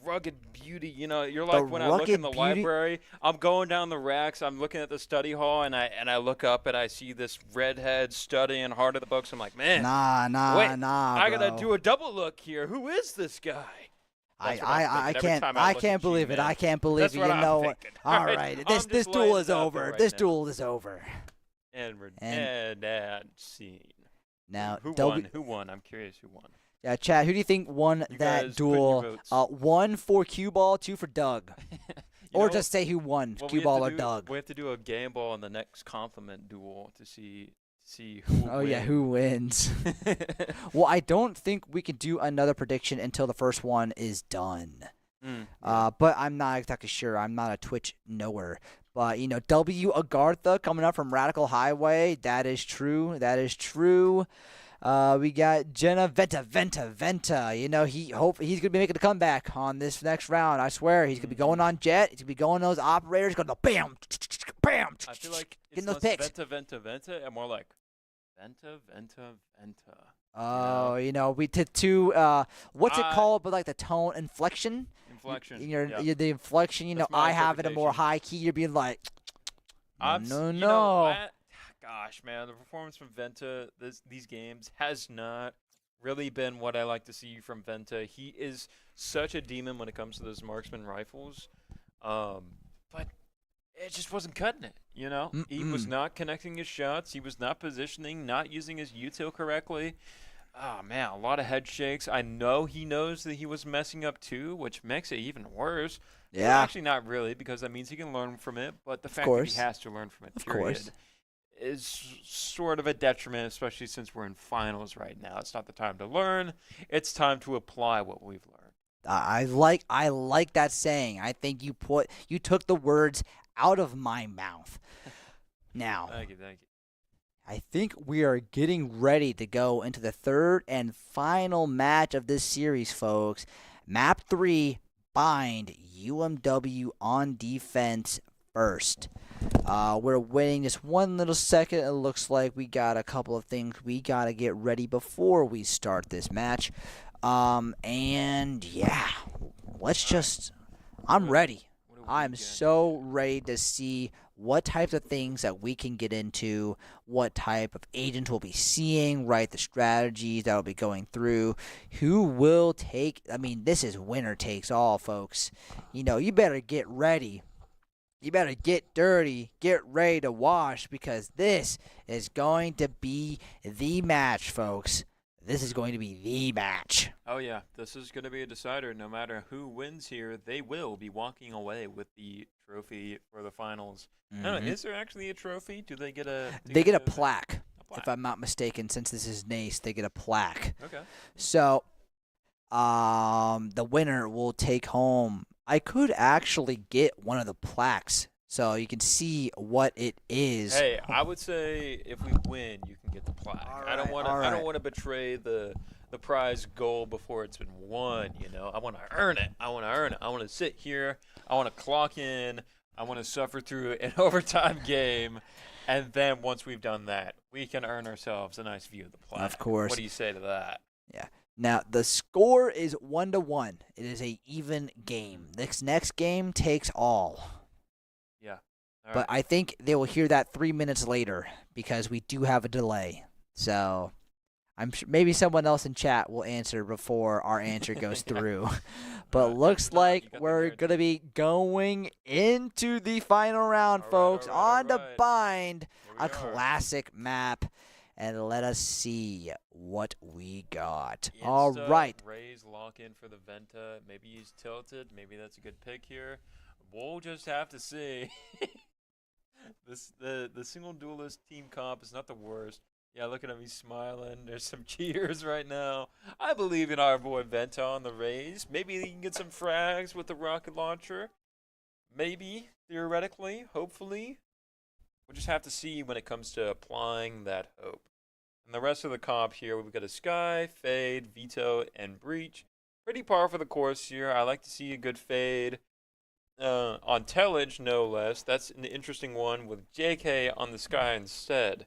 rugged beauty, you're like when I look in the library, I'm going down the racks, I'm looking at the study hall, and I look up and I see this redhead studying hard at the books. I'm like, man, nah, I gotta do a double look here. Who is this guy? I can't believe it. I can't believe it. All right, this duel is over. This duel is over. And we're dead scene. Now, who won? Who won? I'm curious who won. Yeah, chat. Who do you think won that duel? 1 for Cue Ball, 2 for Doug. Or just say who won, Cue Ball or Doug. We have to do a game ball in the next compliment duel to see who wins. Who wins. Well, I don't think we can do another prediction until the first one is done. But I'm not exactly sure. I'm not a Twitch knower. But, W. Agartha coming up from Radical Highway. That is true. That is true. We got Jenna Venta. He's going to be making a comeback on this next round. I swear. He's going to be going on Jet. He's going to be going those operators. Going to bam. I feel like getting it's those picks. Venta, and more like Venta. We did two, what's it called, but like the tone inflection? Inflection. The inflection, I have it a more high key. You're being like, no. Gosh, man, the performance from Venta these games has not really been what I like to see from Venta. He is such a demon when it comes to those marksman rifles, but it just wasn't cutting it, He was not connecting his shots. He was not positioning, not using his util correctly. Oh, man, a lot of head shakes. I know he knows that he was messing up too, which makes it even worse. Yeah. Well, actually, not really, because that means he can learn from it, but the fact that he has to learn from it, period, is sort of a detriment, especially since we're in finals right now. It's not the time to learn. It's time to apply what we've learned. I like that saying. I think you took the words out of my mouth. Now, thank you. I think we are getting ready to go into the third and final match of this series, folks. Map 3, Bind, UMW on defense first. We're waiting just one little second. It looks like we got a couple of things we got to get ready before we start this match. And yeah, I'm ready. I'm so ready to see what types of things that we can get into, what type of agents we'll be seeing, right, the strategies that will be going through, who will take, this is winner takes all, folks. You better get ready. You better get dirty, get ready to wash, because this is going to be the match, folks. This is going to be the match. Oh, yeah. This is going to be a decider. No matter who wins here, they will be walking away with the trophy for the finals. I don't know, is there actually a trophy? Do they get a... They get a plaque. if I'm not mistaken. Since this is NACE, they get a plaque. Okay. So, the winner will take home. I could actually get one of the plaques, so you can see what it is. Hey, I would say if we win, you can get the plaque. I don't want to. I don't want to betray the prize goal before it's been won. You know, I want to earn it. I want to earn it. I want to sit here. I want to clock in. I want to suffer through an overtime game, and then once we've done that, we can earn ourselves a nice view of the plaque. Of course. What do you say to that? Yeah. Now, the score is 1-1. It is a even game. This next game takes all. Yeah. All But right. I think they will hear that 3 minutes later because we do have a delay. So I'm sure maybe someone else in chat will answer before our answer goes through. But Right. looks No, you like got the we're guarantee. going to be going into the final round, All right, folks, all right, on to all right. Bind, Here we a are. classic map. And let us see what we got. Insta, All right. Raise lock in for the Venta. Maybe he's tilted. Maybe that's a good pick here. We'll just have to see. The single duelist team comp is not the worst. Yeah, look at him. He's smiling. There's some cheers right now. I believe in our boy Venta on the raise. Maybe he can get some frags with the rocket launcher. Maybe, theoretically, hopefully. We'll just have to see when it comes to applying that hope. And the rest of the comp here, we've got a Sky, Fade, Veto, and Breach. Pretty par for the course here. I like to see a good Fade. On Tellage, no less. That's an interesting one with JK on the Sky instead.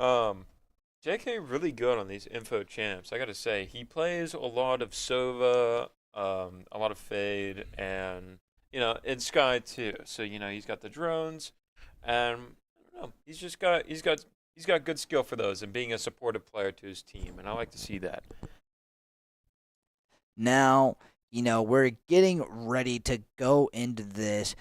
JK really good on these info champs. I gotta say, he plays a lot of Sova, a lot of Fade, and in Sky too. So he's got the drones, and I don't know. He's got good skill for those and being a supportive player to his team, and I like to see that. Now, we're getting ready to go into this.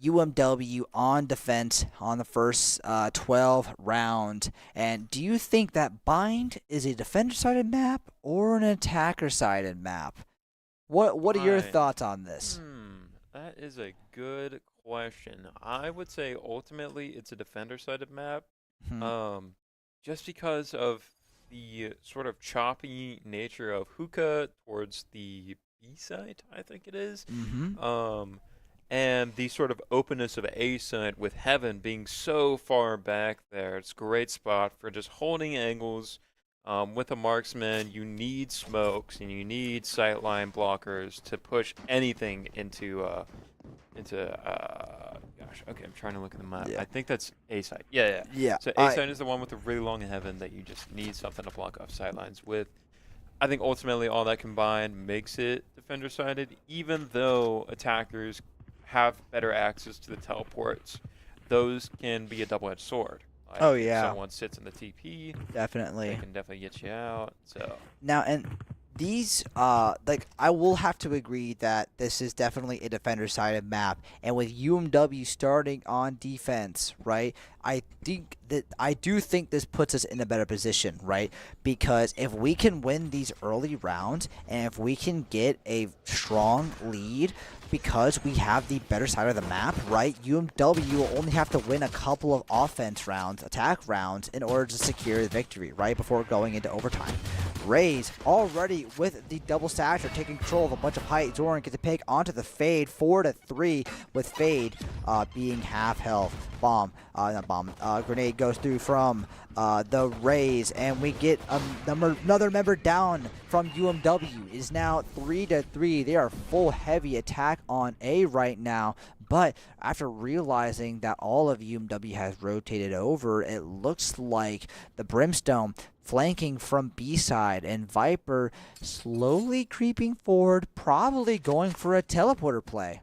UMW on defense on the first 12 rounds. And do you think that Bind is a defender-sided map or an attacker-sided map? What are your Bind. thoughts on this? That is a good question. I would say ultimately it's a defender-sided map. Just because of the sort of choppy nature of Hookah towards the B side, I think it is. And the sort of openness of A side with Heaven being so far back there. It's a great spot for just holding angles. With a marksman, you need smokes and you need sightline blockers to push anything into gosh, okay, I'm trying to look at the map. Yeah. I think that's A side. Yeah. Yeah. So A side is the one with the really long Heaven that you just need something to block off sidelines with. I think ultimately all that combined makes it defender-sided, even though attackers have better access to the teleports. Those can be a double-edged sword. Like Oh, if yeah. someone sits in the TP, Definitely. they can definitely get you out. So Now, and these, I will have to agree that this is definitely a defender-sided map. And with UMW starting on defense, right, I do think this puts us in a better position, right? Because if we can win these early rounds and if we can get a strong lead because we have the better side of the map, right, UMW will only have to win a couple of offense rounds, attack rounds, in order to secure the victory, right, before going into overtime. Raze already with the double satcher taking control of a bunch of height. Zoran gets a pick onto the Fade, 4-3 with Fade being half health. Grenade goes through from the Raze, and we get another member down from UMW. It is now 3-3. They are full heavy attack on A right now. But after realizing that all of UMW has rotated over, it looks like the Brimstone flanking from B side and Viper slowly creeping forward, probably going for a teleporter play.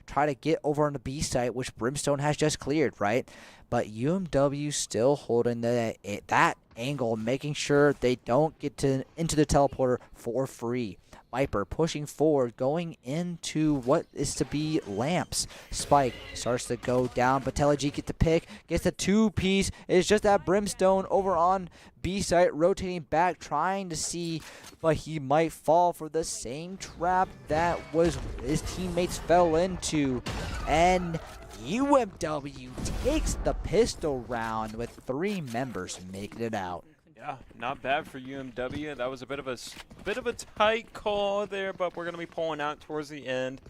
Try to get over on the B side, which Brimstone has just cleared, right? But UMW still holding that angle, making sure they don't get into the teleporter for free. Viper pushing forward, going into what is to be Lamps. Spike starts to go down, but Telegy gets the pick, gets the two-piece. It's just that Brimstone over on B site, rotating back, trying to see, but he might fall for the same trap that was his teammates fell into. And UMW takes the pistol round with 3 members making it out. Yeah, not bad for UMW. That was a bit of a tight call there, but we're gonna be pulling out towards the end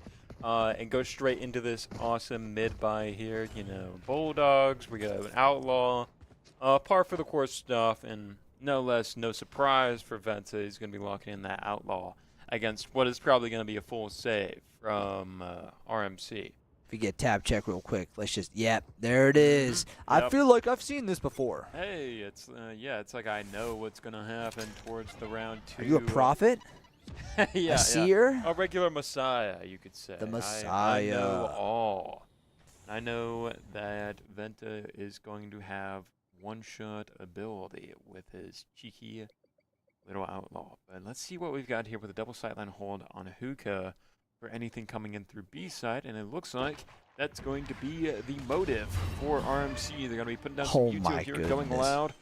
and go straight into this awesome mid buy here. You know, Bulldogs. We got an Outlaw, par for the course stuff, and no surprise for Venta. He's gonna be locking in that Outlaw against what is probably gonna be a full save from RMC. If we get tab check real quick, let's just, yep, there it is. Yep. I feel like I've seen this before. Hey, it's it's like I know what's gonna happen towards the round 2. Are you a prophet? Yeah, a seer? A regular messiah, you could say. The messiah. I know all. I know that Venta is going to have one-shot ability with his cheeky little Outlaw. But let's see what we've got here with a double sightline hold on Hookah for anything coming in through B side, and it looks like that's going to be the motive for RMC. They're going to be putting down some YouTube here, going loud.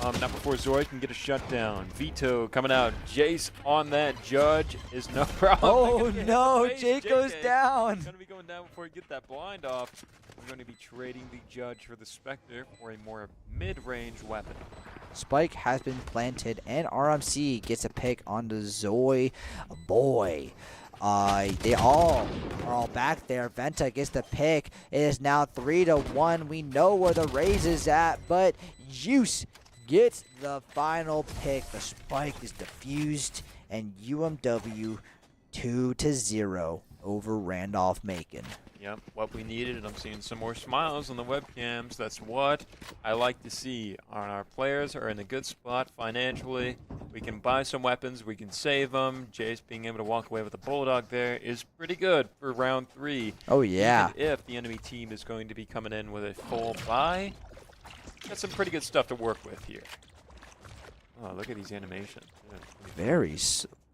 Not before Zoid can get a shutdown. Veto coming out. Jace on that. Judge is no problem. Oh no, Jake goes down. Going to be going down before he gets that blind off. We're going to be trading the Judge for the Spectre for a more mid-range weapon. Spike has been planted, and RMC gets a pick on the Zoe boy. They all are all back there. Venta gets the pick. It is now 3-1. We know where the raise is at, but Juice gets the final pick. The spike is defused, and UMW 2-0 over Randolph-Macon. Yep, what we needed, and I'm seeing some more smiles on the webcams. That's what I like to see. Our players are in a good spot financially. We can buy some weapons. We can save them. Jace being able to walk away with a Bulldog there is pretty good for round 3. Oh, yeah. Even if the enemy team is going to be coming in with a full buy, got some pretty good stuff to work with here. Oh, look at these animations. Very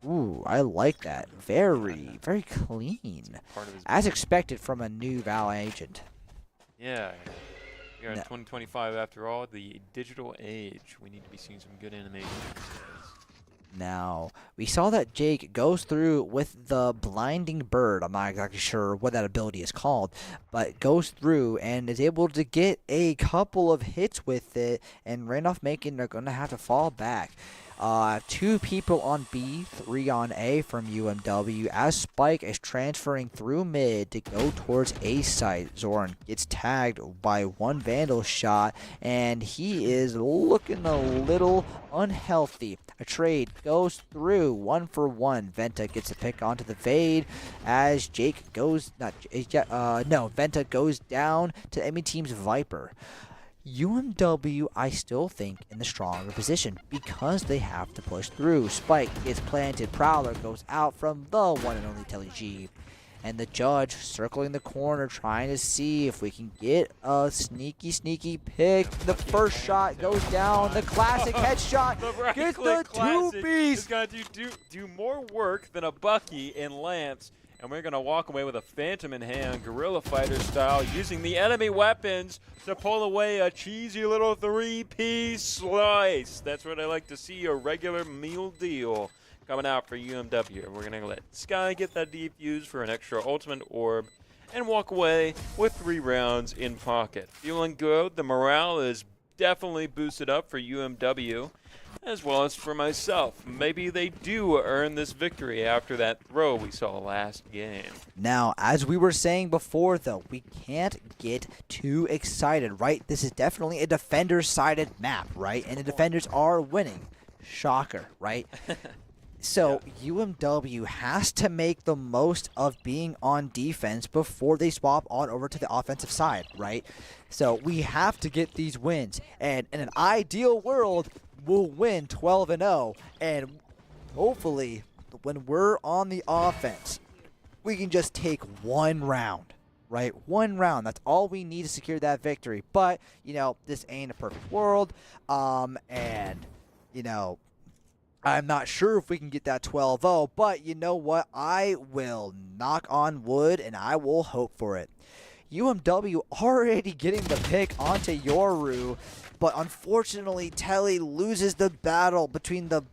ooh, I like that. Very clean. As expected from a new Val agent. Yeah. We are in 2025 after all, the digital age. We need to be seeing some good animation these days. Now, we saw that Jake goes through with the Blinding Bird. I'm not exactly sure what that ability is called, but goes through and is able to get a couple of hits with it, and Randolph-Macon are going to have to fall back. 2 people on B, 3 on A from UMW as Spike is transferring through mid to go towards A site. Zoran gets tagged by 1 Vandal shot, and he is looking a little unhealthy. A trade goes through 1 for 1. Venta gets a pick onto the Vade as Jake goes, Venta goes down to enemy team's Viper. UMW, I still think, in the stronger position because they have to push through. Spike gets planted. Prowler goes out from the one and only Telly G. And the Judge circling the corner, trying to see if we can get a sneaky pick. The first shot goes down. The classic headshot gets the 2-piece. It's got to do more work than a Bucky and Lance. And we're going to walk away with a Phantom in hand, Guerrilla Fighter style, using the enemy weapons to pull away a cheesy little 3-piece slice. That's what I like to see, a regular meal deal coming out for UMW. We're going to let Sky get that defuse for an extra ultimate orb and walk away with 3 rounds in pocket. Feeling good. The morale is definitely boosted up for UMW. As well as for myself. Maybe they do earn this victory after that throw we saw last game. Now, as we were saying before, though, we can't get too excited, right? This is definitely a defender-sided map, right? And the defenders are winning. Shocker, right? So, UMW has to make the most of being on defense before they swap on over to the offensive side, right? So, we have to get these wins. And in an ideal world, we'll win 12-0, and hopefully, when we're on the offense, we can just take 1 round, right? 1 round. That's all we need to secure that victory. But, you know, this ain't a perfect world, and, you know, I'm not sure if we can get that 12-0, but you know what? I will knock on wood, and I will hope for it. UMW already getting the pick onto Yoru, but unfortunately, Telly loses the battle between the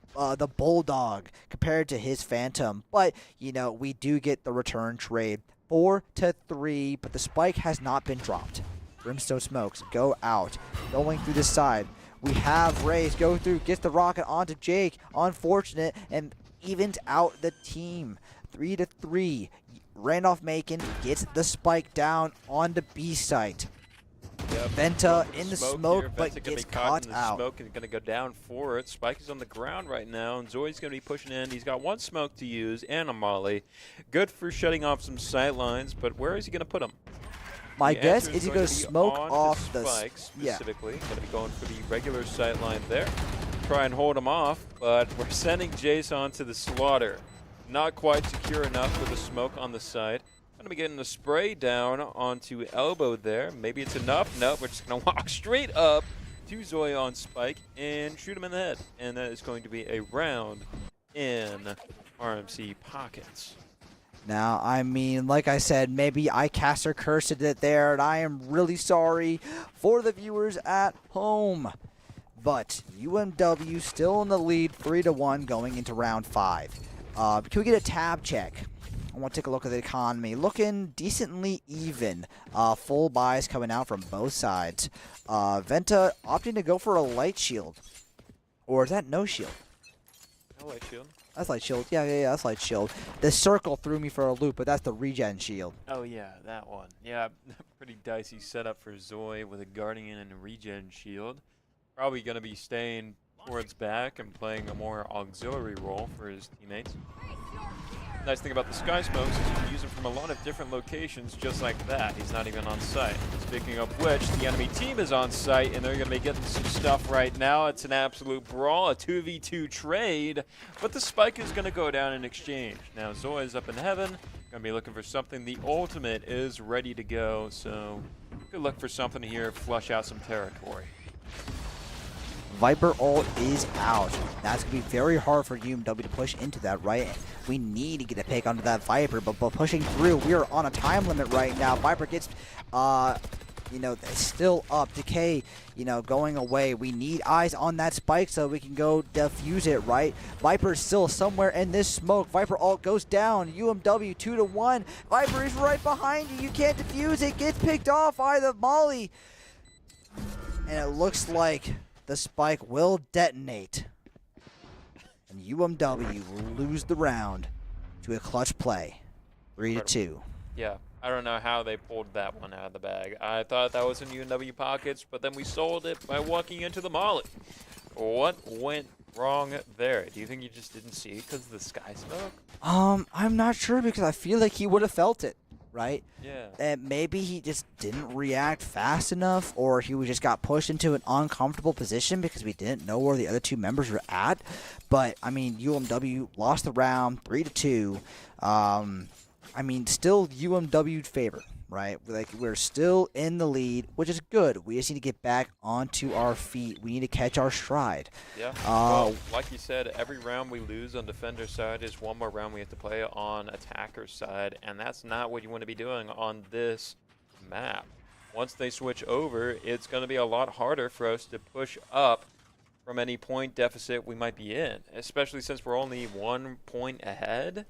Bulldog compared to his Phantom. But, you know, we do get the return trade. 4-3, but the spike has not been dropped. Brimstone smokes go out, going through the side. We have Raze go through, gets the rocket onto Jake. Unfortunate, and evens out the team. 3-3. Randolph Macon gets the spike down on the B site. Yep. Venta in the smoke, here. but Venta gets be caught in the out. Smoke and going to go down for it. Spike is on the ground right now, and Zoi's going to be pushing in. He's got one smoke to use and a molly. Good for shutting off some sight lines, but where is he going to put them? My The guess answer is he's going going to to be smoke on off the the spike specifically. Going to be going for the regular sight line there. Try and hold him off, but we're sending Jace onto the slaughter. Not quite secure enough with the smoke on the side. Going to be getting the spray down onto elbow there. Maybe it's enough. No, we're just going to walk straight up to Zoe on spike and shoot him in the head. And that is going to be a round in RMC pockets. Now, I mean, like I said, maybe I caster cursed it there, and I am really sorry for the viewers at home. But UMW still in the lead, 3-1 going into round 5. Can we get a tab check? I want to take a look at the economy. Looking decently even. Full buys coming out from both sides. Venta opting to go for a light shield. Or is that no shield? No light shield. That's light shield. Yeah, that's light shield. The circle threw me for a loop, but that's the regen shield. Oh, yeah, that one. Yeah, pretty dicey setup for Zoe with a Guardian and a regen shield. Probably going to be staying towards back and playing a more auxiliary role for his teammates. Nice thing about the Sky Smokes is you can use them from a lot of different locations just like that. He's not even on site. Speaking of which, the enemy team is on site and they're going to be getting some stuff right now. It's an absolute brawl, a 2v2 trade, but the spike is going to go down in exchange. Now Zoe is up in heaven, going to be looking for something. The ultimate is ready to go, so good luck for something here, flush out some territory. Viper ult is out. That's going to be very hard for UMW to push into that, right? We need to get a pick onto that Viper, but pushing through, we are on a time limit right now. Viper gets, still up. Decay, going away. We need eyes on that spike so we can go defuse it, right? Viper's still somewhere in this smoke. Viper ult goes down. UMW 2-1. Viper is right behind you. You can't defuse it. Gets picked off by the molly. And it looks like the spike will detonate, and UMW will lose the round to a clutch play, 3-2. Yeah, I don't know how they pulled that one out of the bag. I thought that was in UMW pockets, but then we sold it by walking into the molly. What went wrong there? Do you think you just didn't see it because of the sky smoke? I'm not sure because I feel like he would have felt it. Right? Yeah. And maybe he just didn't react fast enough, or he just got pushed into an uncomfortable position because we didn't know where the other two members were at. But, I mean, UMW lost the round 3-2. I mean, still UMW favor, right? Like, we're still in the lead, which is good. We just need to get back onto our feet. We need to catch our stride. Yeah. Well, like you said, every round we lose on defender side is one more round we have to play on attacker side, and that's not what you want to be doing on this map. Once they switch over, it's going to be a lot harder for us to push up from any point deficit we might be in, especially since we're only 1 point ahead.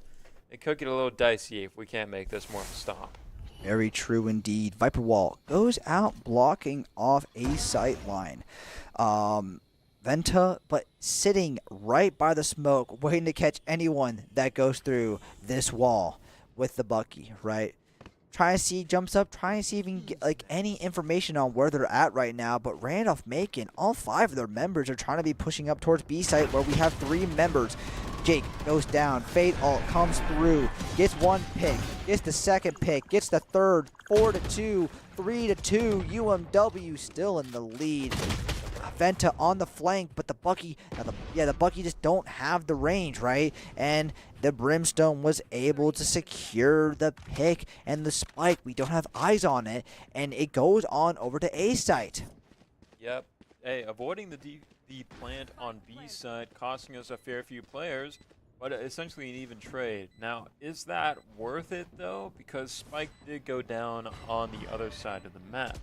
It could get a little dicey if we can't make this more of a stop. Very true indeed. Viper Wall goes out blocking off a sight line. Venta, but sitting right by the smoke, waiting to catch anyone that goes through this wall with the Bucky, right? Trying to see, jumps up, trying to see if he can get like any information on where they're at right now. But Randolph Macon, all 5 of their members are trying to be pushing up towards B site where we have 3 members. Jake goes down, Fade ult comes through, gets 1 pick, gets the 2nd pick, gets the 3rd, 4-2, 3-2, UMW still in the lead. Venta on the flank, but the Bucky, the Bucky just don't have the range, right? And the Brimstone was able to secure the pick and the spike. We don't have eyes on it, and it goes on over to A site. Yep. Hey, avoiding the plant on B side, costing us a fair few players, but essentially an even trade. Now, is that worth it though? Because Spike did go down on the other side of the map.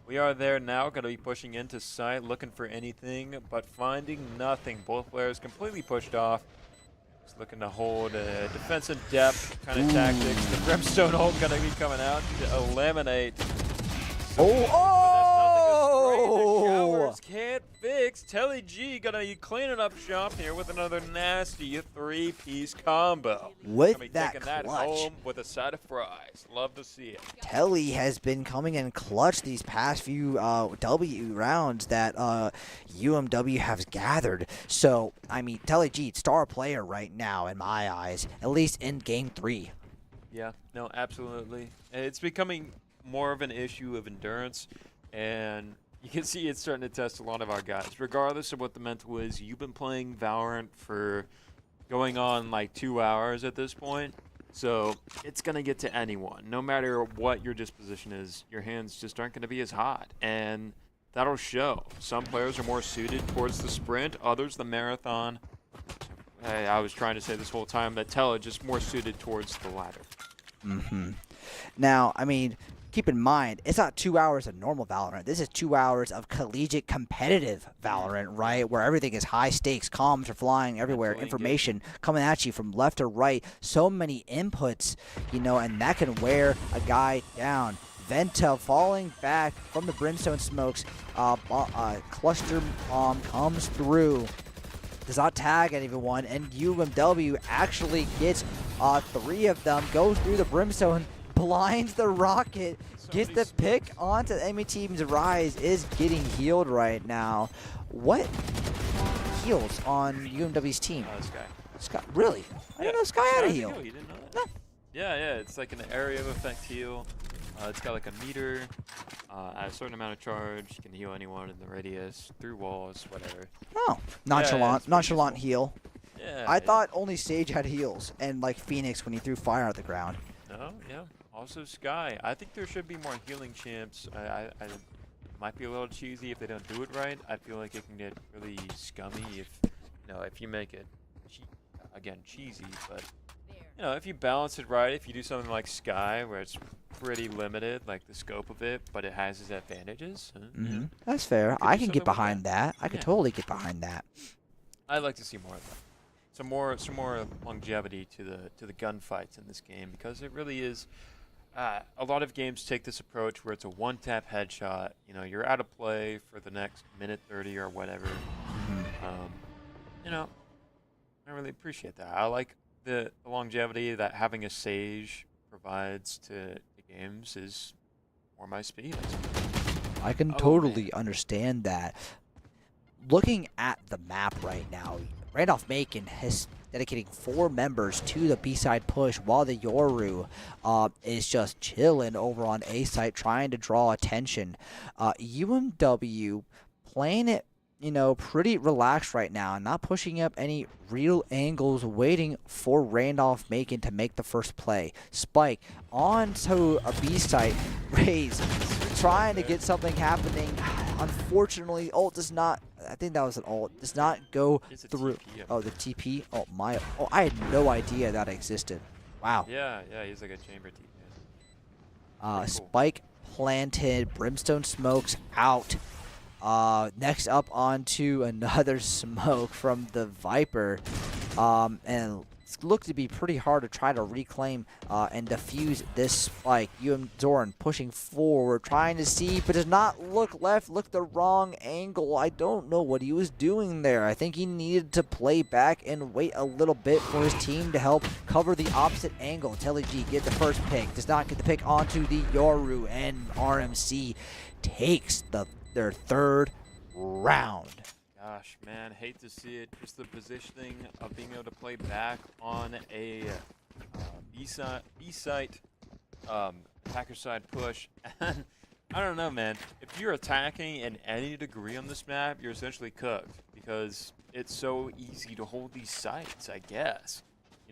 We are there now, going to be pushing into site, looking for anything, but finding nothing. Both players completely pushed off. He's looking to hold a defensive depth kind of tactics. The Brimstone ult going to be coming out to eliminate. Showers can't fix. Telly G gonna be cleaning up shop here with another nasty 3-piece combo. With Gonna be that taking that clutch. home with a side of fries. Love to see it. Telly has been coming in clutch these past few W rounds that UMW has gathered. So, I mean, Telly G, star player right now in my eyes, at least in Game 3. Yeah, no, absolutely. It's becoming more of an issue of endurance, and you can see it's starting to test a lot of our guys. Regardless of what the mental is, you've been playing Valorant for going on like 2 hours at this point, so it's going to get to anyone. No matter what your disposition is, your hands just aren't going to be as hot, and that'll show. Some players are more suited towards the sprint, others the marathon. I was trying to say this whole time that Tella just more suited towards the latter. Now, I mean, keep in mind, it's not 2 hours of normal Valorant. This is 2 hours of collegiate competitive Valorant, right? Where everything is high stakes, comms are flying everywhere, information coming at you from left to right. So many inputs, you know, and that can wear a guy down. Venta falling back from the Brimstone smokes. Cluster bomb comes through. Does not tag anyone, and UMW actually gets 3 of them, goes through the Brimstone, blinds the rocket, gets the pick onto the enemy team's Rise, is getting healed right now. What heals on UMW's team? Sky, really? I didn't know Sky had a heal. You didn't know that? No. Yeah, it's like an area of effect heal. It's got like a meter, at a certain amount of charge. You can heal anyone in the radius, through walls, whatever. Oh, nonchalant heal. Yeah. I thought only Sage had heals, and like Phoenix when he threw fire at the ground. No, yeah. Also Sky. I think there should be more healing champs. I might be a little cheesy if they don't do it right. I feel like it can get really scummy if you make it, cheesy, but if you balance it right, if you do something like Sky, where it's pretty limited, like the scope of it, but it has its advantages. That's fair. I can get behind that. I could totally get behind that. I'd like to see more of that. Some more longevity to the gunfights in this game, because it really is. A lot of games take this approach where it's a one-tap headshot. You're out of play for the next minute 30 or whatever. I really appreciate that. I like the longevity that having a Sage provides to games is more my speed. I can totally understand that. Looking at the map right now, Randolph Macon is dedicating 4 members to the B-side push, while the Yoru is just chilling over on A site, trying to draw attention. UMW playing it, pretty relaxed right now, not pushing up any real angles, waiting for Randolph Macon to make the first play. Spike onto a B site, Raze trying to get something happening. Unfortunately, ult does not. I think that was an ult. Does not go through. Oh, the TP. Oh my. Oh, I had no idea that existed. Wow. Yeah, he's like a chamber TP. Cool. Spike planted. Brimstone smokes out. Next up onto another smoke from the Viper, and it's looked to be pretty hard to try to reclaim and defuse this spike. Zoran pushing forward, trying to see, but does not look left, look the wrong angle. I don't know what he was doing there. I think he needed to play back and wait a little bit for his team to help cover the opposite angle. Telly G get the first pick, does not get the pick onto the Yoru, and RMC takes their 3rd round. Gosh, man, hate to see it. Just the positioning of being able to play back on a B-site, attacker side push. And I don't know, man. If you're attacking in any degree on this map, you're essentially cooked, because it's so easy to hold these sites, I guess.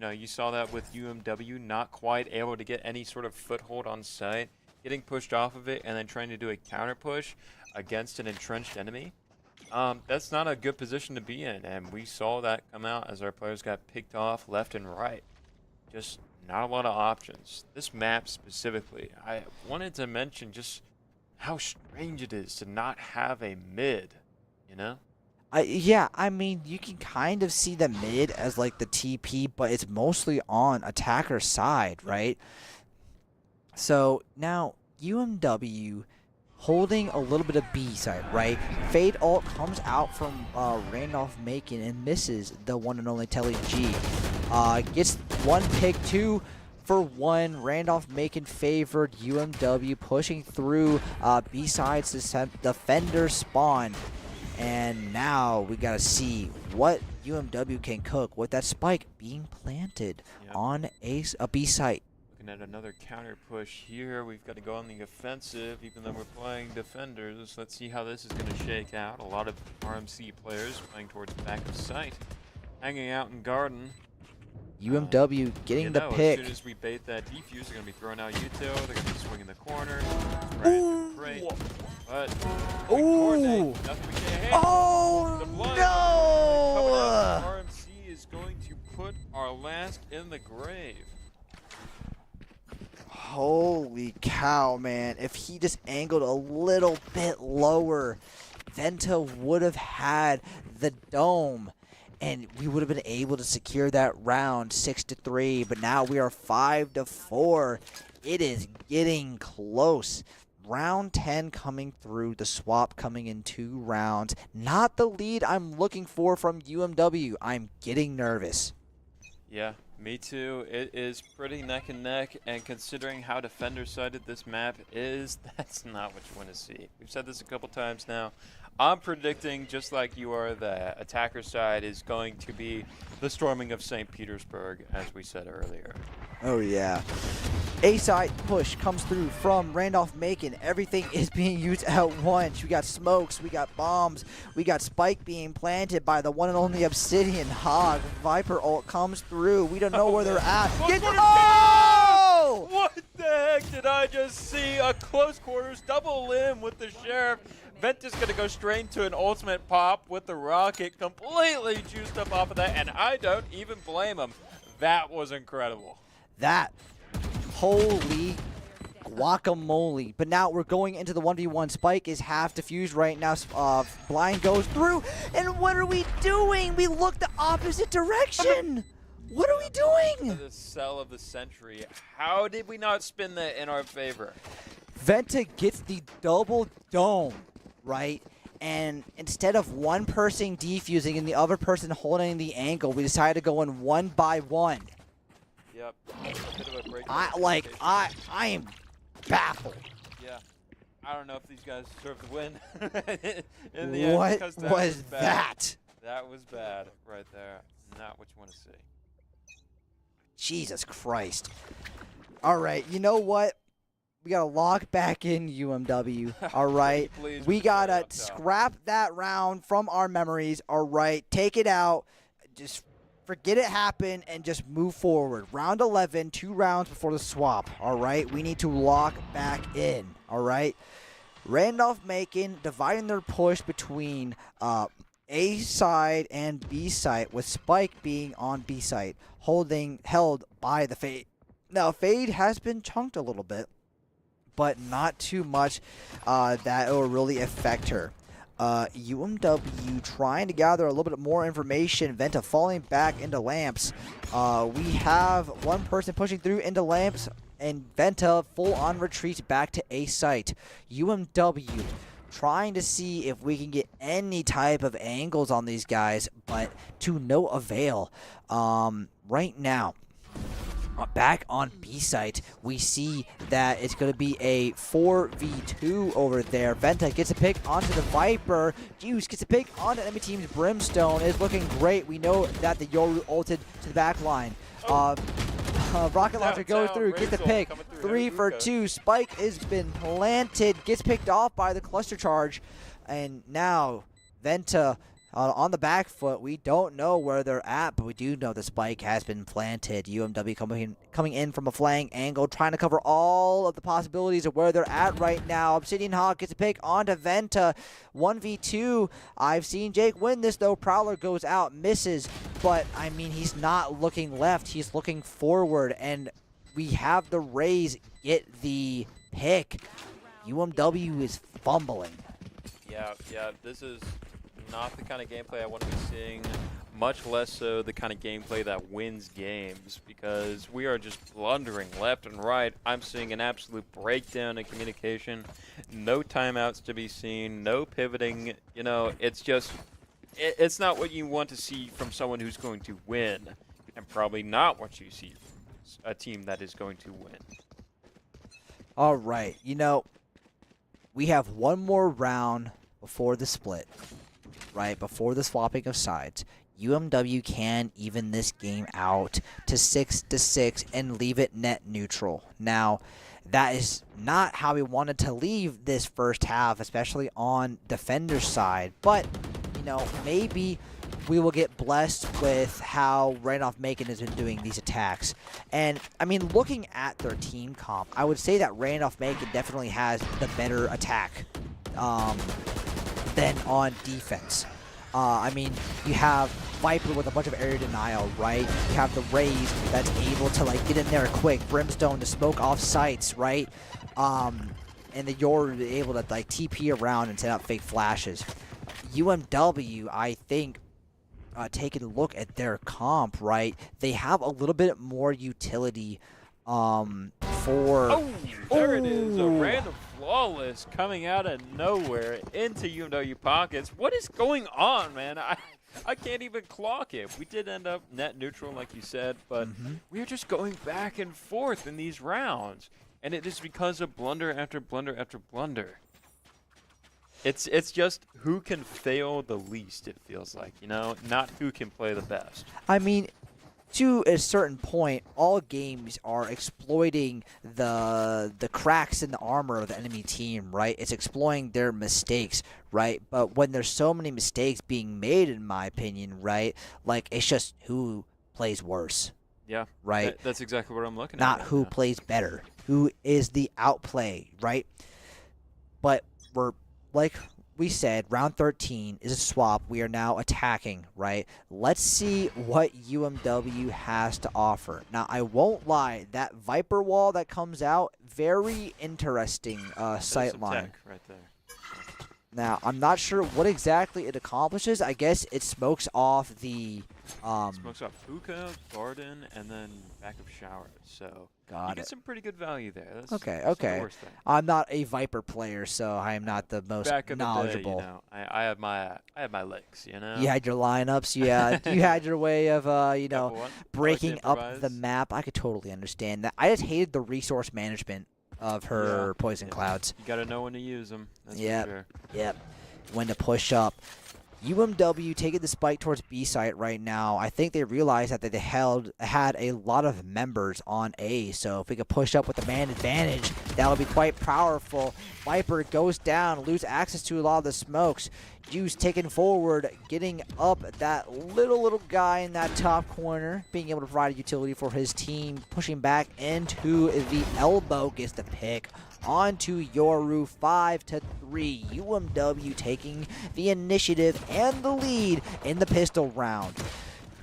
You saw that with UMW, not quite able to get any sort of foothold on site, getting pushed off of it, and then trying to do a counter push against an entrenched enemy. That's not a good position to be in, and we saw that come out as our players got picked off left and right. Just not a lot of options. This map specifically, I wanted to mention just how strange it is to not have a mid, Yeah, I mean, you can kind of see the mid as like the TP, but it's mostly on attacker side, right? So now UMW holding a little bit of B side, right? Fade ult comes out from Randolph Macon and misses the one and only Telly G. Gets one pick, 2 for 1. Randolph Macon favored UMW, pushing through B sides to defender spawn. And now we gotta see what UMW can cook with that spike being planted on a B site. Looking at another counter push here. We've got to go on the offensive, even though we're playing defenders. Let's see how this is going to shake out. A lot of RMC players playing towards back of site, hanging out in garden. UMW getting the pick. As soon as we bait that defuse, they're going to be throwing out Util. They're going to be swinging the corner. Right, great. But Ooh! nothing we can't hit. Oh The blood no! coming out. RMC is going to put our last in the grave. Holy cow, man. If he just angled a little bit lower, Venta would have had the dome. And we would have been able to secure that round 6-3. But now we are 5-4. It is getting close. Round 10 coming through. The swap coming in 2 rounds. Not the lead I'm looking for from UMW. I'm getting nervous. Yeah, me too. It is pretty neck and neck, and considering how defender-sided this map is, that's not what you want to see. We've said this a couple times now. I'm predicting, just like you are, the attacker side is going to be the storming of St. Petersburg, as we said earlier. Oh, yeah. A-side push comes through from Randolph Macon. Everything is being used at once. We got smokes, we got bombs, we got spike being planted by the one and only Obsidian Hog. Viper ult comes through. We don't know where they're at. Oh! What the heck did I just see? A close quarters double limb with the Sheriff. Venta's going to go straight into an ultimate pop with the rocket, completely juiced up off of that, and I don't even blame him. That was incredible. That, holy guacamole. But now we're going into the 1v1. Spike is half defused right now. Blind goes through, and what are we doing? We look the opposite direction. What are we doing? The sell of the century. How did we not spin that in our favor? Venta gets the double dome, right? And instead of one person defusing and the other person holding the angle, we decided to go in 1 by 1. Yep. A bit of a break. I am baffled. Yeah. I don't know if these guys deserve the win in the end. What Because that was bad. that? That was bad right there. Not what you want to see. Jesus Christ. All right, you know what? We got to lock back in UMW, all right? Please, we got to up top. scrap that round from our memories, all right? Take it out. Just forget it happened and just move forward. Round 11, 2 rounds before the swap, all right? We need to lock back in, all right? Randolph Macon dividing their push between A side and B side, with Spike being on B side, held by the Fade. Now, Fade has been chunked a little bit, but not too much that it will really affect her. UMW trying to gather a little bit more information. Venta falling back into lamps. We have one person pushing through into lamps, and Venta full on retreats back to A site. UMW trying to see if we can get any type of angles on these guys, but to no avail. Right now, back on B site, we see that it's going to be a 4v2 over there. Venta gets a pick onto the Viper. Juice gets a pick onto enemy team's Brimstone. It's looking great. We know that the Yoru ulted to the back line. Rocket Launcher goes through, gets the pick. 3 for 2. Spike has been planted, gets picked off by the cluster charge. And now Venta on the back foot. We don't know where they're at, but we do know the spike has been planted. UMW coming in from a flank angle, trying to cover all of the possibilities of where they're at right now. Obsidian Hawk gets a pick onto Venta. 1v2. I've seen Jake win this, though. Prowler goes out, misses, but, I mean, he's not looking left. He's looking forward, and we have the Rays get the pick. UMW is fumbling. Yeah, this is not the kind of gameplay I want to be seeing, much less so the kind of gameplay that wins games, because we are just blundering left and right. I'm seeing an absolute breakdown in communication, no timeouts to be seen, no pivoting. You know, it's just, it's not what you want to see from someone who's going to win, and probably not what you see from a team that is going to win. All right, you know, we have one more round before the split, right? Before the swapping of sides. UMW can even this game out to 6-6 and leave it net neutral. Now, that is not how we wanted to leave this first half, especially on defender's side. But, you know, maybe we will get blessed with how Randolph Macon has been doing these attacks. And, I mean, looking at their team comp, I would say that Randolph Macon definitely has the better attack than on defense. I mean, you have Viper with a bunch of area denial, right? You have the Raze that's able to, like, get in there quick. Brimstone to smoke off sites, right? And then you're able to, like, TP around and set up fake flashes. UMW, I think, taking a look at their comp, right? They have a little bit more utility for... Oh, there it is. A random flawless coming out of nowhere into UMW pockets. What is going on, man? I can't even clock it. We did end up net neutral, like you said, but we are just going back and forth in these rounds. And it is because of blunder after blunder after blunder. It's just who can fail the least, it feels like, you know, not who can play the best. I mean, to a certain point, all games are exploiting the cracks in the armor of the enemy team, right? It's exploiting their mistakes, right? But when there's so many mistakes being made, in my opinion, right, like, it's just who plays worse. Yeah. Right? That's exactly what I'm looking at. Not who plays better. Who is the outplay, right? But we're, like we said, round 13 is a swap. We are now attacking, right? Let's see what UMW has to offer. Now, I won't lie, that Viper wall that comes out, very interesting sight line. Right there. Now, I'm not sure what exactly it accomplishes. I guess it smokes off the... smokes off hookah, garden, and then backup showers. So you get some pretty good value there. That's okay. Not the worst thing. I'm not a Viper player, so I am not the most Back in knowledgeable. The day, you know, I have my licks, you know. You had your lineups, yeah. You had your way of, you know, breaking up the map. I could totally understand that. I just hated the resource management of her poison clouds. You gotta know when to use them. That's for sure. Yep. When to push up. UMW taking the spike towards B site right now. I think they realized that they had a lot of members on A, so if we could push up with the man advantage, that would be quite powerful. Viper goes down, lose access to a lot of the smokes. Juice taken forward, getting up that little guy in that top corner, being able to provide a utility for his team, pushing back into the elbow, gets the pick. Onto Yoru, 5-3. UMW taking the initiative and the lead in the pistol round.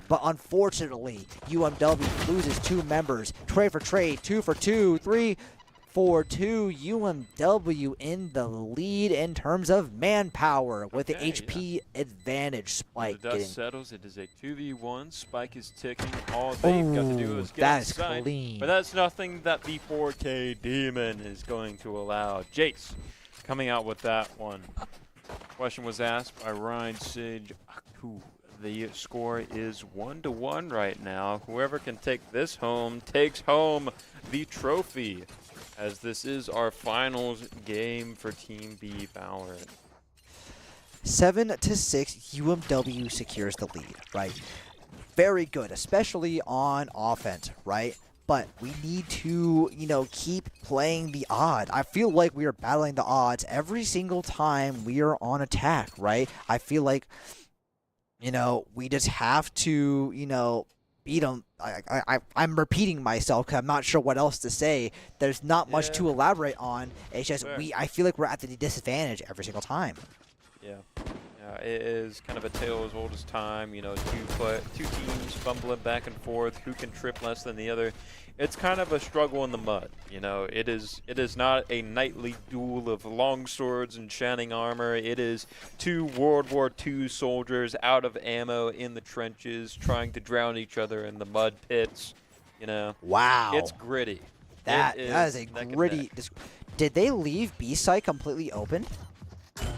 But unfortunately, UMW loses 2 members. Trade for trade, 2 for 2, 3 for 2. UMW in the lead in terms of manpower with the HP advantage. Spike the dust settles. It is a 2v1. Spike is ticking. All they've got to do is get inside. Clean. But that's nothing that the 4K Demon is going to allow. Jace coming out with that one. Question was asked by Ryan Sage. The score is 1-1 right now. Whoever can take this home takes home the trophy, as this is our finals game for Team B Valorant. 7-6, UMW secures the lead, right? Very good, especially on offense, right? But we need to, you know, keep playing the odd. I feel like we are battling the odds every single time we are on attack, right? I feel like, you know, we just have to, you know, beat them. I'm repeating myself because I'm not sure what else to say. There's not much to elaborate on. It's just I feel like we're at the disadvantage every single time. Yeah. It is kind of a tale as old as time. You know, two teams fumbling back and forth. Who can trip less than the other? It's kind of a struggle in the mud. You know, it is not a knightly duel of long swords and shining armor. It is two World War II soldiers out of ammo in the trenches, trying to drown each other in the mud pits. You know, wow, it's gritty. That is a gritty. Did they leave B site completely open?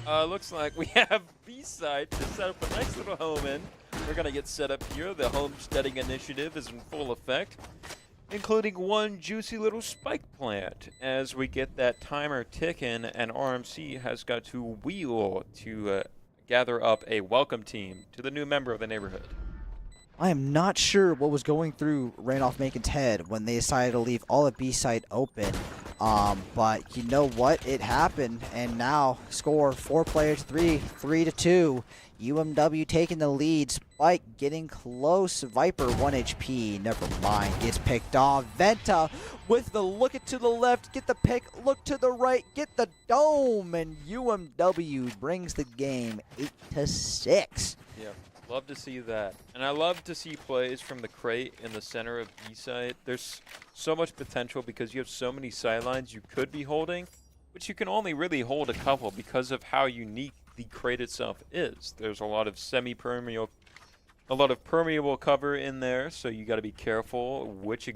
Looks like we have B-side to set up a nice little home in. We're going to get set up here. The homesteading initiative is in full effect, including one juicy little spike plant. As we get that timer ticking, and RMC has got to wheel to gather up a welcome team to the new member of the neighborhood. I am not sure what was going through Randolph Macon's head when they decided to leave all of B-side open. But you know what? It happened, and now score 4 players, 3-2. UMW taking the lead. Spike getting close. Viper 1 HP. Never mind. Gets picked off. Venta with the look it to the left. Get the pick. Look to the right. Get the dome. And UMW brings the game 8-6. Yeah. Love to see that. And I love to see plays from the crate in the center of B-side. There's so much potential because you have so many sidelines you could be holding, but you can only really hold a couple because of how unique the crate itself is. There's a lot of permeable cover in there, so you got to be careful which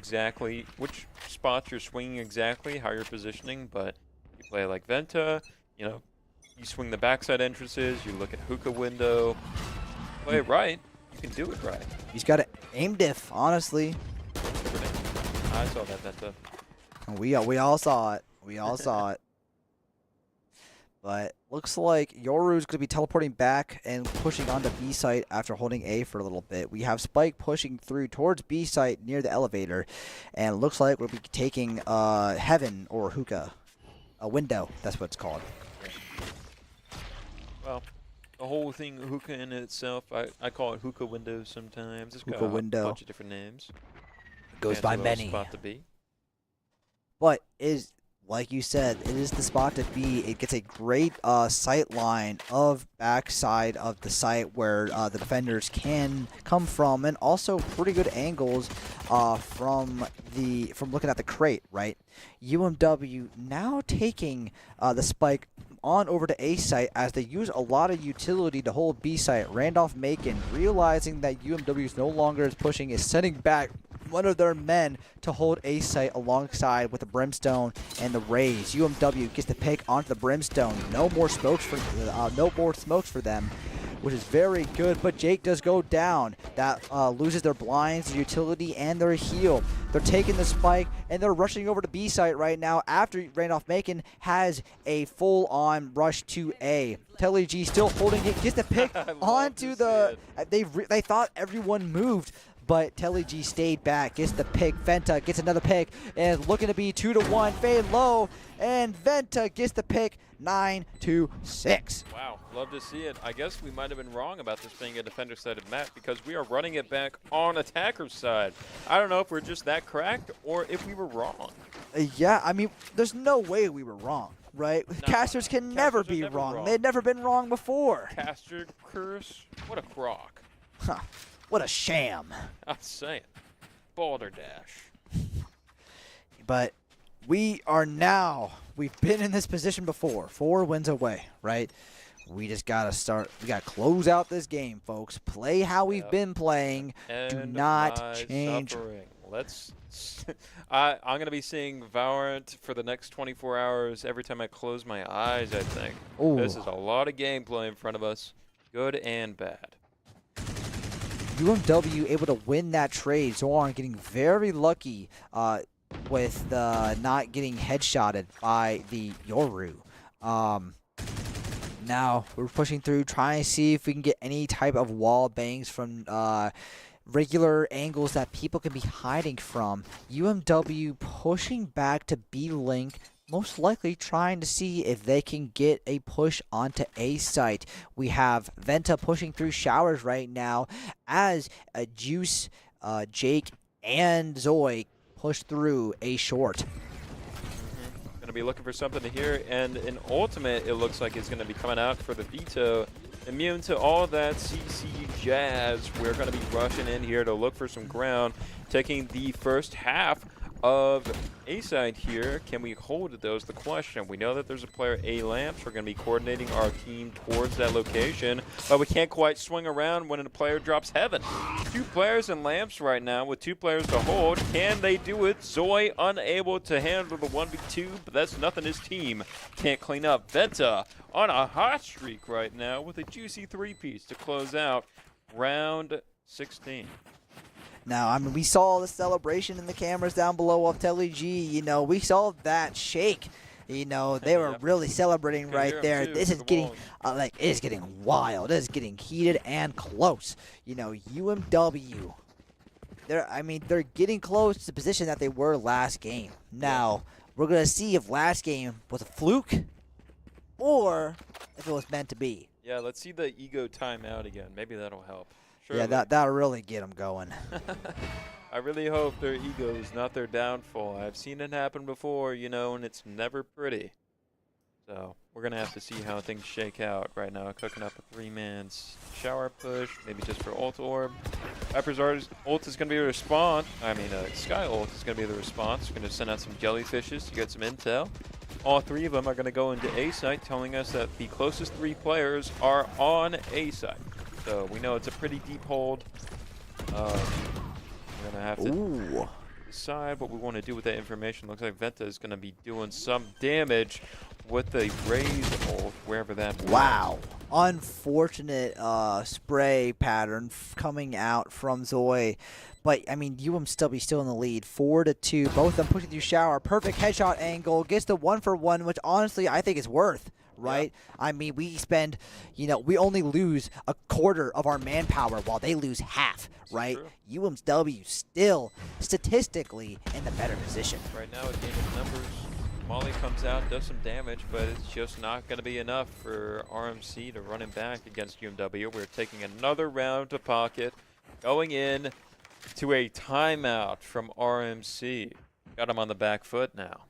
spots you're swinging exactly, how you're positioning. But you play like Venta, you know, you swing the backside entrances, you look at hookah window. Play it right, you can do it right. He's got an aim diff, honestly. I saw that Venta. We all saw it. We all saw it. But looks like Yoru's going to be teleporting back and pushing onto B site after holding A for a little bit. We have Spike pushing through towards B site near the elevator. And it looks like we'll be taking Heaven or Hookah. A window, that's what it's called. Well, the whole thing hookah in itself, I call it hookah window sometimes. It's got Hookah window. A bunch of different names. It goes by many. Spot to be. But like you said, it is the spot to be. It gets a great sight line of backside of the site where the defenders can come from, and also pretty good angles from looking at the crate, right? UMW now taking the spike on over to A site as they use a lot of utility to hold B site. Randolph Macon, realizing that UMW is no longer as pushing, is sending back one of their men to hold A site alongside with the Brimstone and the Rays. UMW gets the pick onto the Brimstone. No more smokes for them, which is very good. But Jake does go down. That loses their blinds, their utility, and their heal. They're taking the spike and they're rushing over to B site right now after Randolph Macon has a full-on rush to A. Telly G still holding it, gets the pick onto the. They thought everyone moved. But Telly G stayed back, gets the pick. Venta gets another pick, and looking to be 2-1. Fade low, and Venta gets the pick, 9-6. Wow, love to see it. I guess we might have been wrong about this being a defender-sided map because we are running it back on attacker's side. I don't know if we're just that cracked or if we were wrong. Yeah, I mean, there's no way we were wrong, right? No, Casters can never be wrong. They've never been wrong before. Caster curse? What a crock. Huh. What a sham. I'm saying. Balderdash. But we've been in this position before. 4 wins away, right? We just got to start. We got to close out this game, folks. Play how we've been playing. Do not change. Suffering. I'm going to be seeing Valorant for the next 24 hours every time I close my eyes, I think. Ooh. This is a lot of gameplay in front of us, good and bad. UMW able to win that trade. Zoran getting very lucky with not getting headshotted by the Yoru. Now we're pushing through, trying to see if we can get any type of wall bangs from regular angles that people can be hiding from. UMW pushing back to B-Link, most likely trying to see if they can get a push onto A site. We have Venta pushing through showers right now as Juice, Jake, and Zoe push through A short. Going to be looking for something to hear, and in ultimate, it looks like it's going to be coming out for the veto immune to all that CC Jazz. We're going to be rushing in here to look for some ground, taking the first half of A-side here. Can we hold those? The question. We know that there's a player A-Lamps. We're going to be coordinating our team towards that location, but we can't quite swing around when a player drops Heaven. 2 players in Lamps right now with 2 players to hold. Can they do it? Zoe unable to handle the 1v2, but that's nothing his team can't clean up. Venta on a hot streak right now with a juicy 3-piece to close out round 16. Now, I mean, we saw the celebration in the cameras down below of TeleG. You know, we saw that shake. You know, they were really celebrating right there. This is getting, it is getting wild. It is getting heated and close. You know, UMW, they're getting close to the position that they were last game. Now, we're going to see if last game was a fluke or if it was meant to be. Yeah, let's see the ego timeout again. Maybe that'll help. Surely. Yeah, that'll really get them going. I really hope their ego is not their downfall. I've seen it happen before, you know, and it's never pretty. So we're going to have to see how things shake out right now. Cooking up a 3-man shower push, maybe just for ult orb. Viper's ult is going to be a response. Sky ult is going to be the response. Going to send out some jellyfishes to get some intel. All 3 of them are going to go into A site, telling us that the closest 3 players are on A site. So we know it's a pretty deep hold. We're going to have to decide what we want to do with that information. Looks like Venta is going to be doing some damage with the raise ult, wherever that was. Wow. Unfortunate spray pattern coming out from Zoe. But, I mean, UMW still in the lead. 4-2. Both of them pushing through shower. Perfect headshot angle. Gets the 1-for-1, which honestly I think is worth. Right? Yeah. I mean, we spend, we only lose a quarter of our manpower while they lose half, right? UMW still statistically in the better position. Right now, a game of numbers. Molly comes out, does some damage, but it's just not going to be enough for RMC to run him back against UMW. We're taking another round to pocket, going in to a timeout from RMC. Got him on the back foot now.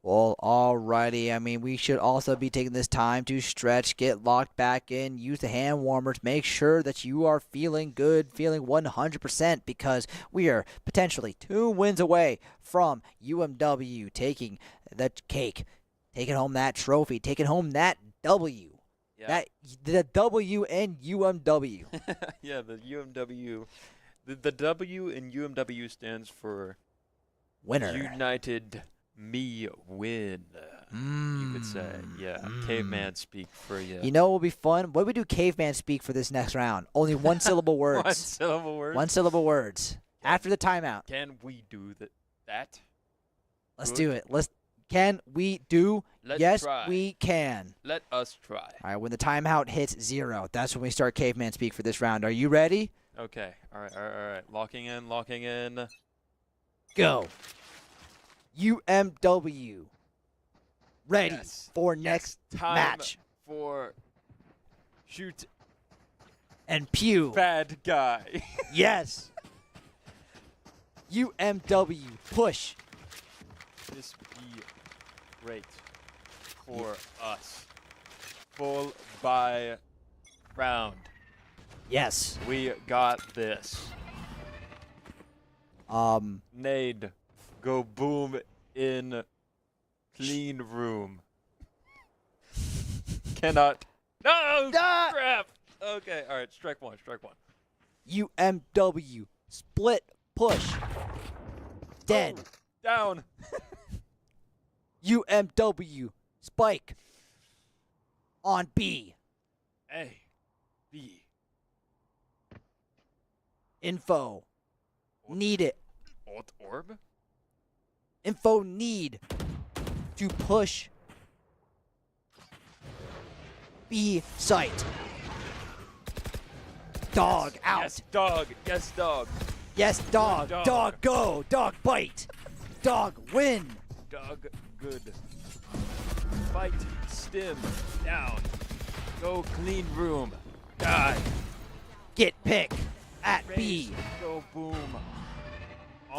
Well, alrighty. I mean, we should also be taking this time to stretch, get locked back in, use the hand warmers, make sure that you are feeling good, feeling 100%, because we are potentially 2 wins away from UMW taking the cake, taking home that trophy, taking home that W. Yeah. The W in UMW. Yeah, the UMW. The W in UMW stands for winner. United Me win, you could say. Yeah, caveman speak for you. You know what will be fun? What do we do caveman speak for this next round? Only 1-syllable words. 1-syllable words? 1-syllable words. After the timeout. Can we do that? Let's do it. Can we do? Yes, try. We can. Let us try. All right, when the timeout hits 0, that's when we start caveman speak for this round. Are you ready? Okay. All right. Locking in. Go. UMW. Ready for next match. For shoot. And pew. Bad guy. Yes. UMW push. This be great for us. Full by round. Yes. We got this. Nade. Go boom in clean room. Cannot. No! Crap! Okay, alright, strike one. UMW split push. Dead. Oh, down. UMW spike on B. A. B. Info. Need it. Alt orb? Info need to push B site. Dog out. Yes, dog. Yes, dog. Dog go. Dog bite. Dog win. Dog good. Fight stim down. Go clean room. Die. Get pick at Raise, B. Go boom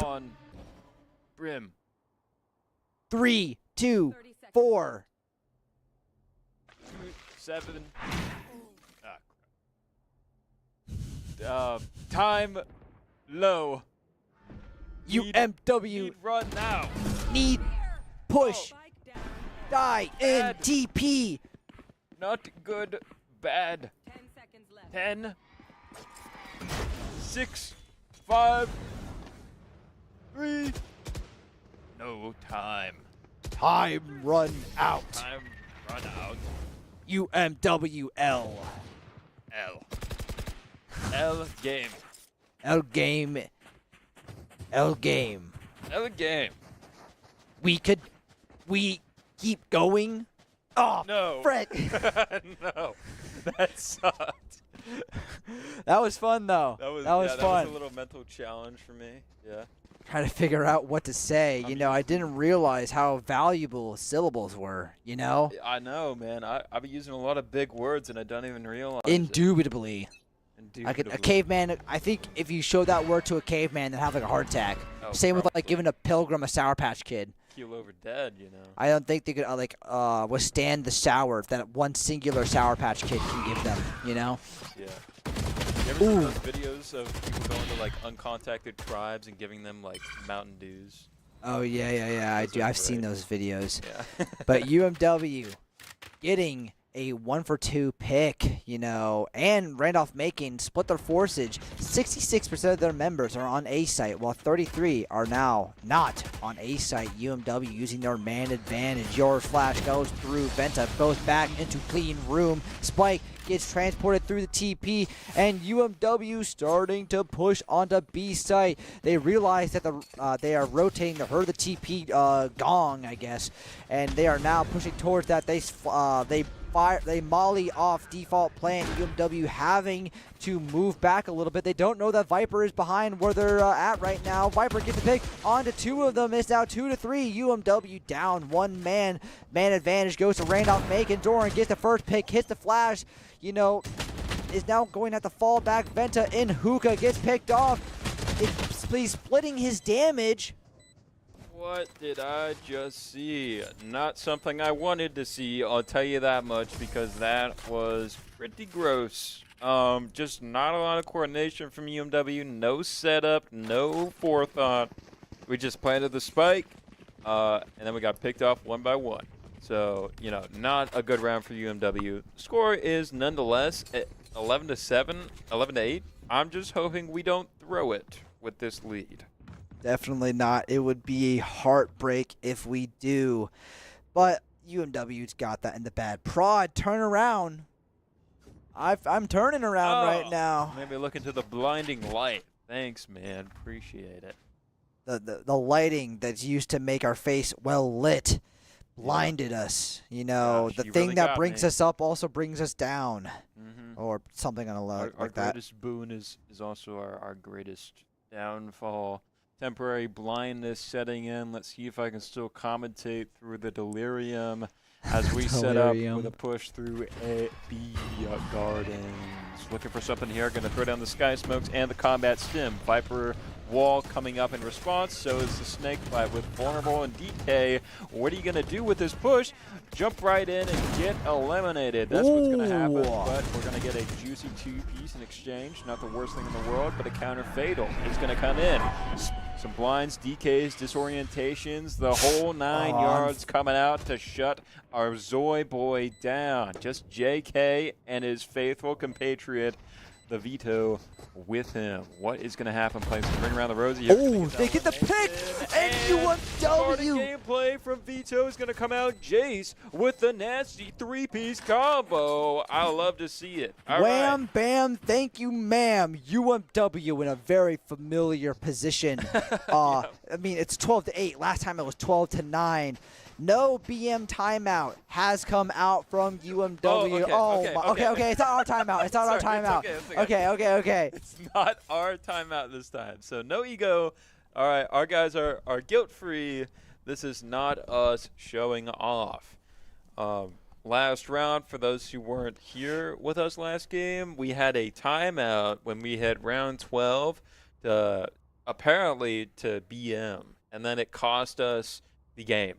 on brim. 3, 2, 4. 7. Time low. UMW Need run now. need push. Die in Bad. TP. Not good. Bad. 10, 6, 5, 3. No time. Time run out. Time run out. UMWL. L. L game. L game. L game. L game. We keep going. Oh, No. Fred. No. That sucked. That was fun though. That was fun. That was a little mental challenge for me. Yeah. Trying to figure out what to say. You know, I didn't realize how valuable syllables were. You know, I know, man. I've been using a lot of big words and I don't even realize indubitably. it. A caveman. I think if you show that word to a caveman, they'd have like a heart attack. Oh, Same with probably. like giving a pilgrim a Sour Patch Kid. Keel over dead, you know. I don't think they could withstand the sour that one singular Sour Patch Kid can give them. You know. Yeah. You ever see those videos of people going to like uncontacted tribes and giving them like Mountain Dews? Oh yeah. I Those do. are I've seen great. those videos. Yeah. But UMW getting a 1-for-2 pick, you know, and Randolph-Macon split their forces. 66% of their members are on A site, while 33 are now not on A site. UMW using their man advantage. Yours flash goes through. Venta goes back into clean room. Spike gets transported through the TP, and UMW starting to push onto B site. They realize that they are rotating to her the TP gong, I guess, and they are now pushing towards that. They molly off default plan. UMW having to move back a little bit. They don't know that Viper is behind where they're at right now. Viper gets the pick onto two of them. It's now 2-3. UMW down one man. Man advantage goes to Randolph-Macon. Doran gets the first pick, hits the flash. You know, is now going to have to fall back. Venta in hookah gets picked off. He's splitting his damage. What did I just see? Not something I wanted to see, I'll tell you that much, because that was pretty gross. Just not a lot of coordination from UMW, no setup, no forethought. We just planted the spike, and then we got picked off one by one. So, you know, not a good round for UMW. Score is nonetheless at 11-7, 11-8. I'm just hoping we don't throw it with this lead. Definitely not. It would be a heartbreak if we do. But UMW's got that in the bad. Prod, turn around. I'm turning around right now. Maybe look into the blinding light. Thanks, man. Appreciate it. The lighting that's used to make our face well lit blinded us. You know, Gosh, the you thing really that got brings me. us up also brings us down. Mm-hmm. Or something on a Our like that. greatest boon is also our greatest downfall. Temporary blindness setting in. Let's see if I can still commentate through the delirium as we set up with a push through A, B Gardens. Looking for something here. Going to throw down the Sky Smokes and the Combat Stim. Viper wall coming up in response. So is the Snake Bite with Vulnerable and DK. What are you going to do with this push? Jump right in and get eliminated. That's what's going to happen. But we're going to get a juicy two-piece in exchange. Not the worst thing in the world, but a counter fatal is going to come in. Some blinds, DKs, disorientations, the whole 9 yards coming out to shut our Zoy boy down. Just JK and his faithful compatriot, the Vito, with him. What is going to happen? Playing some Ring Around the Rosie here. Oh, they get the pick! And Starting UMW! gameplay from Vito is going to come out. Jace with the nasty three-piece combo. I love to see it. All Wham, right. bam, thank you, ma'am. UMW in a very familiar position. I mean, it's 12-8. Last time it was 12-9. No BM timeout has come out from UMW. Okay. It's not our timeout. It's not our timeout. Okay. It's not our timeout this time. So no ego. All right, our guys are guilt-free. This is not us showing off. Last round, for those who weren't here with us last game, we had a timeout when we hit round 12 apparently to BM, and then it cost us the game.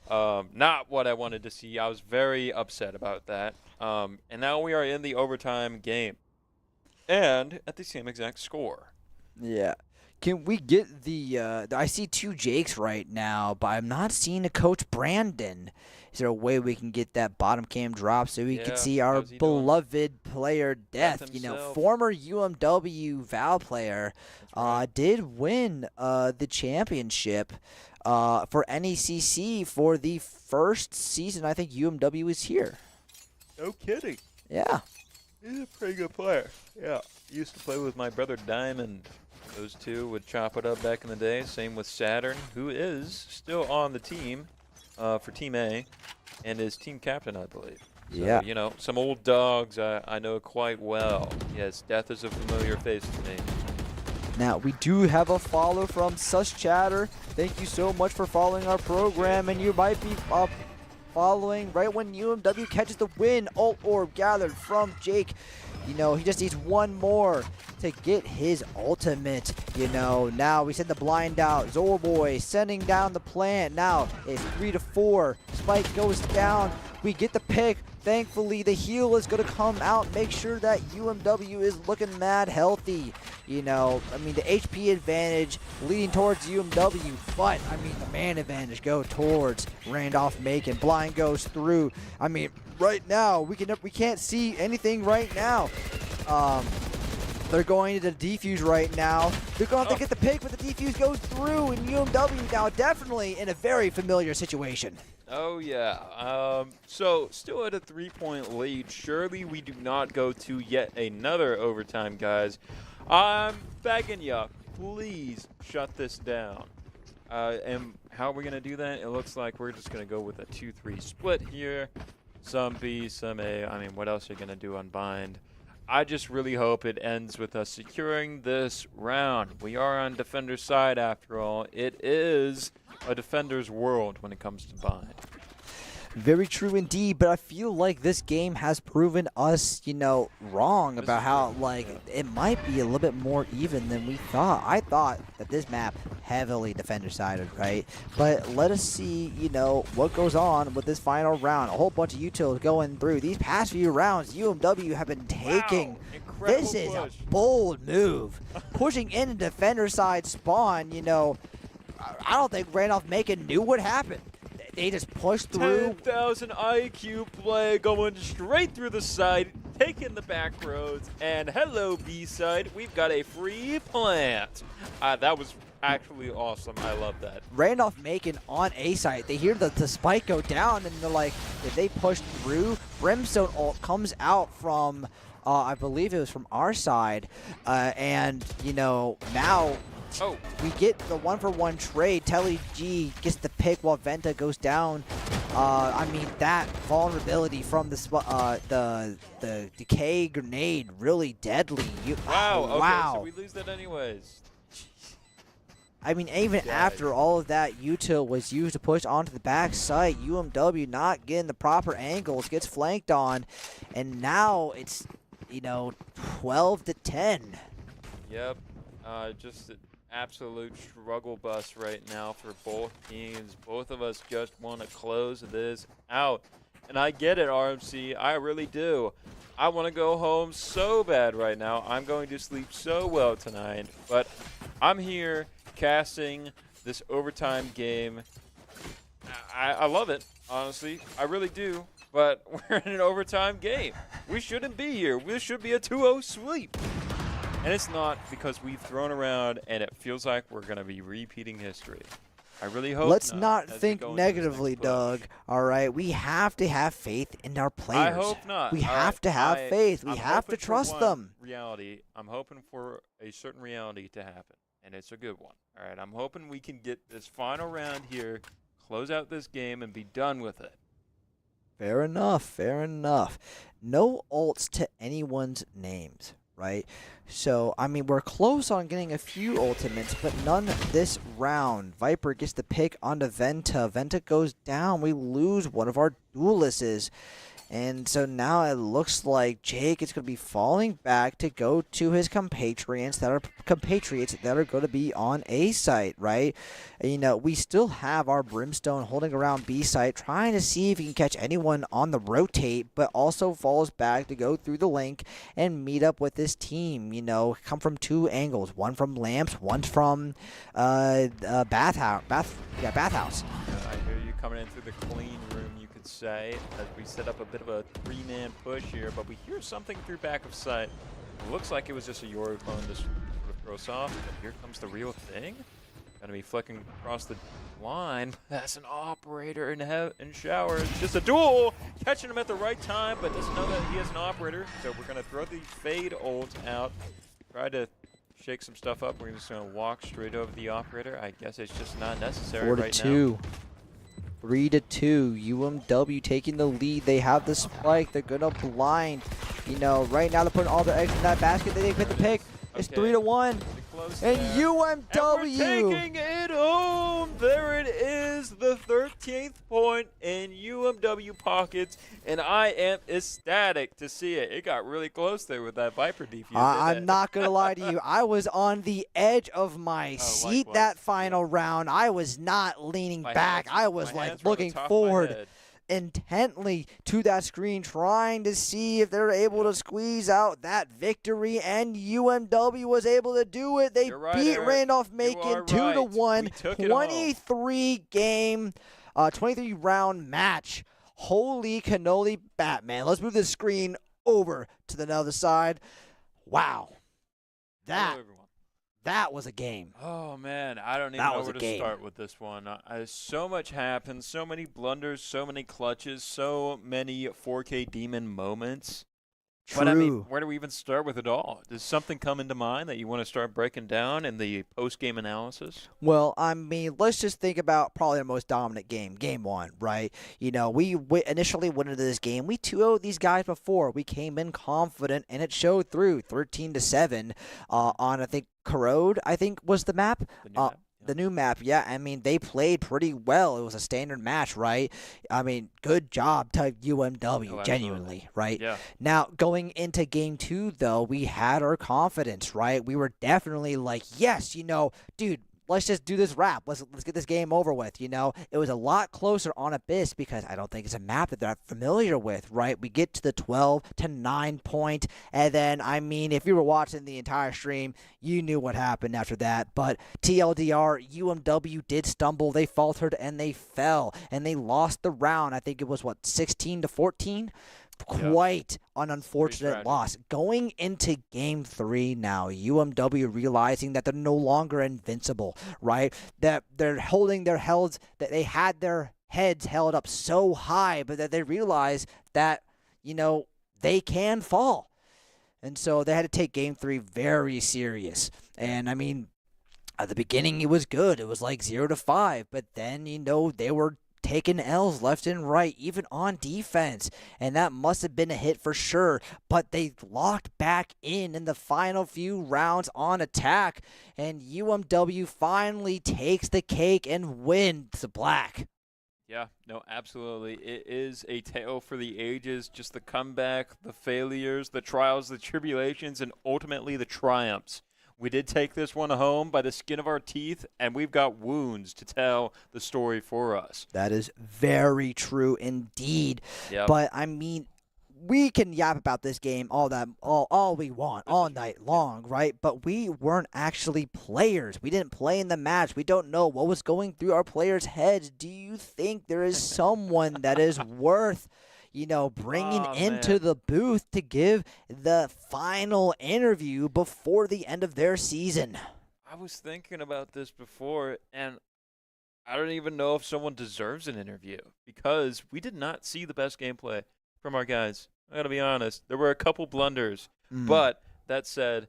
Not what I wanted to see. I was very upset about that. And now we are in the overtime game. and at the same exact score. Yeah. Can we get the I see 2 Jakes right now, but I'm not seeing a Coach Brandon. Is there a way we can get that bottom cam drop so we can see our how's he doing? beloved player Death, himself. former UMW Val player, did win the championship for NECC for the first season I think UMW was here. No kidding. Yeah. He's a pretty good player. Yeah. Used to play with my brother Diamond. Those two would chop it up back in the day. Same with Saturn, who is still on the team for Team A and is team captain, I believe. So, Yeah. Some old dogs I know quite well. Yes, Death is a familiar face to me. Now, we do have a follow from Sus Chatter. Thank you so much for following our program, and you might be following right when UMW catches the win. Ult Orb gathered from Jake. He just needs one more to get his ultimate. Now we send the blind out. Zorboy sending down the plant. Now it's 3-4. Spike goes down. We get the pick. Thankfully, the heal is going to come out. Make sure that UMW is looking mad healthy. The HP advantage leading towards UMW, but, the man advantage go towards Randolph Macon. Blind goes through. Right now, we can't see anything right now. They're going to the defuse right now. They're going to have to get the pick, but the defuse goes through, and UMW now definitely in a very familiar situation. Oh, yeah. So, still at a 3-point lead. Surely we do not go to yet another overtime, guys. I'm begging ya, please shut this down. And how are we going to do that? It looks like we're just going to go with a 2-3 split here. Some B, some A. What else are you going to do on bind? I just really hope it ends with us securing this round. We are on defender's side after all. It is a defender's world when it comes to bind. Very true indeed, but I feel like this game has proven us, wrong about how, it might be a little bit more even than we thought. I thought that this map heavily defender-sided, right? But let us see, what goes on with this final round. A whole bunch of utils going through. These past few rounds, UMW have been taking. Wow, this is a bold move. Pushing in a defender-side spawn, I don't think Randolph Macon knew what happened. They just pushed through. 10,000 IQ play going straight through the side, taking the back roads, and hello B-side, we've got a free plant. That was actually awesome. I love that. Randolph Macon on A site. They hear the spike go down, and they're like, if they push through, Brimstone ult comes out from, I believe it was from our side, and now. Oh. We get the 1-for-1 trade. Telly G gets the pick while Venta goes down. That vulnerability from the decay grenade really deadly. Wow. Okay, wow. So we lose that anyways. Even after all of that util was used to push onto the back side, UMW not getting the proper angles, gets flanked on, and now it's 12-10. Yep. Just an absolute struggle bus right now for both teams. Both of us just want to close this out. And I get it, RMC. I really do. I want to go home so bad right now. I'm going to sleep so well tonight. But I'm here casting this overtime game. I love it, honestly. I really do. But we're in an overtime game. We shouldn't be here. This should be a 2-0 sweep. And it's not, because we've thrown around and it feels like we're going to be repeating history. I really hope Let's not think negatively, Doug. All right? We have to have faith in our players. I hope not. We have to have faith. We have to trust them. Reality. I'm hoping for a certain reality to happen, and it's a good one. All right? I'm hoping we can get this final round here, close out this game, and be done with it. Fair enough. Fair enough. No ults to anyone's names. Right? So, we're close on getting a few ultimates, but none this round. Viper gets the pick onto Venta. Venta goes down. We lose one of our duelists. And so now it looks like Jake is going to be falling back to go to his compatriots that are going to be on A site, right? You know, we still have our Brimstone holding around B site, trying to see if he can catch anyone on the rotate, but also falls back to go through the link and meet up with this team. You know, come from two angles, one from Lamps, one from Bathhouse. I hear you coming in through the clean room, you could say, as we set up a bit of a 3-man push here, but we hear something through back of sight. It looks like it was just a Yori clone to sort of throw us off, but here comes the real thing. Gonna be flicking across the line. That's an operator in shower. It's just a duel, catching him at the right time, but doesn't know that he has an operator. So we're gonna throw the fade ult out, try to shake some stuff up. We're just going to walk straight over the operator. I guess it's just not necessary right now. 3-2. UMW taking the lead. They have the spike. They're going to blind. You know, right now they're putting all their eggs in that basket. They hit the pick. It's 3-1. And UMW. And we're taking it home. There it is, the 13th point in UMW pockets, and I am ecstatic to see it. It got really close there with that Viper defuse. I'm not going to lie to you. I was on the edge of my seat that final round. I was not leaning back. I was like looking forward intently to that screen, trying to see if they're able to squeeze out that victory, and UMW was able to do it. They beat Randolph-Macon 2-1, 23 round match. Holy cannoli Batman. Let's move the screen over to the other side. Wow. That was a game. Oh, man. I don't even know where to start with this one. So much happened. So many blunders, so many clutches, so many 4K Demon moments. True. But, I mean, where do we even start with it all? Does something come into mind that you want to start breaking down in the post-game analysis? Well, I mean, let's just think about probably the most dominant game, game one, right? You know, we initially went into this game. We 2-0'd these guys before. We came in confident, and it showed through 13-7 on, I think, Corrode, I think, was the map. The new map, yeah. I mean, they played pretty well. It was a standard match, right? I mean, good job to UMW, genuinely, right? Yeah. Now, going into game two, though, we had our confidence, right? We were definitely like, yes, you know, dude, let's just do this wrap. Let's get this game over with, you know? It was a lot closer on Abyss because I don't think it's a map that they're familiar with, right? We get to the 12-9 point, and then, I mean, if you were watching the entire stream, you knew what happened after that. But TLDR, UMW did stumble. They faltered, and they fell, and they lost the round. I think it was, 16-14? Quite an unfortunate loss. Going into game three now, UMW realizing that they're no longer invincible, right? That they're holding their heads, that they had their heads held up so high, but that they realize that, you know, they can fall. And so they had to take game three very serious. And I mean, at the beginning it was good. It was like 0-5, but then, you know, they were taking L's left and right, even on defense, and that must have been a hit for sure, but they locked back in the final few rounds on attack, and UMW finally takes the cake and wins the black. Yeah, no, absolutely. It is a tale for the ages, just the comeback, the failures, the trials, the tribulations, and ultimately the triumphs. We did take this one home by the skin of our teeth, and we've got wounds to tell the story for us. That is very true indeed. Yep. But, I mean, we can yap about this game all we want, all night long, right? But we weren't actually players. We didn't play in the match. We don't know what was going through our players' heads. Do you think there is someone that is worth, you know, bringing into the booth to give the final interview before the end of their season? I was thinking about this before, and I don't even know if someone deserves an interview because we did not see the best gameplay from our guys. I gotta be honest. There were a couple blunders, but that said,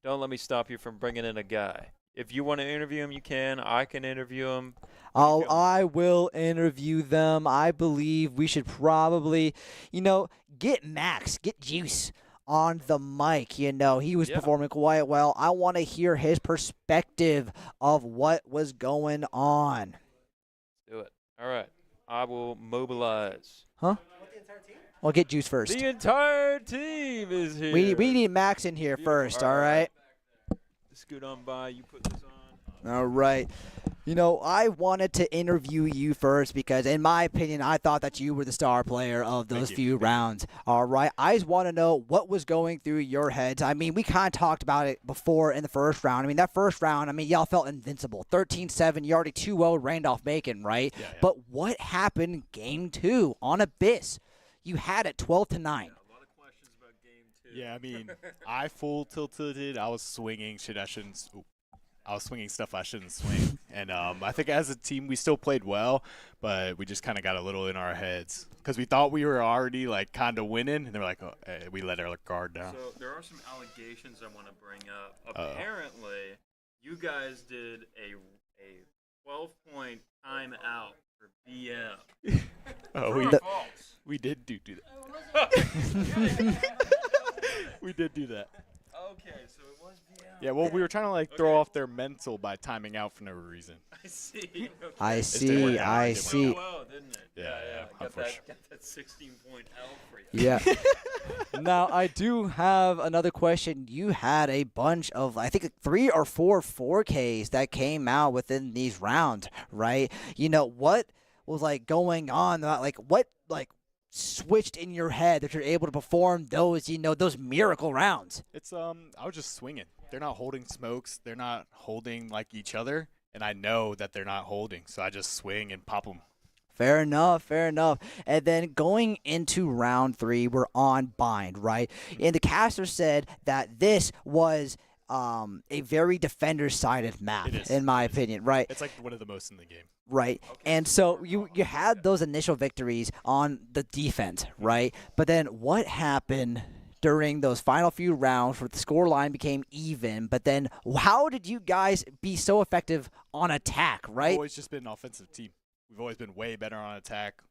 don't let me stop you from bringing in a guy. If you want to interview him, you can. I can interview him. I will interview them. I believe we should probably, you know, get Max, get Juice on the mic. You know, he was performing quite well. I want to hear his perspective of what was going on. Let's do it. All right. I will mobilize. Huh? We'll get Juice first. The entire team is here. We need Max in here first, all right? Scoot on by. You put this on. All right. You know, I wanted to interview you first because, in my opinion, I thought that you were the star player of those few rounds. All right. I just want to know what was going through your heads. I mean, we kind of talked about it before in the first round. I mean, that first round, y'all felt invincible. 13-7, you already 2-0 Randolph-Macon, right? Yeah. But what happened game 2 on Abyss? You had it 12-9. Yeah, I mean, I full tilted. I was swinging shit I shouldn't. I was swinging stuff I shouldn't swing, and I think as a team we still played well, but we just kind of got a little in our heads because we thought we were already like kind of winning, and they were like, oh, hey, we let our guard down. So there are some allegations I want to bring up. Apparently, you guys did a 12-point timeout for BM. We did do that. We did do that. Okay, so it was BM. Yeah, well, we were trying to like throw off their mental by timing out for no reason. I see. Okay. I see. Well, didn't it? Yeah. Got that 16-point L for you. Yeah. Now, I do have another question. You had a bunch of, I think, 3 or 4 4Ks that came out within these rounds, right? You know, what was, like, going on? Like, what, like, switched in your head that you're able to perform those, those miracle rounds? It's, I was just swinging. They're not holding smokes. They're not holding, like, each other. And I know that they're not holding, so I just swing and pop them. Fair enough. And then going into round 3, we're on bind, right? And the caster said that this was a very defender-sided map, in my opinion, right? It's like one of the most in the game. Right. Okay. And so you had those initial victories on the defense, right? But then what happened during those final few rounds where the score line became even? But then how did you guys be so effective on attack, right? We've always just been an offensive team. We've always been way better on attack,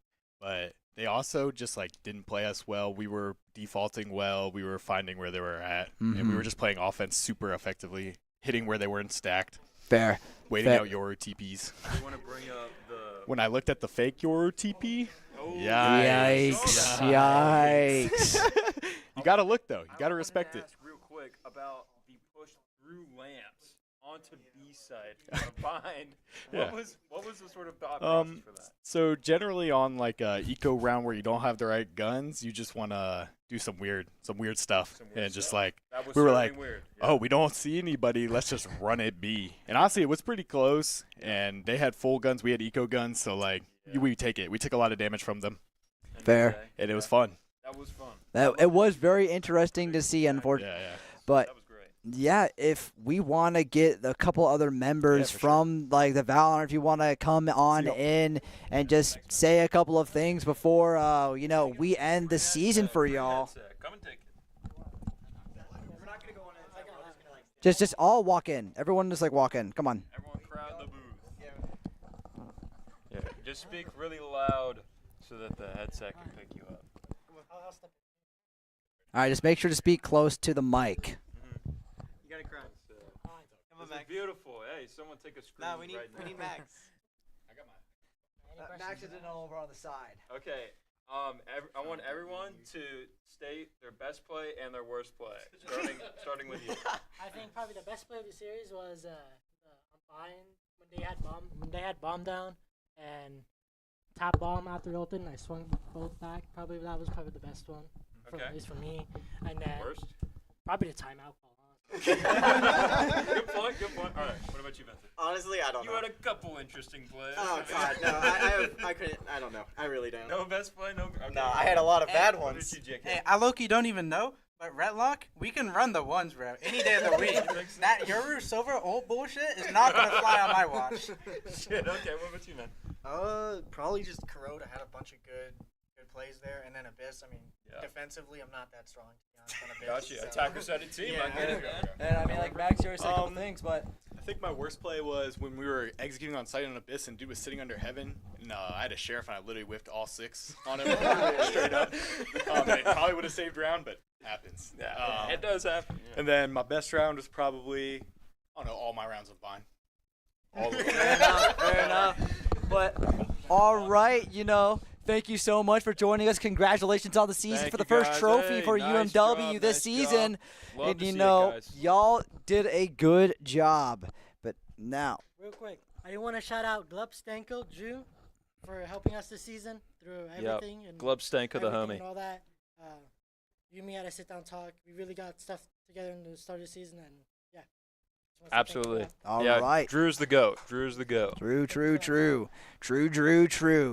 but they also just like didn't play us well. We were defaulting well. We were finding where they were at, and we were just playing offense super effectively, hitting where they weren't stacked. Fair. Waiting out Yoru TPs. You want to bring up the... When I looked at the fake Yoru TP, yikes. You got to look, though. You got to respect it. Real quick about the push through lamps onto B side behind. What was the sort of thought process for that? So generally on like a eco round where you don't have the right guns, you just want to do some weird stuff. Just like we were like, weird. Oh, we don't see anybody. Let's just run it B. And honestly, it was pretty close. And they had full guns. We had eco guns. So like we take it. We took a lot of damage from them. Fair. And it was fun. That was fun. It was very interesting to see, unfortunately. Yeah. But yeah, if we want to get a couple other members from like the Valorant, if you want to come on in and just say a couple of things before we end the season for y'all. Come and take it. Just all walk in. Everyone just like walk in. Come on. Everyone crowd the booth. Yeah. Just speak really loud so that the headset can pick you up. All right, just make sure to speak close to the mic. You got a crowd. Come on, Max. Beautiful. Hey, someone take a screen. We need Max. I got mine. Max is over on the side. Okay. I want everyone to state their best play and their worst play. Starting with you. I think probably the best play of the series was Unbind when they had bomb down and top bomb after ulted, and I swung both back. Probably that was the best one. At least for me. And then worst? Probably the timeout call. Good point. All right. What about you, Vincent? Honestly, I don't know. You had a couple interesting plays. Oh God, no! I couldn't. I don't know. I really don't. No best play. No. Okay. No, I had a lot of bad ones. Hey, I low-key don't even know, but Retlock, we can run the ones, bro. Any day of the week. That Yoru Silver old bullshit is not gonna fly on my watch. Shit. Okay. What about you, man? Probably just Kuroda had a bunch of good plays there, and then Abyss. I mean, defensively, I'm not that strong, to be honest, on Abyss. Gotcha. Attacker-sided team. Yeah. I get it. And I mean, like Max already said a couple things, but I think my worst play was when we were executing on site on Abyss, and dude was sitting under heaven, and I had a sheriff, and I literally whiffed all 6 on him straight up. It probably would have saved round, but happens. Yeah, it does happen. Yeah. And then my best round was probably, I don't know, all my rounds of Bind. All of them. Fair enough. But all right, thank you so much for joining us. Congratulations on the season Thank for the you, first guys. trophy Hey, for nice UMW job, this nice season. job. Love And to you see it, know, guys. y'all did a good job. But now, Real quick, I do want to shout out Glub Stanko, Drew, for helping us this season through everything. And Glub Stanko, the everything homie. And all that. You and me had a sit down talk. We really got stuff together in the start of the season, and yeah. Just wanna say thank you for Absolutely. that. all yeah, right. Drew's the GOAT. Drew's the GOAT. True. True.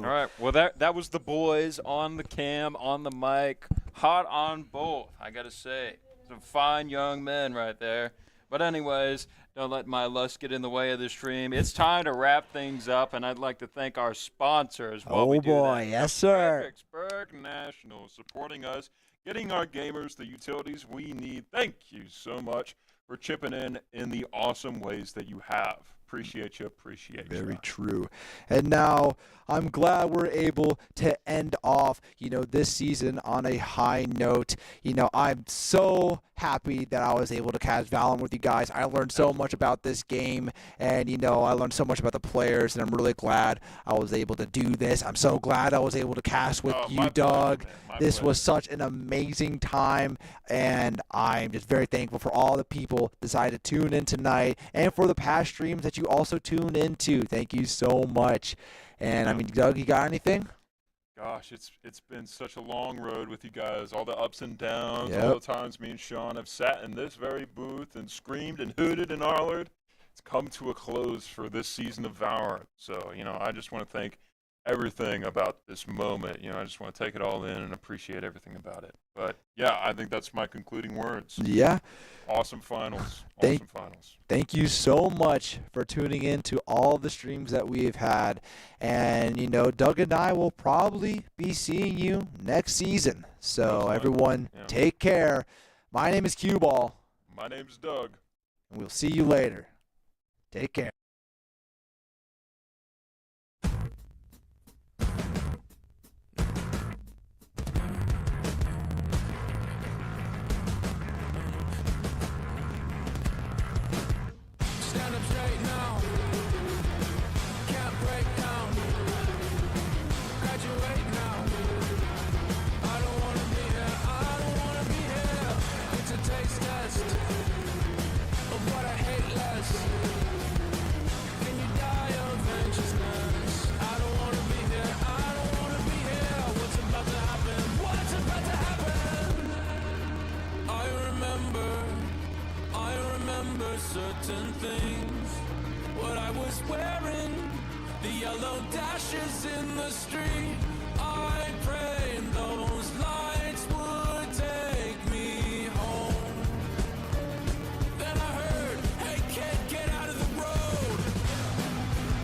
All right. Well, that was the boys on the cam, on the mic, hot on both. I gotta say, some fine young men right there. But anyways, don't let my lust get in the way of the stream. It's time to wrap things up, and I'd like to thank our sponsors. While we do boy, that. yes, sir. Fredericksburg National supporting us, getting our gamers the utilities we need. Thank you so much for chipping in the awesome ways that you have. Appreciate you. Very true. And now I'm glad we're able to end off, this season on a high note. I'm so happy that I was able to cast Valorant with you guys. I learned so much about this game, and, I learned so much about the players, and I'm really glad I was able to do this. I'm so glad I was able to cast with you, Doug. This was such an amazing time, and I'm just very thankful for all the people that decided to tune in tonight, and for the past streams that you also tuned into. Thank you so much. And, Doug, you got anything? Gosh, it's been such a long road with you guys. All the ups and downs, Yep. all the times me and Sean have sat in this very booth and screamed and hooted and hollered. It's come to a close for this season of Valorant. So, I just want to thank everything about this moment. I just want to take it all in and appreciate everything about it. But, yeah, I think that's my concluding words. Yeah. Awesome finals. Thank you so much for tuning in to all the streams that we've had. And, Doug and I will probably be seeing you next season. So, everyone, take care. My name is Cue Ball. My name's Doug. And we'll see you later. Take care. Stand up straight now. Can't break down. Graduate now. I don't wanna be here. I don't wanna be here. It's a taste test of what I hate less. Can you die of anxiousness? I don't wanna be here. I don't wanna be here. What's about to happen? What's about to happen? I remember certain things. What I was wearing, the yellow dashes in the street.